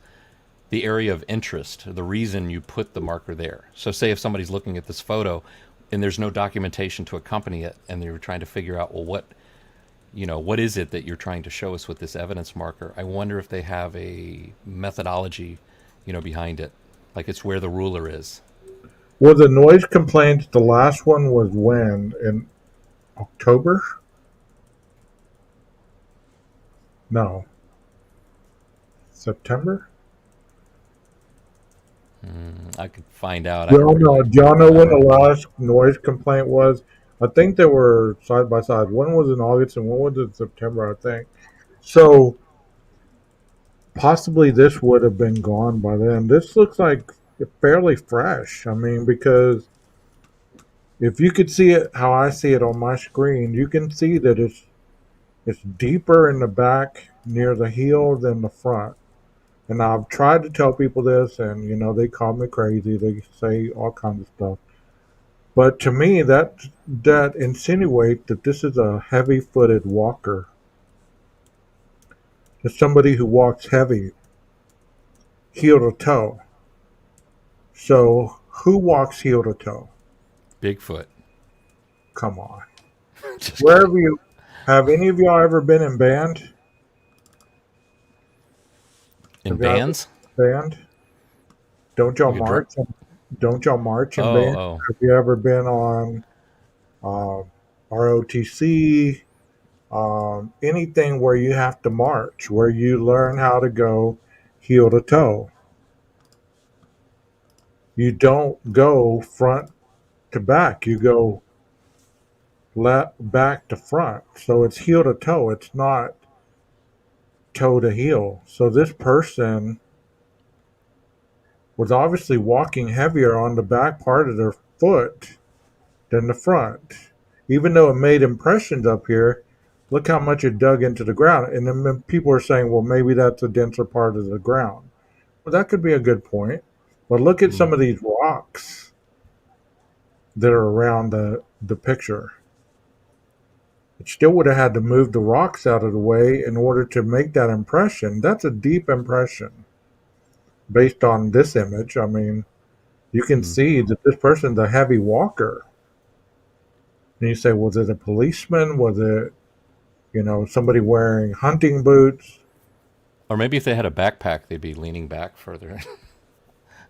the area of interest, the reason you put the marker there. So, say if somebody's looking at this photo and there's no documentation to accompany it, and they were trying to figure out, well, what is it that you're trying to show us with this evidence marker? I wonder if they have a methodology, behind it, like it's where the ruler is. Well, the noise complaints, the last one was when? In October? No, September? I could find out. I don't Y'all know, really do y'all know when the remember. last noise complaint was? I think they were side by side. One was in August and one was in September, I think. So possibly this would have been gone by then. This looks like fairly fresh. I mean, because if you could see it how I see it on my screen, you can see that it's deeper in the back near the heel than the front. And I've tried to tell people this, and they call me crazy. They say all kinds of stuff. But to me, that insinuates that this is a heavy-footed walker. It's somebody who walks heavy, heel to toe. So who walks heel to toe? Bigfoot. Come on. Just Where kidding. have you? Have any of y'all ever been in band? In Have y'all ever bands, been in band? Don't y'all like a drum. march? Don't y'all march in Oh, band? oh. Have you ever been on uh, ROTC? Anything where you have to march, where you learn how to go heel to toe. You don't go front to back. You go left back to front. So it's heel to toe. It's not toe to heel. So this person was obviously walking heavier on the back part of their foot than the front. Even though it made impressions up here, look how much it dug into the ground. And then people are saying, well, maybe that's a denser part of the ground. Well, that could be a good point. But look at some Mm. of these rocks that are around the picture. It still would have had to move the rocks out of the way in order to make that impression. That's a deep impression based on this image. I mean, you can Mm. see that this person's a heavy walker. And you say, was it a policeman? Was it, somebody wearing hunting boots? Or maybe if they had a backpack, they'd be leaning back further.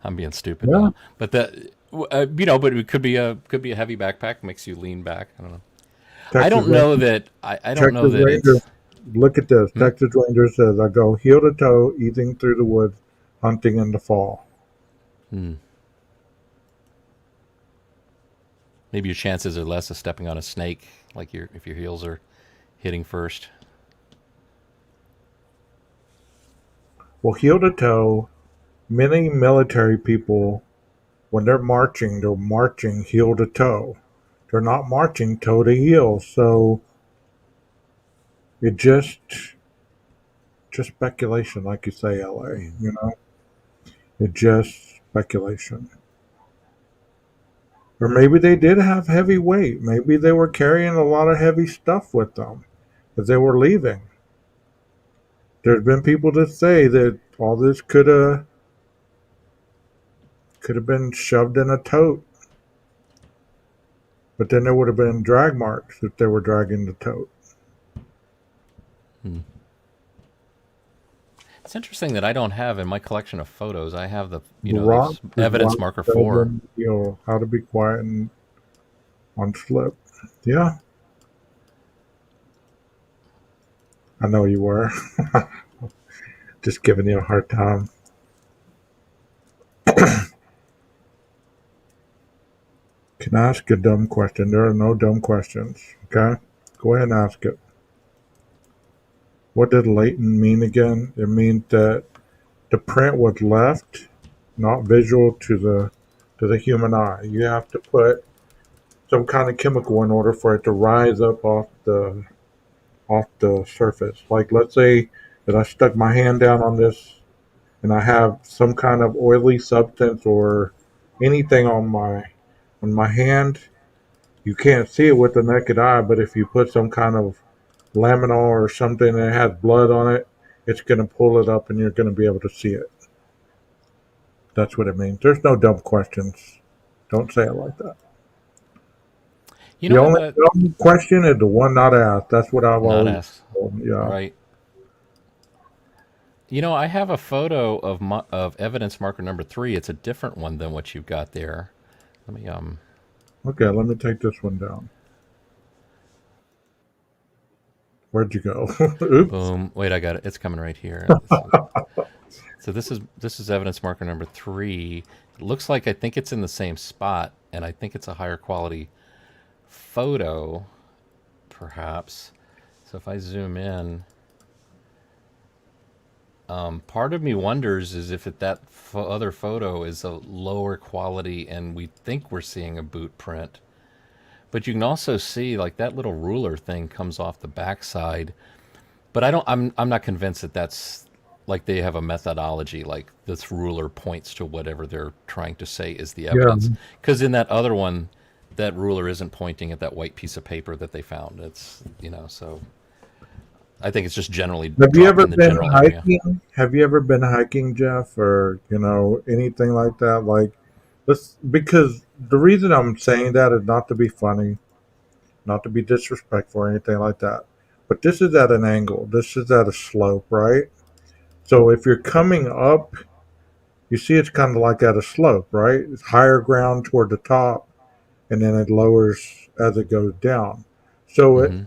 I'm being stupid Yeah. now. But that, but it could be a heavy backpack, makes you lean back. I don't know. I Texas don't know Rangers. that. I don't know Texas that Ranger. it's. Look at this. Hmm? Texas Ranger says, I go heel to toe, easing through the woods, hunting in the fall. Hmm. Maybe your chances are less of stepping on a snake, like if your heels are hitting first. Well, heel to toe, many military people, when they're marching heel to toe. They're not marching toe to heel. So it just speculation, like you say, LA. Hmm. It's just speculation. Or maybe they did have heavy weight. Maybe they were carrying a lot of heavy stuff with them as they were leaving. There's been people that say that all this could have been shoved in a tote, but then there would have been drag marks if they were dragging the tote. Hmm. It's interesting that I don't have in my collection of photos. I have The rock these is evidence one marker four. seven, how to be quiet and on slip. Yeah, I know you were. Just giving you a hard time. Can I ask a dumb question? There are no dumb questions. Okay? Go ahead and ask it. What did latent mean again? It means that the print was left, not visual to the human eye. You have to put some kind of chemical in order for it to rise up off the surface. Like let's say that I stuck my hand down on this and I have some kind of oily substance or anything on my hand. You can't see it with the naked eye, but if you put some kind of laminal or something that has blood on it, it's going to pull it up and you're going to be able to see it. That's what it means. There's no dumb questions. Don't say it like that. You The know what? only dumb question is the one not asked. That's what I've Not always asked. told. Yeah. Right. I have a photo of evidence marker number 3. It's a different one than what you've got there. Let me Okay, let me take this one down. Where'd you go? Oops. boom. Wait, I got it. It's coming right here. So this is evidence marker number 3. It looks like I think it's in the same spot, and I think it's a higher quality photo, perhaps. So if I zoom in, part of me wonders is if that other photo is a lower quality, and we think we're seeing a boot print. But you can also see like that little ruler thing comes off the backside. But I'm not convinced that that's like they have a methodology like this ruler points to whatever they're trying to say is the Yeah. evidence. Because in that other one, that ruler isn't pointing at that white piece of paper that they found. It's so I think it's just generally Have you dropped ever in the been general area. hiking? Have you ever been hiking, Jeff, or anything like that? Like, let's because the reason I'm saying that is not to be funny, not to be disrespectful or anything like that. But this is at an angle. This is at a slope, right? So if you're coming up, you see it's kind of like at a slope, right? It's higher ground toward the top, and then it lowers as it goes down. So Mm-hmm.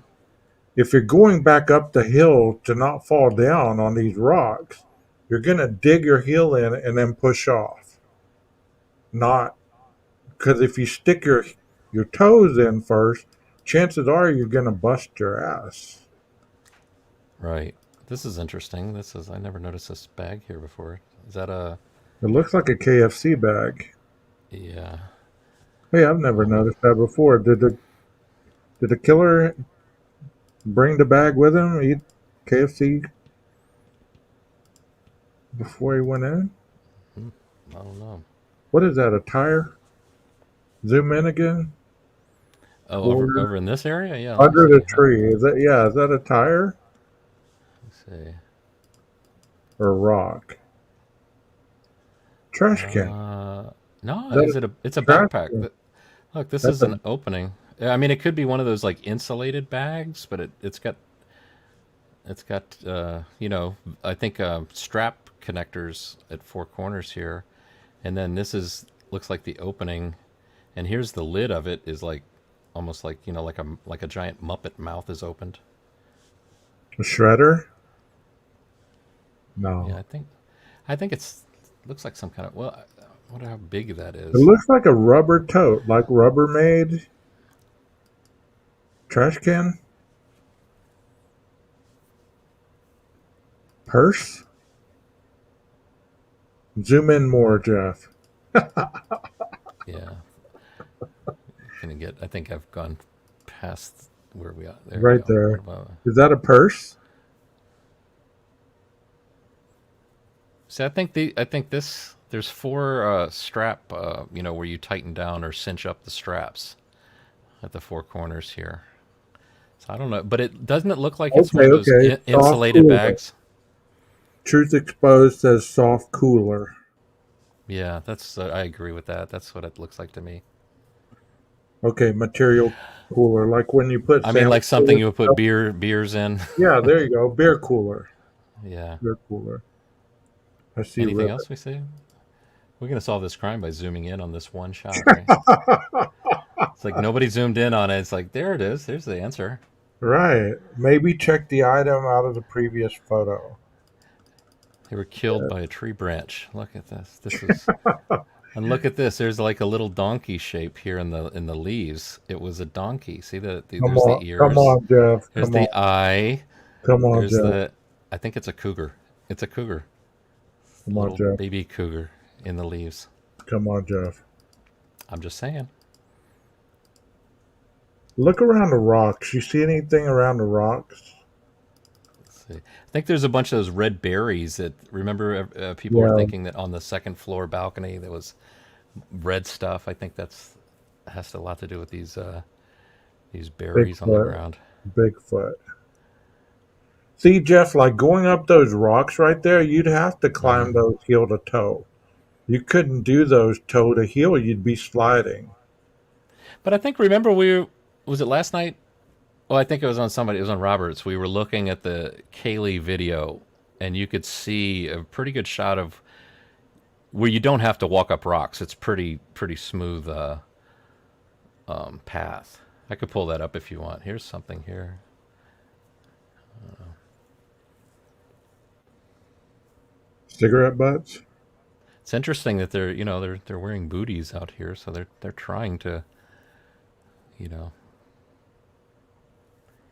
if you're going back up the hill to not fall down on these rocks, you're going to dig your heel in and then push off. Not because if you stick your toes in first, chances are you're going to bust your ass. Right. This is interesting. I never noticed this bag here before. Is that a It looks like a KFC bag. yeah? Hey, I've never Oh, noticed that before. Did the killer bring the bag with him? Eat KFC before he went in? hmm, I don't know. What is that? A tire? Zoom in again. Oh, over Quarter over in this area? Yeah, let me under the see. tree. Is that yeah? Is that a tire Let's see. or a rock? Trash can. No, That is is it a? It's a trash backpack. can. Look, this That's is a an opening. Yeah, I mean, it could be one of those like insulated bags, but it's got I think strap connectors at 4 corners here, And then this is looks like the opening, and here's the lid of it is like almost like like a giant Muppet mouth is opened. A shredder? Yeah, No. I think it's looks like some kind of well, I wonder how big that It is. looks like a rubber tote, like Rubbermaid trash can? Purse? Zoom in more, Jeff. Yeah, can get. I think I've gone past where we are. There we Right go. What there. about? Is that a purse? See, I think this there's four strap, where you tighten down or cinch up the straps at the four corners here. So I don't know, but it doesn't it look like it's one Okay, of those okay. Soft insulated cooler. bags? Truth Exposed says soft cooler. Yeah, that's I agree with that. That's what it looks like to me. Okay, material cooler. Like when you put I mean, like something sandwiches. you would put beers in. Yeah, there you go. Beer cooler. Yeah. Beer cooler. I see Anything ribbon. else we see? We're gonna solve this crime by zooming in on this one shot, right? It's like nobody zoomed in on it. It's like there it is. There's the answer. Right. Maybe check the item out of the previous photo. They were killed by a tree branch. Look at this. This is and look at this. There's like a little donkey shape here in the leaves. It was a donkey. See Come there's the on. Come ears. on, Jeff. There's Come on. the eye. Come on, There's Jeff. the I think it's a cougar. It's a cougar. Come A on, little Jeff. baby cougar in the leaves. Come on, Jeff. I'm just saying. Look around the rocks. You see anything around the rocks? Let's see. I think there's a bunch of those red berries that remember people were Yeah, thinking that on the second floor balcony there was red stuff. I think that's has a lot to do with these berries on the Bigfoot. ground. Bigfoot. See, Jeff, like going up those rocks right there, you'd have to Hmm. climb those heel to toe. You couldn't do those toe to heel. You'd be sliding. But I think remember was it last night? Oh, I think it was on somebody. It was on Roberts. We were looking at the Kaylee video, and you could see a pretty good shot of where you don't have to walk up rocks. It's pretty smooth path. I could pull that up if you want. Here's something here. Cigarette butts? It's interesting that they're wearing booties out here, so they're trying to you know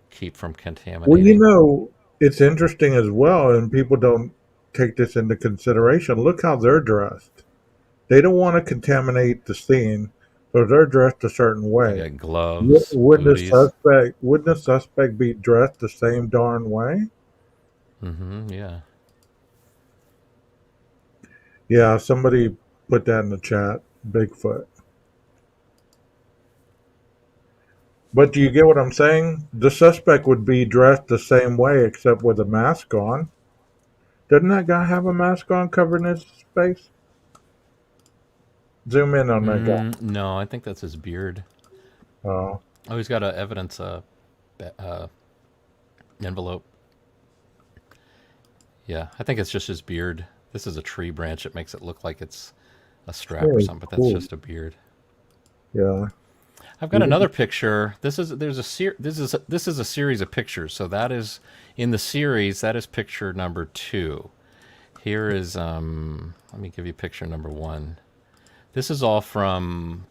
keep from Well, contaminating. it's interesting as well, and people don't take this into consideration. Look how they're dressed. They don't want to contaminate the scene, so they're dressed a certain They way. got gloves, Wouldn't the booties. suspect be dressed the same darn way? Mm-hmm. Yeah. Yeah, somebody put that in the chat. Bigfoot. But do you get what I'm saying? The suspect would be dressed the same way except with a mask on. Doesn't that guy have a mask on covering his face? Zoom in on that guy. No, I think that's his beard. Oh, Oh, he's got a evidence envelope. Yeah, I think it's just his beard. This is a tree branch. It makes it look like it's a strap or very something, but that's cool. just a beard. Yeah. I've got another picture. This is a series of pictures. So that is in the series. That is picture number 2. Here is let me give you picture number 1. This is all from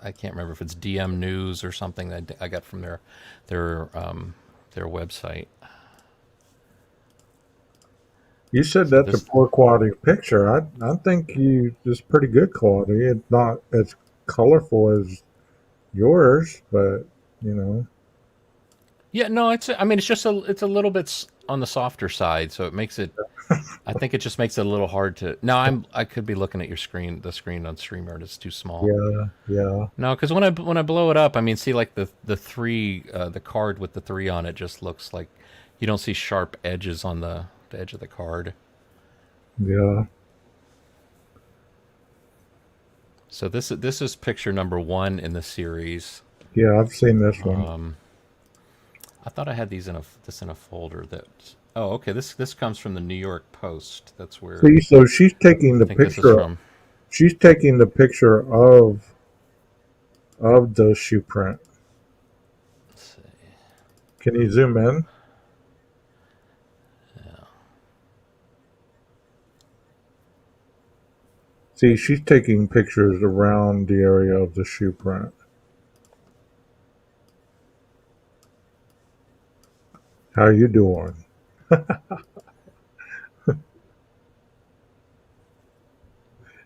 I can't remember if it's DM News or something that I got from their their website. You said So that's a this poor quality picture. I think it's pretty good quality. It's not as colorful as yours, but you know. Yeah, no, I mean it's a little bit on the softer side, so it makes it I think it just makes it a little hard to. Now I could be looking at your screen. The screen on StreamYard is too small. Yeah, yeah. No, because when I blow it up, I mean, see like the three the card with the 3 on it just looks like you don't see sharp edges on the edge of the card. Yeah. So this is picture number 1 in the series. Yeah, I've seen this one. I thought I had these in a folder that. Oh, okay. This comes from the New York Post. That's where See, so she's taking I the think this is picture. from. She's taking the picture of the shoe print. Let's see. Can you zoom in? Yeah. See, she's taking pictures around the area of the shoe print. How you doing?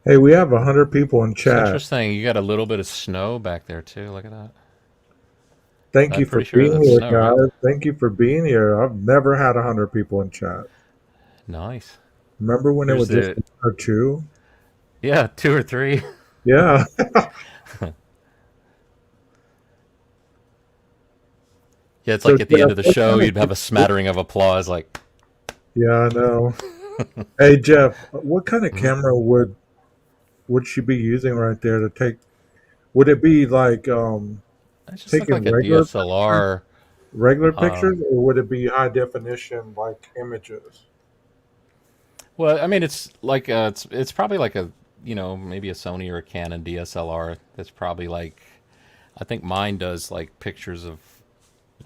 Hey, we have 100 people in It's chat. interesting. You got a little bit of snow back there too. Look at that. Thank I'm you for pretty sure being that's here, snow, right? guys. Thank you for being here. I've never had 100 people in chat. Nice. Remember when it Here's was just the. 1 or 2? Yeah, two or three. Yeah, Yeah, it's so like at the end Jeff, of the what show, kind you'd of have a smattering of applause, like. yeah, I know. Hey Jeff, what kind of Mhm. camera would she be using right there to take? Would it be like It just looked taking like a DSLR. regular Um, pictures, or would it be high definition like images? well, I mean, it's like it's probably like a maybe a Sony or a Canon DSLR. That's probably like I think mine does like pictures of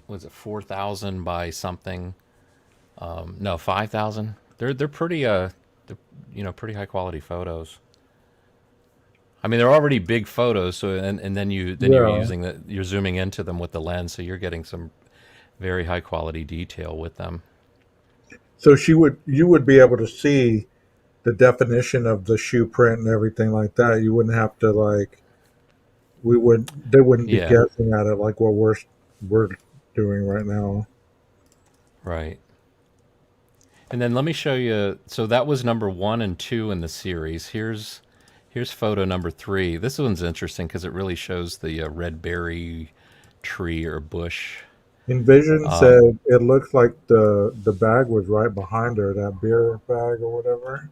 was it 4,000 by something? No, 5,000. They're pretty they're, pretty high quality photos. I mean, they're already big photos, so and then you're Yeah. using you're zooming into them with the lens, so you're getting some very high quality detail with them. So you would be able to see the definition of the shoe print and everything like that. You wouldn't have to like they wouldn't be Yeah, guessing at it like what we're doing right now. right. And then let me show you. So that was number 1 and 2 in the series. Here's photo number 3. This one's interesting because it really shows the red berry tree or bush. Envision Um, said it looks like the bag was right behind her, that beer bag or whatever.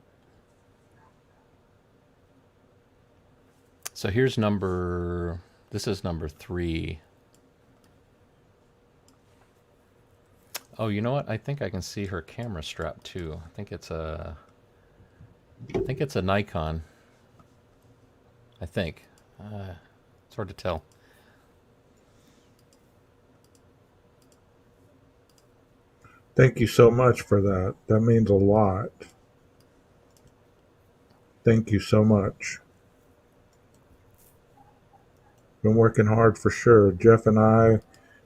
so here's number. This is number 3. Oh, you know what? I think I can see her camera strap too. I think it's a Nikon. I think. It's hard to tell. Thank you so much for that. That means a lot. Thank you so much. Been working hard for sure. Jeff and I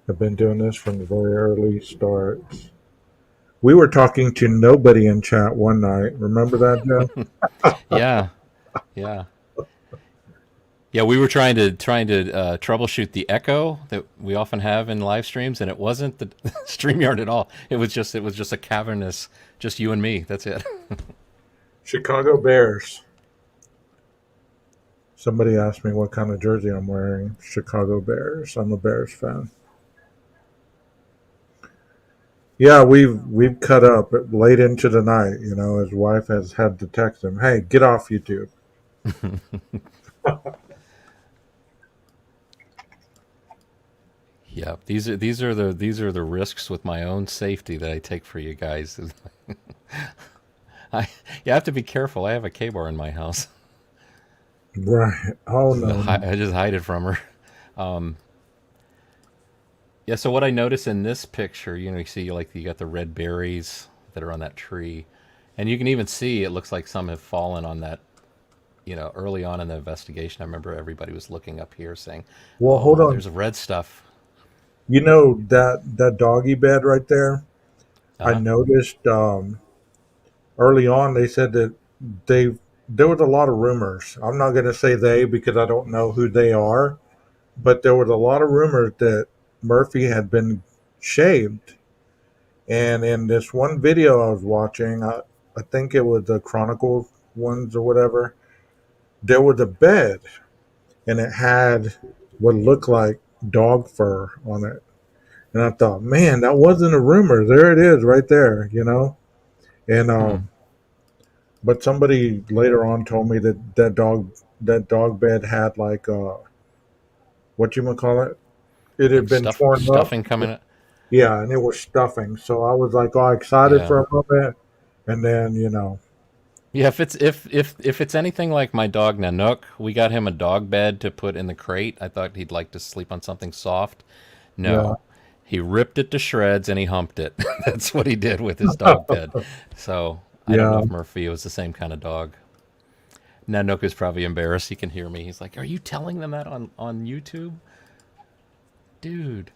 have been doing this from the very early starts. We were talking to nobody in chat one night. Remember that, Jeff? Yeah, yeah. Yeah, we were trying to troubleshoot the echo that we often have in live streams, and it wasn't the StreamYard at all. It was just a cavernous, just you and me. That's it. Chicago Bears. Somebody asked me what kind of jersey I'm wearing. Chicago Bears. I'm a Bears fan. Yeah, we've cut up late into the night. You know, his wife has had to text him, "Hey, get off YouTube." Yeah, these are the risks with my own safety that I take for you guys. I You have to be careful. I have a K-bar in my house. Right. Oh So no. I just hide it from her. Um, yeah. So what I notice in this picture, you see like you got the red berries that are on that tree, and you can even see it looks like some have fallen on that. Early on in the investigation, I remember everybody was looking up here saying, Well, hold "Oh, on. there's red stuff." You know that doggy bed right there. Uh I huh. noticed early on they said that they there was a lot of rumors. I'm not going to say they because I don't know who they are, but there was a lot of rumors that Murphy had been shaved. And in this one video I was watching, I think it was the Chronicles ones or whatever, there was a bed and it had what looked like dog fur on it. And I thought, man, that wasn't a rumor. There it is right there, you know? And Hmm. but somebody later on told me that that dog bed had like what you gonna call it? It had Like been torn up. stuffing coming. Yeah, and it was stuffing. So I was like all excited Yeah. for a moment, and then Yeah, if it's anything like my dog Nanook, we got him a dog bed to put in the crate. I thought he'd like to sleep on something soft. yeah, No. He ripped it to shreds and he humped it. That's what he did with his dog bed. So I don't know yeah. if Murphy was the same kind of dog. Nanook is probably embarrassed. He can hear me. He's like, "Are you telling them that on YouTube, dude?"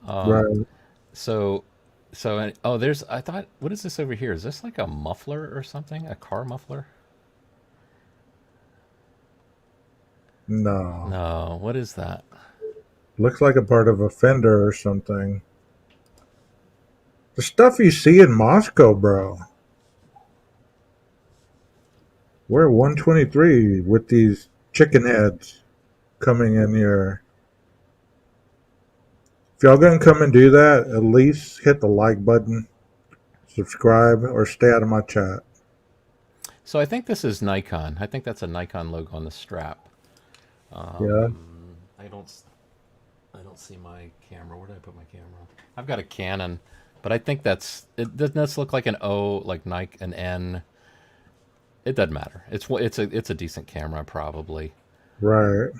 Right. So, oh, there's. I thought, what is this over here? Is this like a muffler or something? A car muffler? No. No. What is that? Looks like a part of a fender or something. The stuff you see in Moscow, bro. We're at 123 with these chicken heads coming in here. If y'all gonna come and do that, at least hit the like button, subscribe, or stay out of my chat. So I think this is Nikon. I think that's a Nikon logo on the strap. Yeah. I don't. I don't see my camera. Where did I put my camera? I've got a Canon, but I think that's. It doesn't this look like an O, like Nike, an N. It doesn't matter. It's a decent camera probably. Right.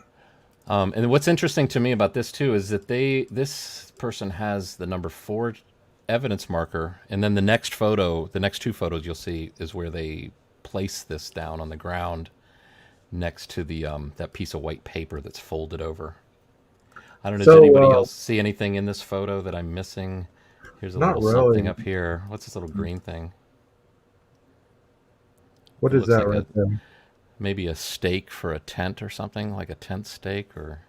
And what's interesting to me about this too is that this person has the number 4 evidence marker, and then the next photo, the next two photos you'll see is where they place this down on the ground next to the that piece of white paper that's folded over. I don't know. Does So, anybody else see anything in this photo that I'm missing? Here's a not little something really. up here. What's this little green thing? What It is looks that like right a there? maybe a stake for a tent or something, like a tent stake or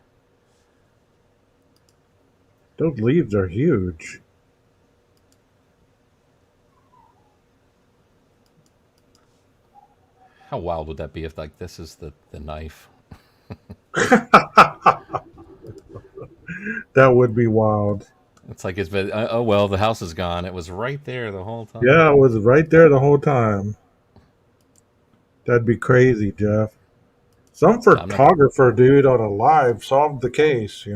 Those leaves are huge. how wild would that be if like this is the knife? That would be wild. It's like it's been, oh well, the house is gone. It was right there the whole time. Yeah, it was right there the whole time. That'd be crazy, Jeff. Some Yeah, I'm not. photographer dude on a live solved the case.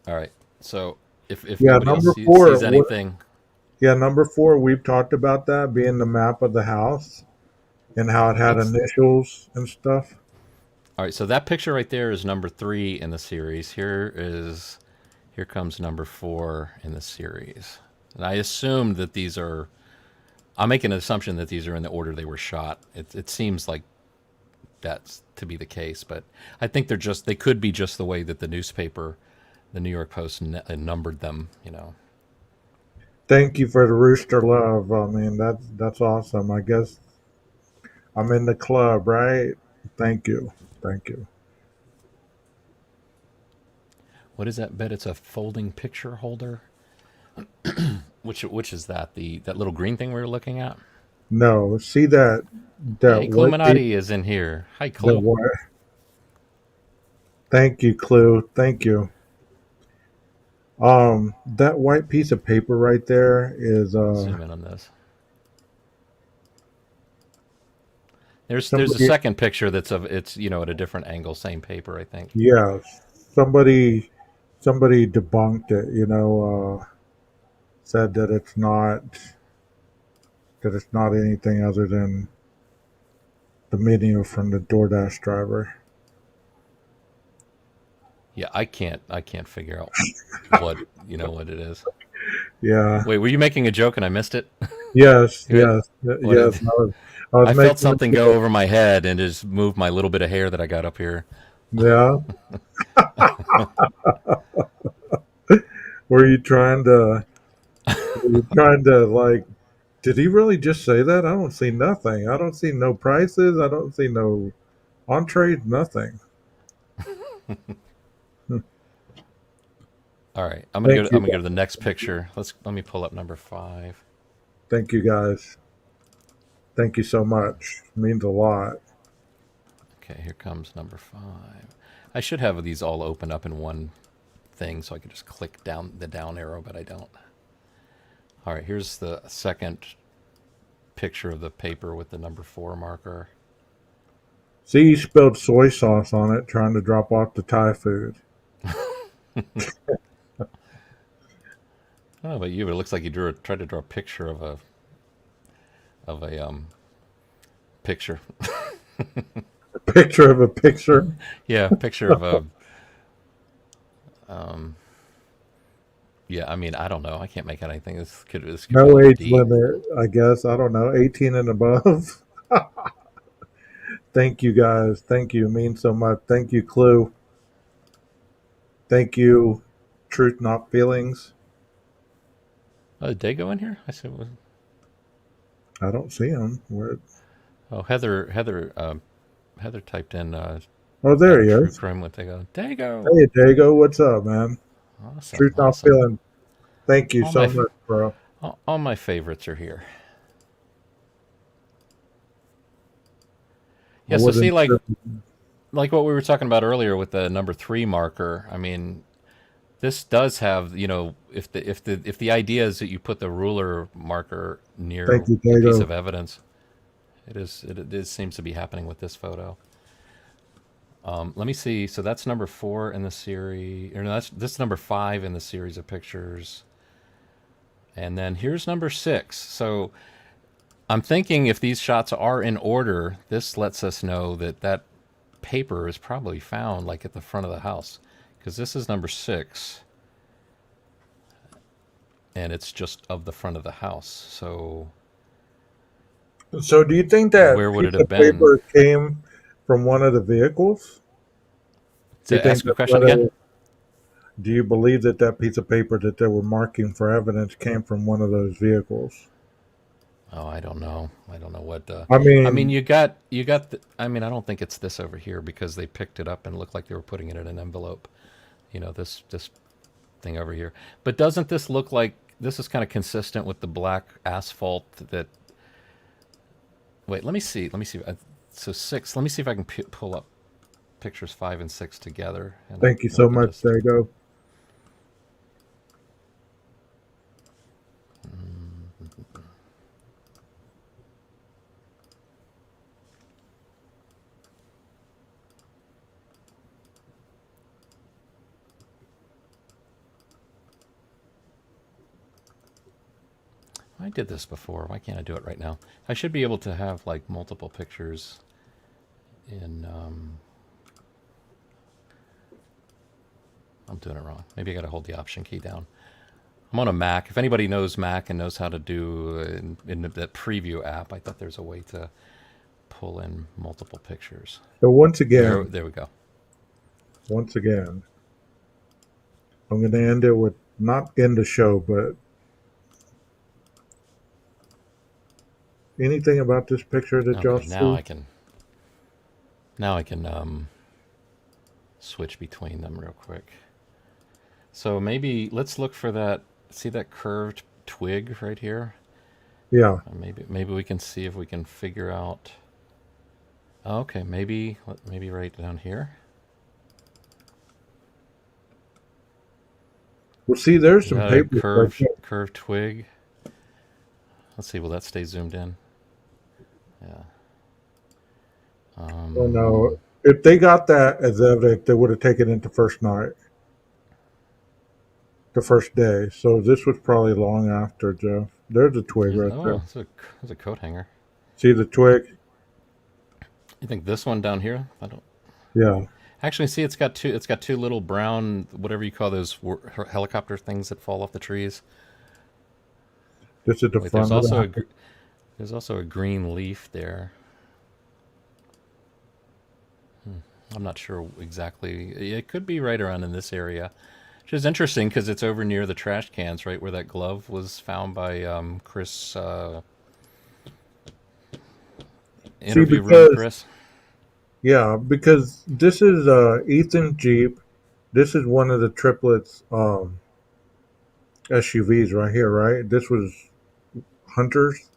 All right. So if Yeah, nobody else number four. sees anything, Yeah, number four. We've talked about that being the map of the house and how it had let's. initials and stuff. All right. So that picture right there is number 3 in the series. Here comes number 4 in the series, and I assume that these are. I'm making an assumption that these are in the order they were shot. It seems like that's to be the case, but I think they could be just the way that the newspaper, the New York Post, numbered them. You know. Thank you for the rooster love. I mean, that's awesome. I guess I'm in the club, right? Thank you, thank you. What is that? Bet it's a folding picture holder. Which is that? That little green thing we were looking at? No, see that Hey, white Cluminati is in here. Hi, the Clue. white. Thank you, Clue. Thank you. That white piece of paper right there is I'll zoom in on this. There's a somebody. second picture that's of it's at a different angle, same paper, I think. Yes, somebody debunked it. Said that it's not anything other than the menu from the DoorDash driver. Yeah, I can't figure out what it is. Yeah. Wait, were you making a joke and I missed it? Yes. What Yes. did Yes. I was I felt making something a go joke. over my head and just moved my little bit of hair that I got up here. Yeah. Were you trying to? Were you trying to like? Did he really just say that? I don't see nothing. I don't see no prices. I don't see no entrees. Nothing. Hmm. All right, I'm gonna go. Thank I'm you. gonna go to the next picture. Let me pull up number 5. Thank you guys. Thank you so much. It means a lot. Okay, here comes number 5. I should have these all open up in one thing so I can just click down the down arrow, but I don't. All right, here's the second picture of the paper with the number 4 marker. See, you spilled soy sauce on it trying to drop off the Thai food. Oh, but you, it looks like you tried to draw a picture of a picture. A picture of a picture. Yeah, picture of a um. Yeah, I mean, I don't know. I can't make out anything. This could be No like a age D. limit, I guess. I don't know. 18 and above. Thank you, guys. Thank you. It means so much. Thank you, Clue. Thank you, Truth Not Feelings. Oh, did they go in here? I said, it was, I don't see him. Where? oh, Heather typed in Oh, there at he True is. Crime with Dago. Dago. Hey, Dago. What's up, man? Awesome, Truth Not awesome. Feeling. Thank you All my so much, bro. all my favorites are here. I Yeah, so see, wasn't sure. like what we were talking about earlier with the number 3 marker. I mean, this does have, if the idea is that you put the ruler marker near Thank you, a piece Dago. of evidence, it seems to be happening with this photo. Let me see. So that's number 4 in the series, or no, this number 5 in the series of pictures, and then here's number 6. So I'm thinking if these shots are in order, this lets us know that that paper is probably found like at the front of the house, because this is number 6, and it's just of the front of the house. So So, do you think that where would it piece have of been? paper came from one of the vehicles? Do you To think ask a that's question what it again? was? Do you believe that that piece of paper that they were marking for evidence came from one of those vehicles? Oh, I don't know. I don't know what. I I mean, mean, you got. I mean, I don't think it's this over here because they picked it up and looked like they were putting it in an envelope. This thing over here. But doesn't this look like this is kind of consistent with the black asphalt that? Wait, let me see. Let me see. So 6. Let me see if I can pull up pictures 5 and 6 together, thank you and we so can much, just. Dago. I did this before. Why can't I do it right now? I should be able to have like multiple pictures in. I'm doing it wrong. Maybe I got to hold the Option key down. I'm on a Mac. If anybody knows Mac and knows how to do in that preview app, I thought there's a way to pull in multiple pictures. So There we go. once again, I'm going to end it with not end the show, but anything about this picture that y'all Okay, see? now I can switch between them real quick. So maybe let's look for that. See that curved twig right here? Yeah. Maybe we can see if we can figure out. Okay, maybe right down here. Well, see, there's You some got a papers right there. curved twig. Let's see. Will that stay zoomed in? Yeah. Oh no, if they got that as evidence, they would have taken it the first night, the first day. So this was probably long after, Jeff. There's a twig right there. There's a coat hanger. See the twig? You think this one down here? I don't. Yeah. Actually, see, it's got two. It's got two little brown, whatever you call those helicopter things that fall off the trees. This is the Wait, front of the house. there's also a green leaf there. I'm not sure exactly. It could be right around in this area, which is interesting because it's over near the trash cans, right where that glove was found by Chris. See, Interview room, because Chris. yeah, because this is Ethan Jeep. This is one of the triplets SUVs right here, right? This was Hunter's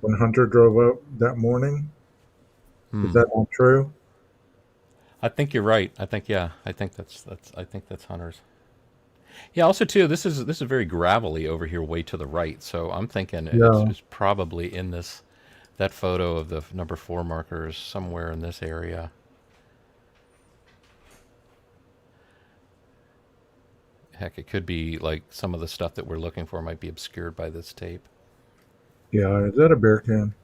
when Hunter drove up that morning. Is Hmm. that not true? I think you're right. I think yeah. I think that's Hunter's. Yeah. Also, too, this is very gravelly over here, way to the right. So I'm thinking Yeah. it's probably in this That photo of the number 4 marker is somewhere in this area. Heck, it could be like some of the stuff that we're looking for might be obscured by this tape. Yeah, is that a beer can?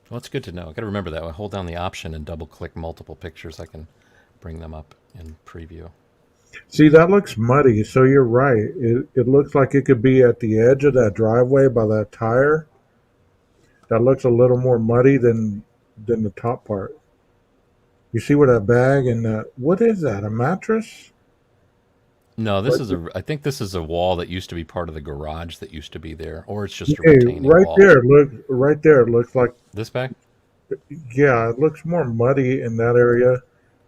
Well, it's good to know. I got to remember that. When I hold down the option and double click multiple pictures, I can bring them up in preview. See, that looks muddy, so you're right. It looks like it could be at the edge of that driveway by that tire. That looks a little more muddy than the top part. You see where that bag and that, what is that? A mattress? No, Right, I think this is a wall that used to be part of the garage that used to be there, or it's just a okay, retaining wall. right there. It looks like, This back? yeah, it looks more muddy in that area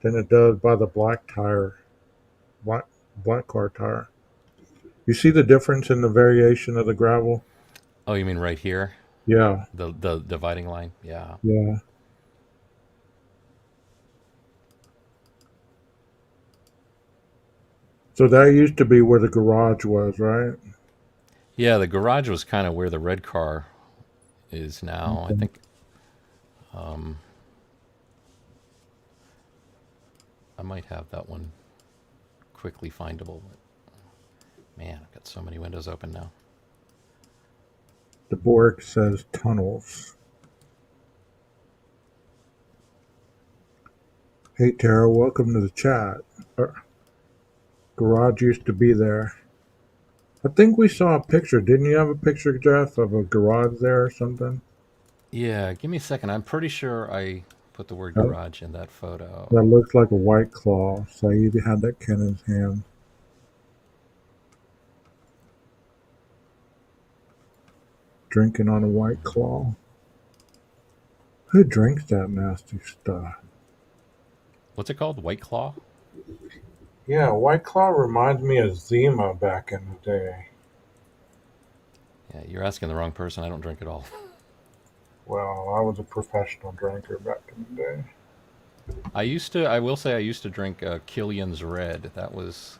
than it does by the black tire, black black car tire. You see the difference in the variation of the gravel? Oh, you mean right here? Yeah, The dividing line? Yeah. yeah. So that used to be where the garage was, right? Yeah, the garage was kind of where the red car is now. I Okay. think I might have that one quickly findable. Man, I've got so many windows open now. The board says tunnels. Hey Tara, welcome to the chat. Garage used to be there. I think we saw a picture. Didn't you have a picture, Jeff, of a garage there or something? Yeah, give me a second. I'm pretty sure I put the word That, garage in that that photo. looks like a white claw. Saeed had that can in his hand, drinking on a white claw. Who drinks that nasty stuff? What's it called? White Claw? Yeah, white claw reminds me of Zima back in the day. Yeah, you're asking the wrong person. I don't drink at all. Well, I was a professional drinker back in the day. I will say I used to drink Killian's Red. That was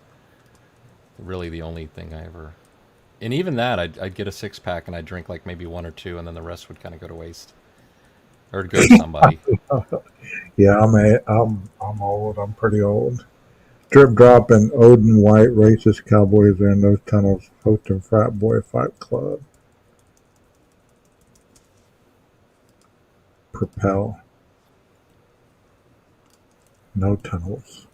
really the only thing I ever. And even that, I'd get a 6 pack and I'd drink like maybe one or two, and then the rest would kind of go to waste. Or it'd go to somebody. Yeah, I'm old. I'm pretty old. Drip Drop and Odin White, racist cowboys are in those tunnels hosting frat boy fight club. Propel. No tunnels.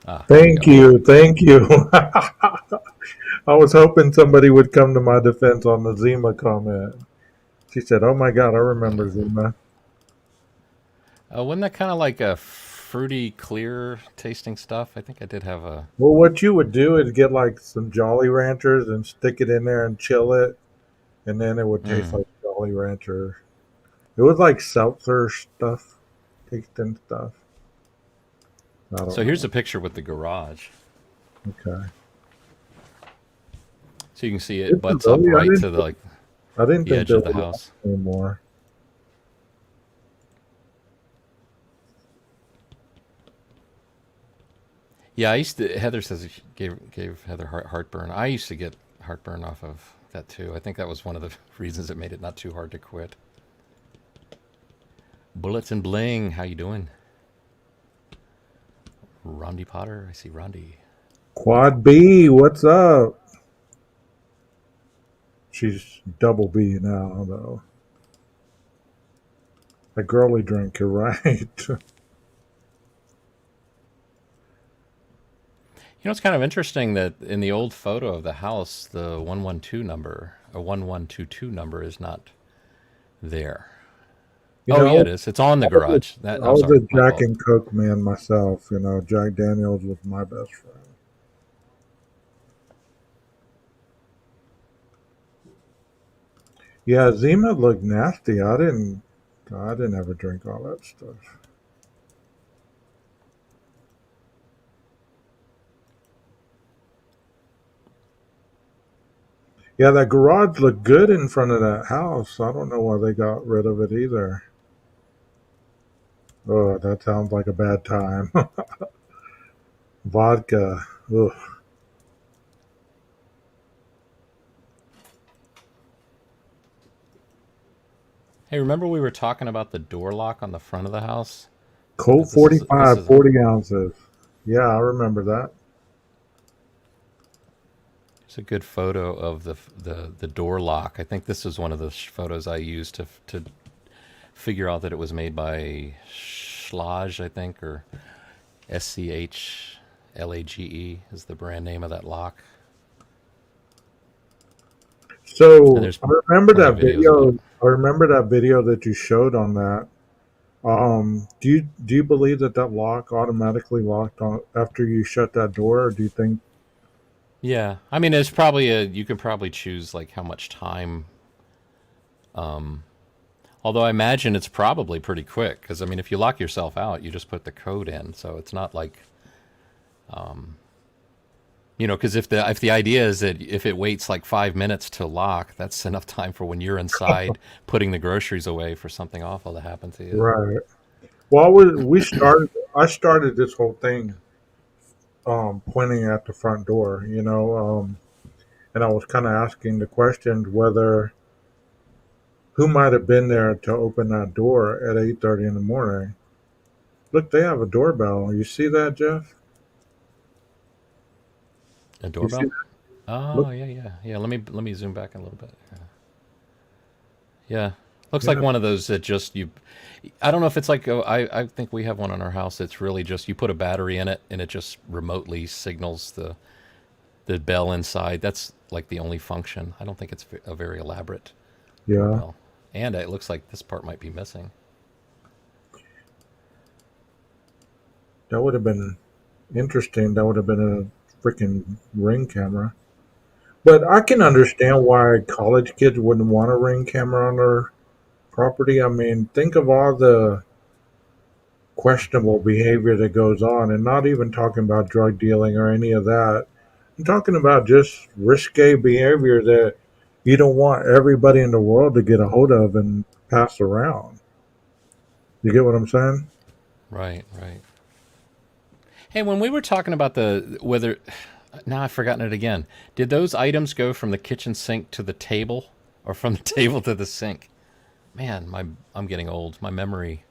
Ah, there we Thank go. you. Thank you. I was hoping somebody would come to my defense on the Zima comment. She said, "Oh my God, I remember Zima." Wasn't that kind of like a fruity, clear tasting stuff? I think I did have a. Well, what you would do is get like some Jolly Ranchers and stick it in there and chill it, and then it would taste Mm. like Jolly Rancher. It was like seltzer stuff, tasting stuff. I don't So here's know. a picture with the garage. Okay. So you can see This it is butts up really, right to the like I didn't the think edge there of the were house. anymore. Yeah, I used to. Heather says it gave Heather heartburn. I used to get heartburn off of that too. I think that was one of the reasons it made it not too hard to quit. Bullets and bling. How you doing, Rondi Potter? I see Rondi. Quad B, what's up? She's double B now, though. A girly drink, you're right. You know, it's kind of interesting that in the old photo of the house, the 112 number, a 1122 number, is not there. You Oh, yeah, know, it is. It's on the I was garage. That I I'm was a sorry, my Jack fault. and Coke man myself. You know, Jack Daniels was my best friend. Yeah, Zima looked nasty. I didn't ever drink all that stuff. Yeah, that garage looked good in front of that house. I don't know why they got rid of it either. Oh, that sounds like a bad time. Vodka. Ugh. Hey, remember we were talking about the door lock on the front of the house? Colt This 45, is 40 ounces. Yeah, I remember that. it's a good photo of the door lock. I think this is one of the photos I used to figure out that it was made by Schlage, I think, or SCHLAGE is the brand name of that lock. And So there's I remember plenty of that videos about video. it. I remember that video that you showed on that. Do you believe that that lock automatically locked on after you shut that door, or do you think? Yeah, I mean, it's probably a you can probably choose like how much time. Although I imagine it's probably pretty quick because I mean, if you lock yourself out, you just put the code in, so it's not like because if the idea is that if it waits like 5 minutes to lock, that's enough time for when you're inside putting the groceries away for something awful to happen to you. Right. Well, we started. I started this whole thing pointing at the front door. And I was kind of asking the questions whether who might have been there to open that door at 8:30 in the morning. Look, they have a doorbell. You see that, Jeff? A You see doorbell? that? Oh Look, yeah, yeah, yeah. Let me zoom back a little bit. Yeah, looks like yeah, one of those that just you. I don't know if it's like I think we have one on our house. It's really just you put a battery in it and it just remotely signals the bell inside. That's like the only function. I don't think it's a very elaborate yeah. doorbell. And it looks like this part might be missing. That would have been interesting. That would have been a freaking ring camera. But I can understand why college kids wouldn't want a ring camera on their property. I mean, think of all the questionable behavior that goes on, and not even talking about drug dealing or any of that. I'm talking about just risque behavior that you don't want everybody in the world to get a hold of and pass around. You get what I'm saying? Right, right. Hey, when we were talking about the whether now I've forgotten it again. Did those items go from the kitchen sink to the table or from the table to the sink? Man, I'm getting old. My memory.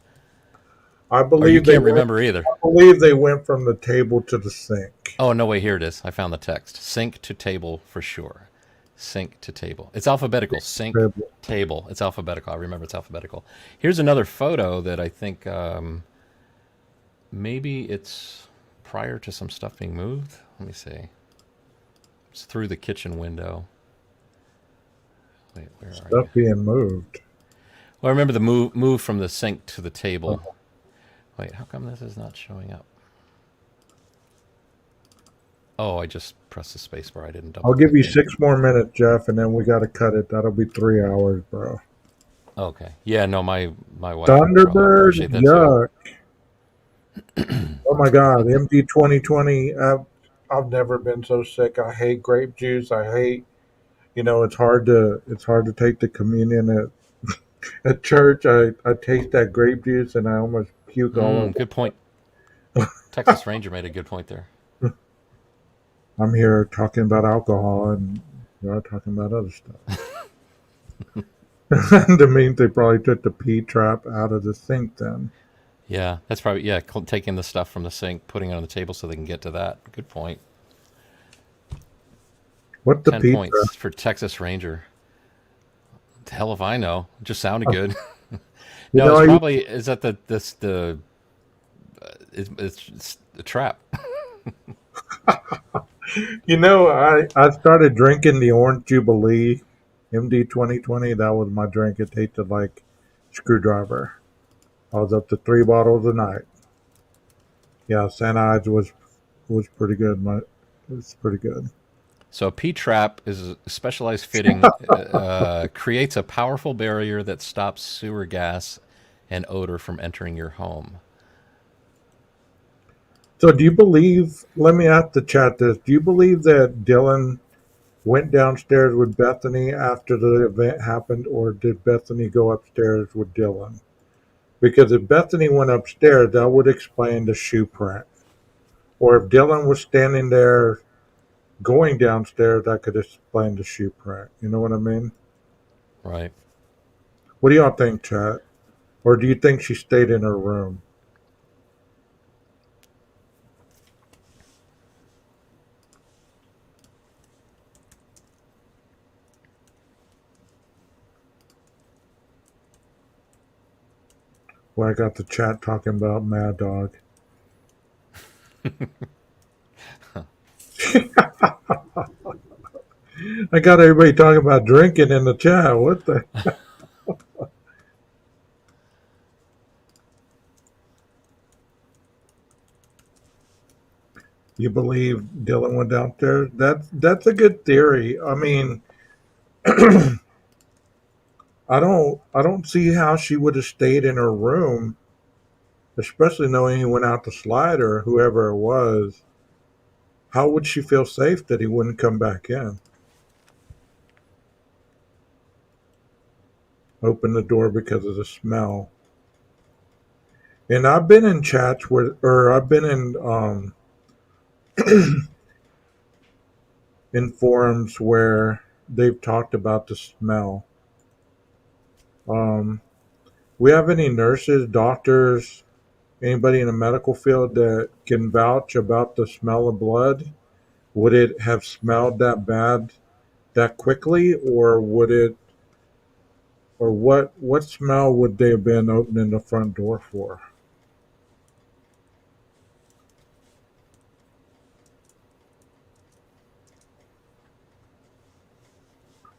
I Or you believe they can't went. remember either. I believe they went from the table to the sink. Oh, no, wait, here it is. I found the text. Sink to table for sure. Sink to table. It's alphabetical. Sink, Table. table. It's alphabetical. I remember it's alphabetical. Here's another photo that I think maybe it's prior to some stuff being moved. Let me see. It's through the kitchen window. Wait, where are you? Stuff being moved. Well, I remember the move from the sink to the table. Oh, Wait, how come this is not showing up? Oh, I just pressed the space bar. I didn't double I'll give click you it. 6 more minutes, Jeff, and then we got to cut it. That'll be 3 hours, bro. Okay. Yeah, no, my wife would probably Thunderbird, appreciate that too. yuck. Oh my God, MD 2020. I've never been so sick. I hate grape juice. I hate, it's hard to take the communion at church. I taste that grape juice and I almost puke all over. Good point. Texas Ranger made a good point there. I'm here talking about alcohol and you're talking about other stuff. That means they probably took the P trap out of the sink then. Yeah, that's probably taking the stuff from the sink, putting it on the table so they can get to that. Good point. What the 10 P trap? points for Texas Ranger. The hell if I know. It just sounded good. You No, know, it's I, probably is that it's a trap. I started drinking the Orange Jubilee MD 2020. That was my drink. It tasted like screwdriver. I was up to 3 bottles a night. Yeah, St. Ides was pretty good. It's pretty good. So a P trap is a specialized fitting creates a powerful barrier that stops sewer gas and odor from entering your home. So, do you believe? Let me ask the chat this: do you believe that Dylan went downstairs with Bethany after the event happened, or did Bethany go upstairs with Dylan? Because if Bethany went upstairs, that would explain the shoe print. Or if Dylan was standing there going downstairs, that could explain the shoe print. You know what I mean? Right. What do y'all think, chat? Or do you think she stayed in her room? Well, I got the chat talking about Mad Dog. I got everybody talking about drinking in the chat. What the? You believe Dylan went downstairs? That's a good theory. I mean, I don't see how she would have stayed in her room, especially knowing he went out to slide her, whoever it was. How would she feel safe that he wouldn't come back in? Open the door because of the smell. And I've been in chats where, or I've been in forums where they've talked about the smell. Um, we have any nurses, doctors, anybody in the medical field that can vouch about the smell of blood? Would it have smelled that bad that quickly, or would it, or what smell would they have been opening the front door for?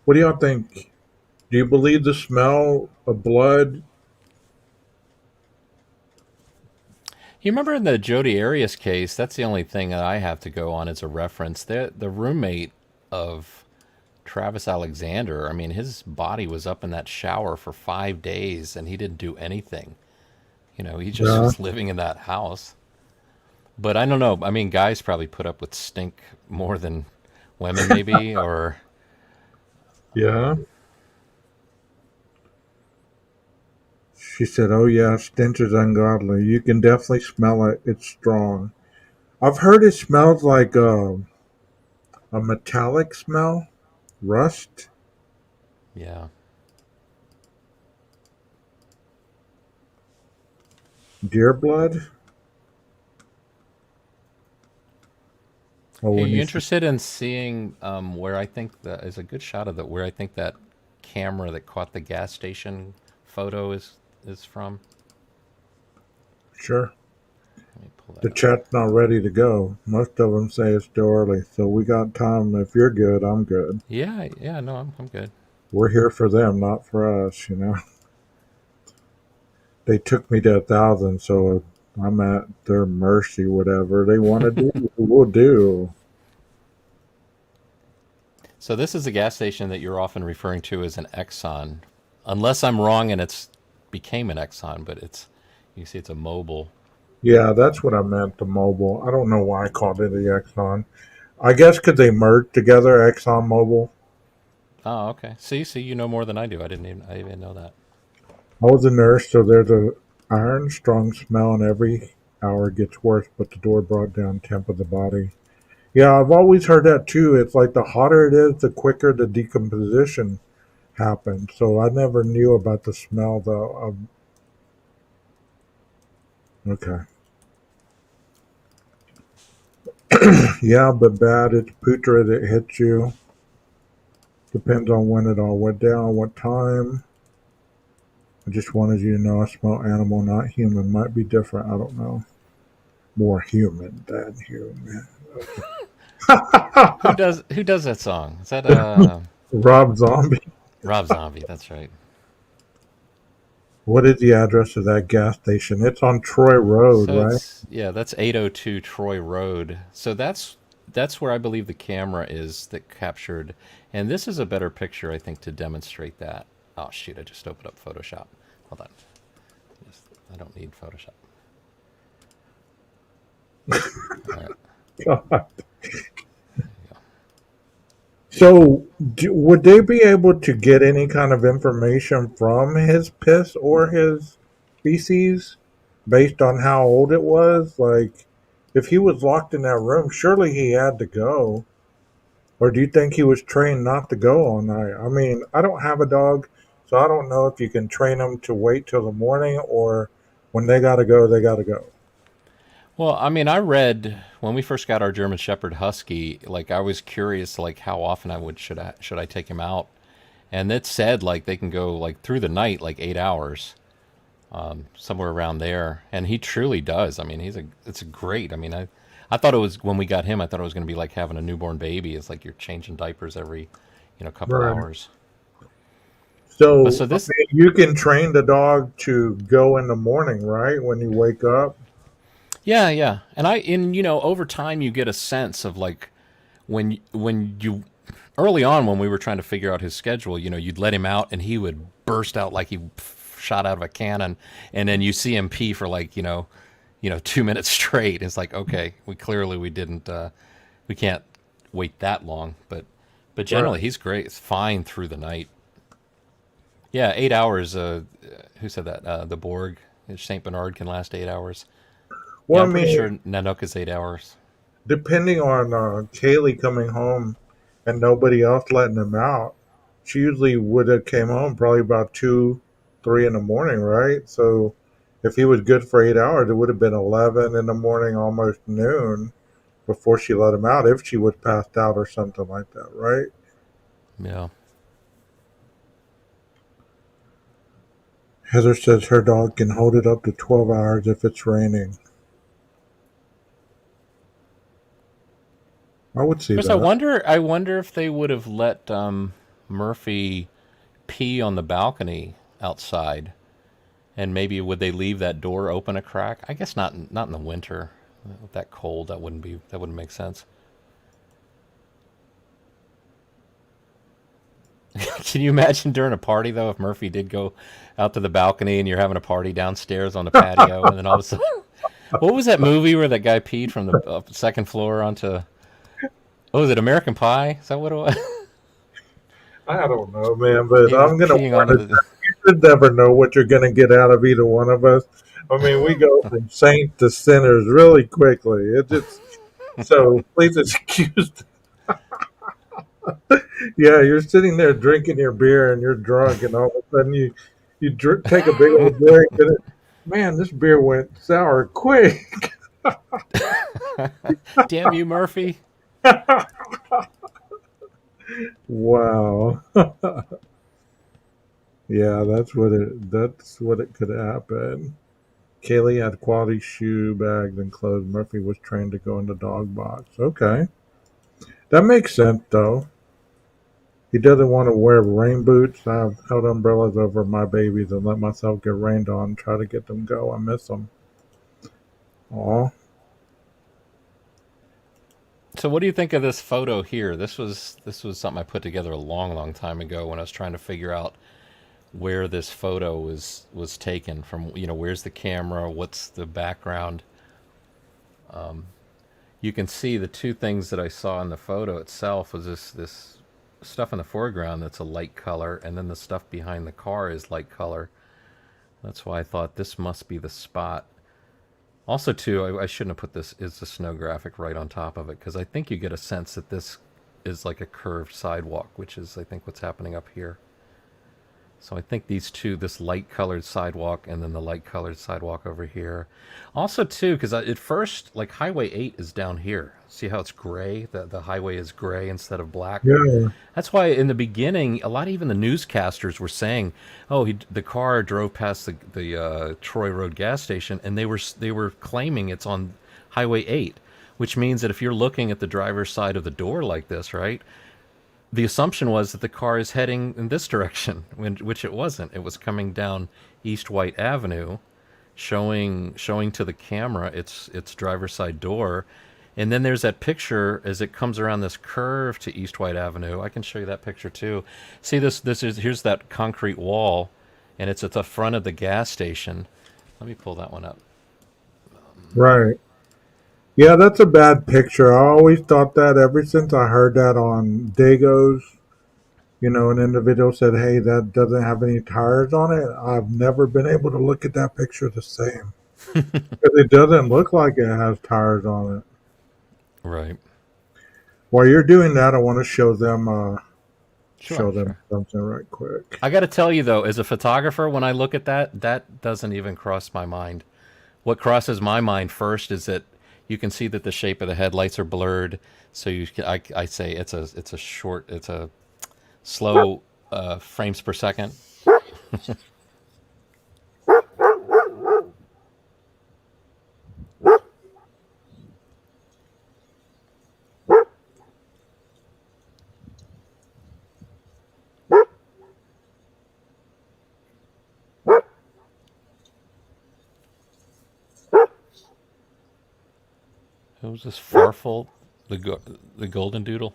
What do y'all think? Do you believe the smell of blood? You remember in the Jodi Arias case, that's the only thing that I have to go on as a reference. The roommate of Travis Alexander, I mean, his body was up in that shower for 5 days and he didn't do anything. He just Yeah, was living in that house. But I don't know. I mean, guys probably put up with stink more than women, maybe, or yeah. She said, "Oh yeah, stench is ungodly. You can definitely smell it. It's strong. I've heard it smells like a metallic smell, rust, yeah. deer blood. Oh, Hey, when you you interested in seeing where I think that is a good shot of that? Where I think that camera that caught the gas station photo is from? sure." Let me pull that The up. chat's not ready to go. Most of them say it's too early, so we got time. If you're good, I'm good. Yeah, yeah, no, I'm good. We're here for them, not for us. They took me to 1,000, so I'm at their mercy. Whatever they want to do, we'll do. So this is a gas station that you're often referring to as an Exxon, unless I'm wrong and it's became an Exxon, but you see it's a mobile. Yeah, that's what I meant. The mobile. I don't know why I called it the Exxon. I guess because they merged together, Exxon Mobil. Oh, okay. See, you know more than I do. I didn't even know that. I was a nurse, so there's a iron strong smell, and every hour gets worse. But the door brought down temp of the body. Yeah, I've always heard that too. It's like the hotter it is, the quicker the decomposition happens. So I never knew about the smell though. Okay. Yeah, but bad. It's putrid. It hits you. Depends on when it all went down, what time. I just wanted you to know I smell animal, not human. Might be different. I don't know. More human than human. Who does that song? Is that Rob Zombie. Rob Zombie? That's right. What is the address of that gas station? It's on Troy Road, So right? that's 802 Troy Road. So that's where I believe the camera is that captured. And this is a better picture, I think, to demonstrate that. Oh shoot! I just opened up Photoshop. Hold on. I don't need Photoshop. All right. So, would they be able to get any kind of information from his piss or his feces based on how old it was? Like, if he was locked in that room, surely he had to go. Or do you think he was trained not to go all night? I mean, I don't have a dog, so I don't know if you can train them to wait till the morning or when they got to go, they got to go. Well, I mean, I read when we first got our German Shepherd Husky. Like, I was curious, like how often I would should I take him out, and it said like they can go like through the night, like 8 hours, somewhere around there. And he truly does. I mean, it's a great. I mean, I thought it was when we got him. I thought it was going to be like having a newborn baby. It's like you're changing diapers every, couple Right. hours. But So, so I this, mean, you can train the dog to go in the morning, right? When you wake up. yeah, yeah, and over time you get a sense of like when you early on when we were trying to figure out his schedule, you'd let him out and he would burst out like he shot out of a cannon, and then you see him pee for like 2 minutes straight. It's like, okay, we didn't we can't wait that long, but Right. generally he's great. It's fine through the night. Yeah, 8 hours. Who said that? The Borg. Saint Bernard can last 8 hours. Yeah, Well, I I'm pretty mean, sure Nanook is 8 hours. depending on Kaylee coming home and nobody else letting him out, she usually would have came home probably about 2, 3 in the morning, right? So if he was good for 8 hours, it would have been 11 in the morning, almost noon, before she let him out. If she was passed out or something like that, right? Yeah. Heather says her dog can hold it up to 12 hours if it's raining. I would Of see course, I that. wonder. I wonder if they would have let Murphy pee on the balcony outside, and maybe would they leave that door open a crack? I guess not. Not in the winter, with that cold. That wouldn't make sense. Can you imagine during a party though if Murphy did go out to the balcony and you're having a party downstairs on the patio, and then all of a sudden, what was that movie where that guy peed from the second floor onto? Oh, was it American Pie? Is that what it was? I don't know, man, but He was I'm going to peeing warn onto us. the. You should never know what you're going to get out of either one of us. I mean, we go from saint to sinners really quickly. It just so please excuse. Yeah, you're sitting there drinking your beer and you're drunk, and all of a sudden you take a big old drink, and man, this beer went sour quick. Damn you, Murphy! Wow. Yeah, that's what it could happen. Kaylee had quality shoe bags and clothes. Murphy was trained to go in the dog box. Okay. That makes sense, though. He doesn't want to wear rain boots. I've held umbrellas over my babies and let myself get rained on, try to get them go. I miss them. Aw. So, what do you think of this photo here? This was something I put together a long, long time ago when I was trying to figure out where this photo was taken from. Where's the camera? What's the background? You can see the two things that I saw in the photo itself was this stuff in the foreground that's a light color, and then the stuff behind the car is light color. That's why I thought this must be the spot. Also, too, I shouldn't have put this is the snow graphic right on top of it, because I think you get a sense that this is like a curved sidewalk, which is, I think, what's happening up here. So I think these two, this light colored sidewalk and then the light colored sidewalk over here. Also, too, because at first, like Highway 8 is down here. See how it's gray? The highway is gray instead of black. Yeah. That's why in the beginning, a lot of even the newscasters were saying, "Oh, the car drove past the Troy Road gas station," and they were claiming it's on Highway 8, which means that if you're looking at the driver's side of the door like this, right? The assumption was that the car is heading in this direction, which it wasn't. It was coming down East White Avenue, showing to the camera its driver's side door. And then there's that picture as it comes around this curve to East White Avenue. I can show you that picture too. See here's that concrete wall, and it's at the front of the gas station. Let me pull that one up. Right. Yeah, that's a bad picture. I always thought that ever since I heard that on Dagos. An individual said, "Hey, that doesn't have any tires on it." I've never been able to look at that picture the same. It doesn't look like it has tires on it. Right. While you're doing that, I want to show Sure. them Sure. something right quick. I got to tell you though, as a photographer, when I look at that, that doesn't even cross my mind. What crosses my mind first is that you can see that the shape of the headlights are blurred. So I say it's a slow frames per second. Who's this Farfel? The golden doodle.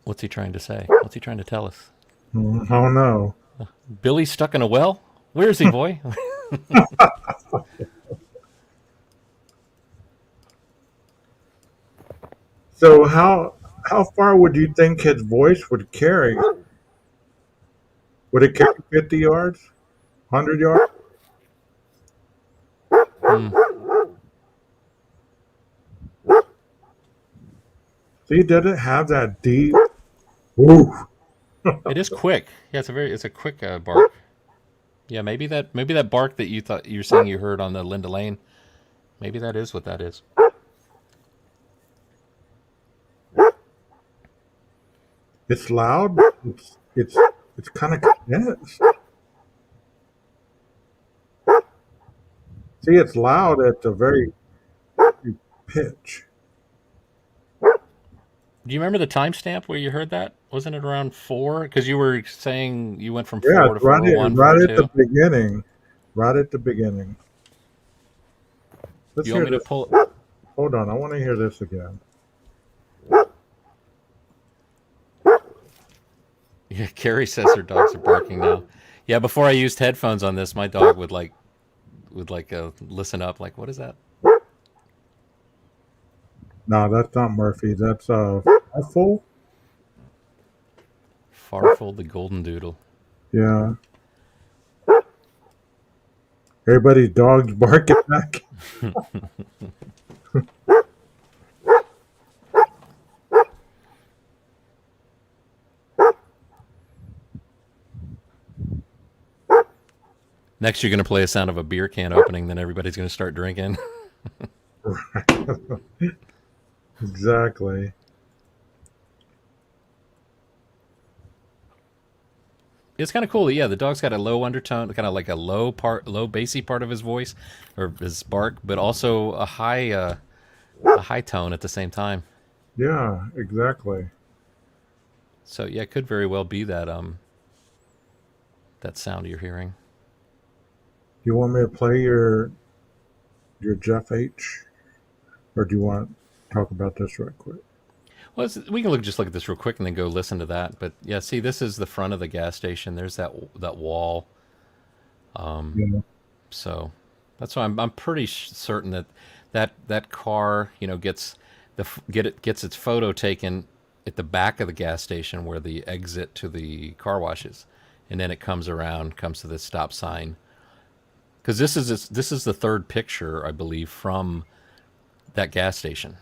What's he trying to say? What's he trying to tell us? Oh no. Billy's stuck in a well? Where is he, boy? So how far would you think his voice would carry? Would it carry 50 yards? 100 yards? Hmm. See, did it have that deep? Ooh. It is quick. Yeah, it's a quick bark. Yeah, maybe that bark that you're saying you heard on the Linda Lane. Maybe that is what that is. It's loud. But it's kind of condensed. See, it's loud at the very pitch. Do you remember the timestamp where you heard that? Wasn't it around 4? Because you were saying you went from Yeah, 4 to 401, four right at the two. beginning. Right at the beginning. Let's You want hear me to this. pull? Hold on, I want to hear this again. Yeah, Carrie says her dogs are barking now. Yeah, before I used headphones on this, my dog would listen up. Like, what is that? No, that's not Murphy. That's full. Farfel the golden doodle. Yeah. Everybody's dogs barking back. Next, you're gonna play a sound of a beer can opening. Then everybody's gonna start drinking. Exactly. It's kind of cool. Yeah, the dog's got a low undertone, kind of like a low bassy part of his voice or his bark, but also a high tone at the same time. Yeah, exactly. So yeah, it could very well be that sound you're hearing. You want me to play your Jeff H, or do you want to talk about this right quick? Well, we can look at this real quick and then go listen to that. But yeah, see, this is the front of the gas station. There's that wall. Yeah. So that's why I'm pretty certain that car, gets its photo taken at the back of the gas station where the exit to the car wash is, and then it comes to this stop sign. Because this is the third picture, I believe, from that gas station,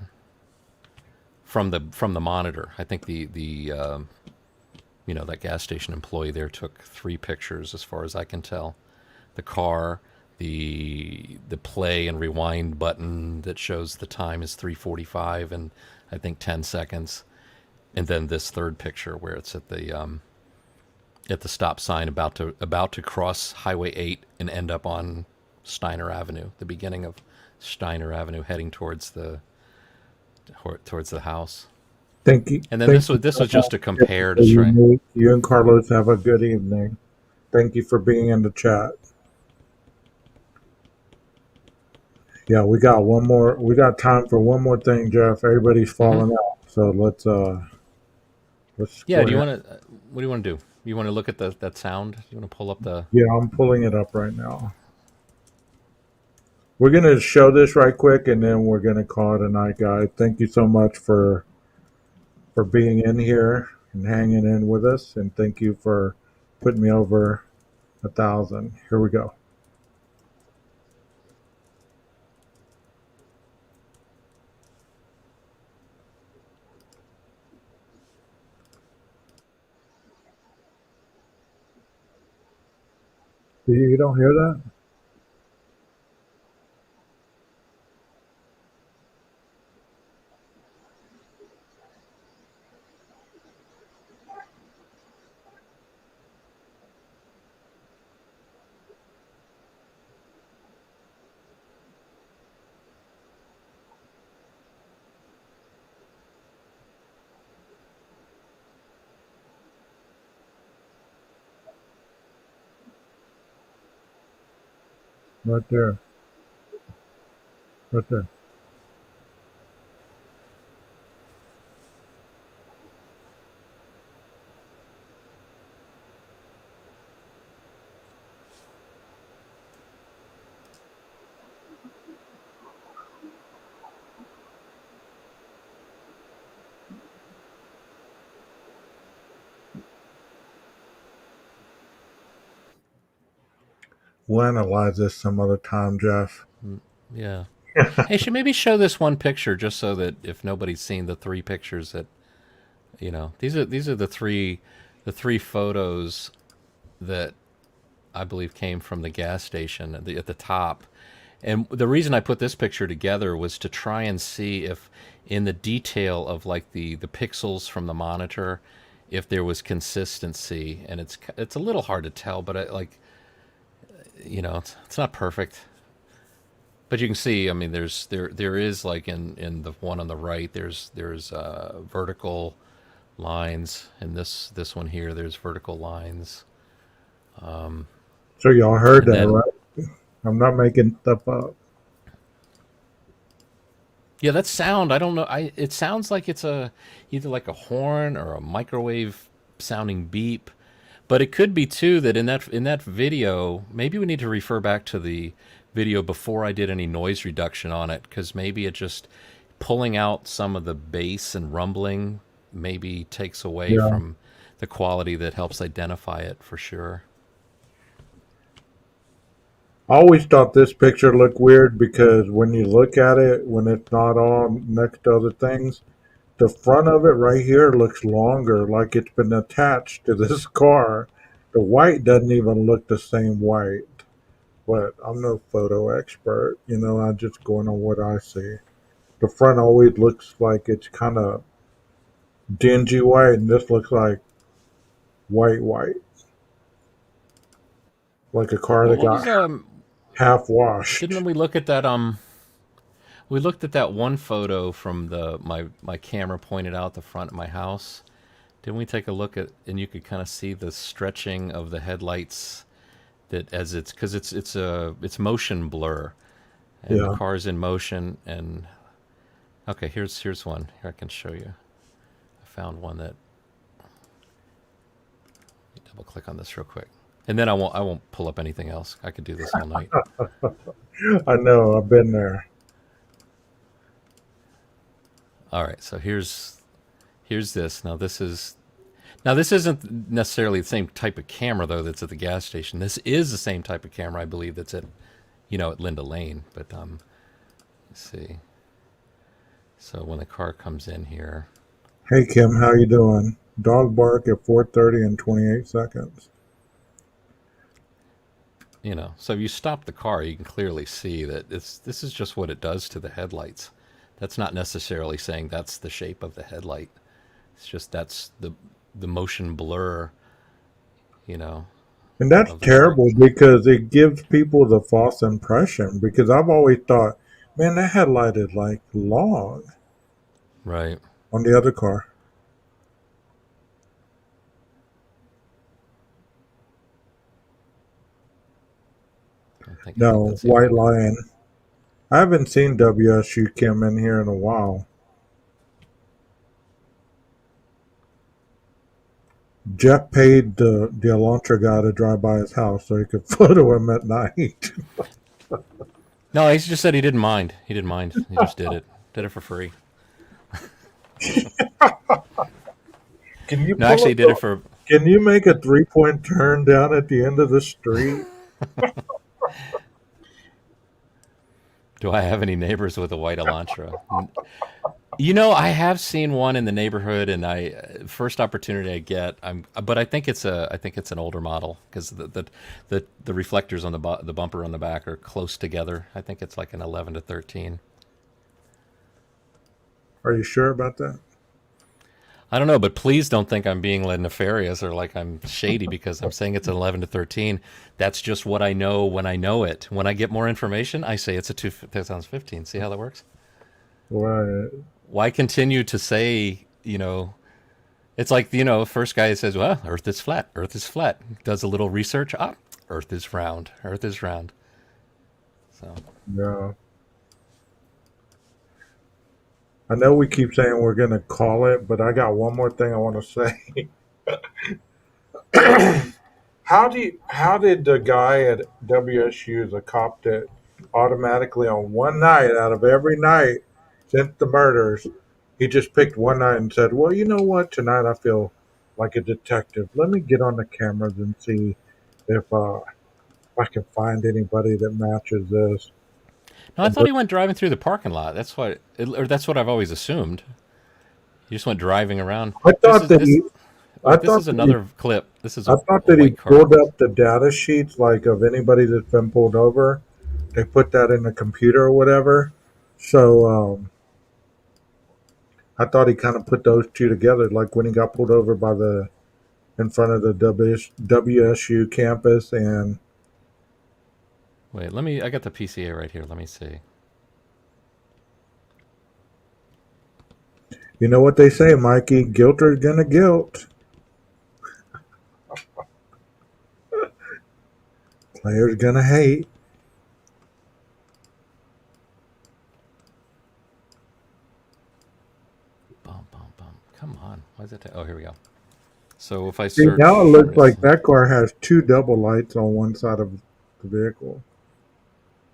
from the monitor. I think that gas station employee there took 3 pictures, as far as I can tell. The car, the play and rewind button that shows the time is 3:45 and I think 10 seconds, and then this third picture where it's at the stop sign about to cross Highway 8 and end up on Steiner Avenue, the beginning of Steiner Avenue, heading towards the house. Thank you. And then this was just to compare to try. You and Carlos have a good evening. Thank you for being in the chat. Yeah, we got one more. We got time for one more thing, Jeff. Everybody's Hmm. falling out, so let's Yeah. go Do you ahead. want to? What do you want to do? You want to look at that sound? You want to pull up the? Yeah, I'm pulling it up right now. We're gonna show this right quick, and then we're gonna call it a night, guys. Thank you so much for for being in here and hanging in with us, and thank you for putting me over 1,000. Here we go. You don't hear that? Right there. Right there. We'll analyze this some other time, Jeff. Yeah. Hey, should maybe show this one picture just so that if nobody's seen the three pictures that these are the three photos that I believe came from the gas station at the top. And the reason I put this picture together was to try and see if in the detail of like the pixels from the monitor, if there was consistency. And it's a little hard to tell, but it's not perfect. But you can see, I mean, there is like in the one on the right, there's vertical lines, and this one here, there's vertical lines. So y'all heard And that, then right? I'm not making stuff up. yeah, that sound, I don't know. It sounds like it's either like a horn or a microwave sounding beep. But it could be too that in that video, maybe we need to refer back to the video before I did any noise reduction on it, because maybe it just pulling out some of the bass and rumbling maybe takes away Yeah. from the quality that helps identify it for sure. I always thought this picture looked weird because when you look at it, when it's not on next to other things, the front of it right here looks longer, like it's been attached to this car. The white doesn't even look the same white. But I'm no photo expert, I'm just going on what I see. The front always looks like it's kind of dingy white, and this looks like white, like a car Well, that what got was half washed. didn't we look at that we looked at that one photo from the my camera pointed out the front of my house. Didn't we take a look at, and you could kind of see the stretching of the headlights, that as it's because it's motion blur, and the Yeah. car's in motion. And okay, here's one here I can show you. I found one that, double click on this real quick, and then I won't pull up anything else. I could do this all night. I know, I've been there. All right, so here's this. Now this isn't necessarily the same type of camera though that's at the gas station. This is the same type of camera I believe that's at Linda Lane. But let's see. So when the car comes in here, Hey Kim, how you doing? Dog bark at 4:30 and 28 seconds. so if you stop the car, you can clearly see that this is just what it does to the headlights. That's not necessarily saying that's the shape of the headlight. It's just that's the motion blur, you know, And that's of the car. terrible because it gives people the false impression. Because I've always thought, man, that headlight is like long Right. on the other car. I think No, that's the White only one. Lion. I haven't seen WSU Kim in here in a while. Jeff paid the Elantra guy to drive by his house so he could photo him at night. No, he just said he didn't mind. He didn't mind. He just did it. Did it for free. Can you No, pull actually, he up? did it for. Can you make a 3-point turn down at the end of the street? Do I have any neighbors with a white Elantra? You know, I have seen one in the neighborhood, and I first opportunity I get, but I think it's an older model because the reflectors on the bumper on the back are close together. I think it's like an 11 to 13. Are you sure about that? I don't know, but please don't think I'm being nefarious or like I'm shady because I'm saying it's an 11 to 13. That's just what I know when I know it. When I get more information, I say it's a 2015. See how that works? Right. Why continue to say, it's like, first guy says, well, Earth is flat. Earth is flat. Does a little research. Ah, Earth is round. Earth is round. So, Yeah. I know we keep saying we're going to call it, but I got one more thing I want to say. How did the guy at WSU, the cop that automatically on one night out of every night since the murders, he just picked one night and said, "Well, you know what? Tonight I feel like a detective. Let me get on the cameras and see if I can find anybody that matches this." no, I And thought he went driving through the parking lot. That's what I've always assumed. He just went driving around. I This thought is that this he, I Like this thought is that he, another clip. This is I thought a that he white car. pulled up the data sheets like of anybody that's been pulled over. They put that in the computer or whatever. So I thought he kind of put those two together, like when he got pulled over by the in front of the WSU campus, and Wait, I got the PCA right here. Let me see. you know what they say, Mikey, guilt or gonna guilt. Players gonna hate. Bum, bum, bum. Come on. Why is it? Oh, here we go. So if I See, now it search, let looks me like see. that car has two double lights on one side of the vehicle.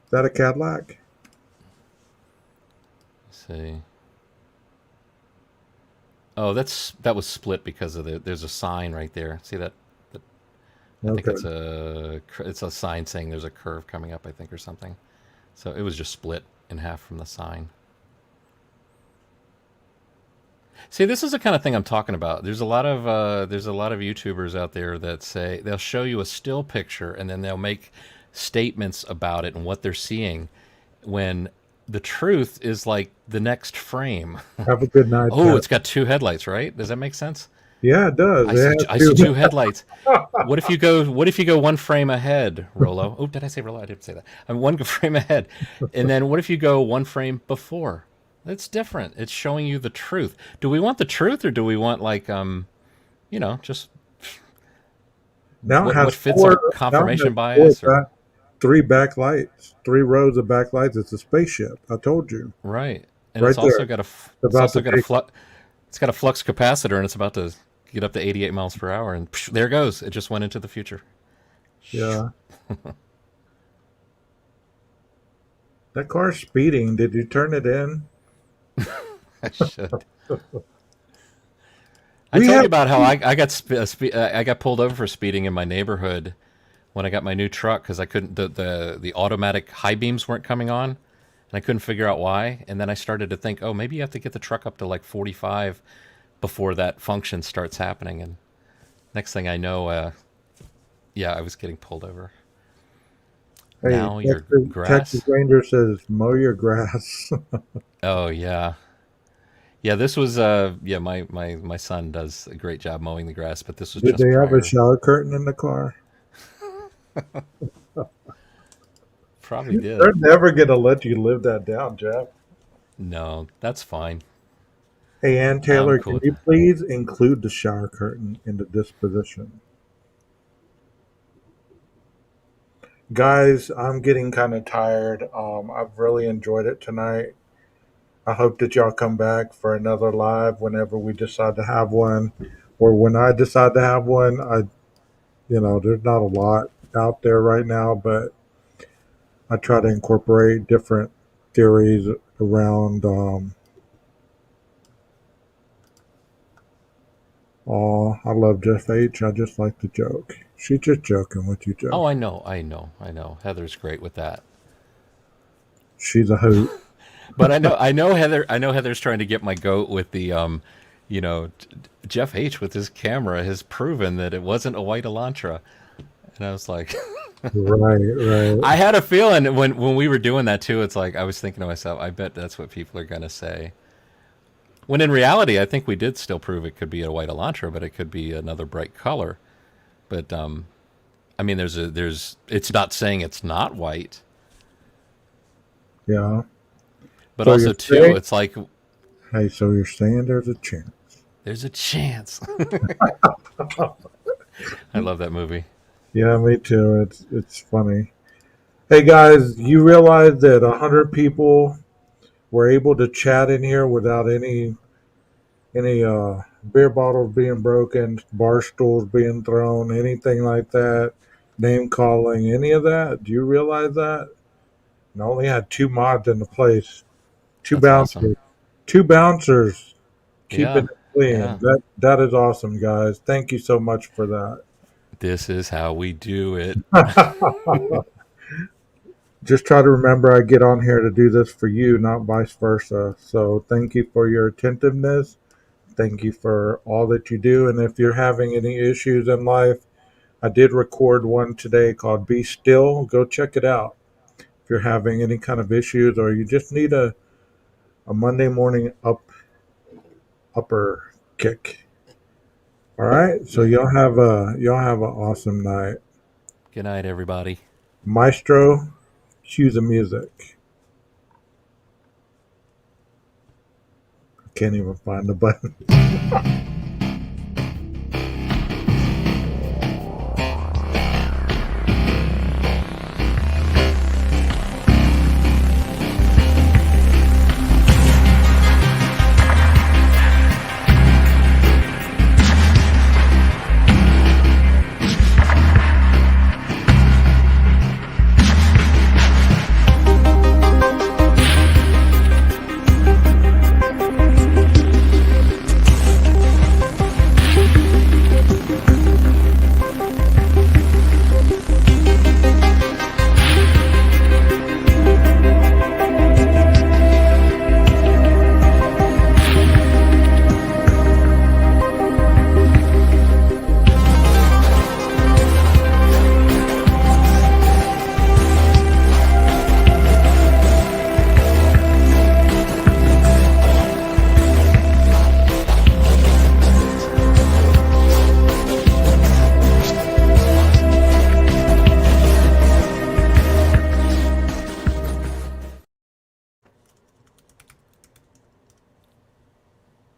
Is that a Cadillac? Let's see. Oh, that was split because of there's a sign right there. See that? that I think Okay. it's a sign saying there's a curve coming up. I think or something. So it was just split in half from the sign. See, this is the kind of thing I'm talking about. There's a lot of YouTubers out there that say they'll show you a still picture and then they'll make statements about it and what they're seeing when the truth is like the next frame. Have a good night, Oh, Jeff. it's got two headlights, right? Does that make sense? Yeah, it does. It has I see two. two headlights. What if you go one frame ahead, Rolo? Oh, did I say Rolo? I didn't say that. I'm one frame ahead. And then what if you go one frame before? It's different. It's showing you the truth. Do we want the truth or do we want like just Now it what has fits our four. Now it has confirmation four bias or back, three backlights, three rows of backlights. It's a spaceship. I told you, right. And right there. it's About to also got a take. flux it's got a flux capacitor and it's about to get up to 88 miles per hour and there it goes. It just went into the future. Yeah, that car's speeding. Did you turn it in? I should. I We told you have. about how I got pulled over for speeding in my neighborhood when I got my new truck because I couldn't the automatic high beams weren't coming on and I couldn't figure out why. And then I started to think, oh, maybe you have to get the truck up to like 45 before that function starts happening. And next thing I know, yeah, I was getting pulled over. Hey, Now your Texas grass. Ranger says mow your grass. Oh yeah, yeah. This was yeah. My son does a great job mowing the grass, but this was Did just they have a prior. shower curtain in the car? Probably They're did. never gonna let you live that down, Jeff. No, that's fine. Hey, Ann I'm Taylor, cool can with you that. please include the shower curtain in the disposition? Guys, I'm getting kind of tired. I've really enjoyed it tonight. I hope that y'all come back for another live whenever we decide to have one, or when I decide to have one. There's not a lot out there right now, but I try to incorporate different theories around Oh, I love Jeff H. I just like to joke. She's just joking with you, Jeff. Oh, I know. Heather's great with that. She's a hoot. But I know Heather's trying to get my goat with the, you know, Jeff H with his camera has proven that it wasn't a white Elantra, and I was like, Right, right. I had a feeling when we were doing that too. It's like I was thinking to myself, I bet that's what people are gonna say. When in reality, I think we did still prove it could be a white Elantra, but it could be another bright color. But I mean, it's not saying it's not white, Yeah. but So you're also too, saying, it's like hey, so you're saying there's a chance. there's a chance. I love that movie. Yeah, me too. It's funny. Hey guys, you realize that 100 people were able to chat in here without any beer bottles being broken, bar stools being thrown, anything like that, name calling, any of that? Do you realize that? And I only had two mods in the place, two That's awesome. bouncers, two bouncers keeping Yeah, it clean. yeah. That is awesome, guys. Thank you so much for This is how we do it. that. Just try to remember I get on here to do this for you, not vice versa. So thank you for your attentiveness. Thank you for all that you do. And if you're having any issues in life, I did record one today called Be Still. Go check it out. If you're having any kind of issues or you just need a Monday morning upper kick. All right. So y'all have an awesome night. Good night, everybody. Maestro, cue the music. I can't even find the button.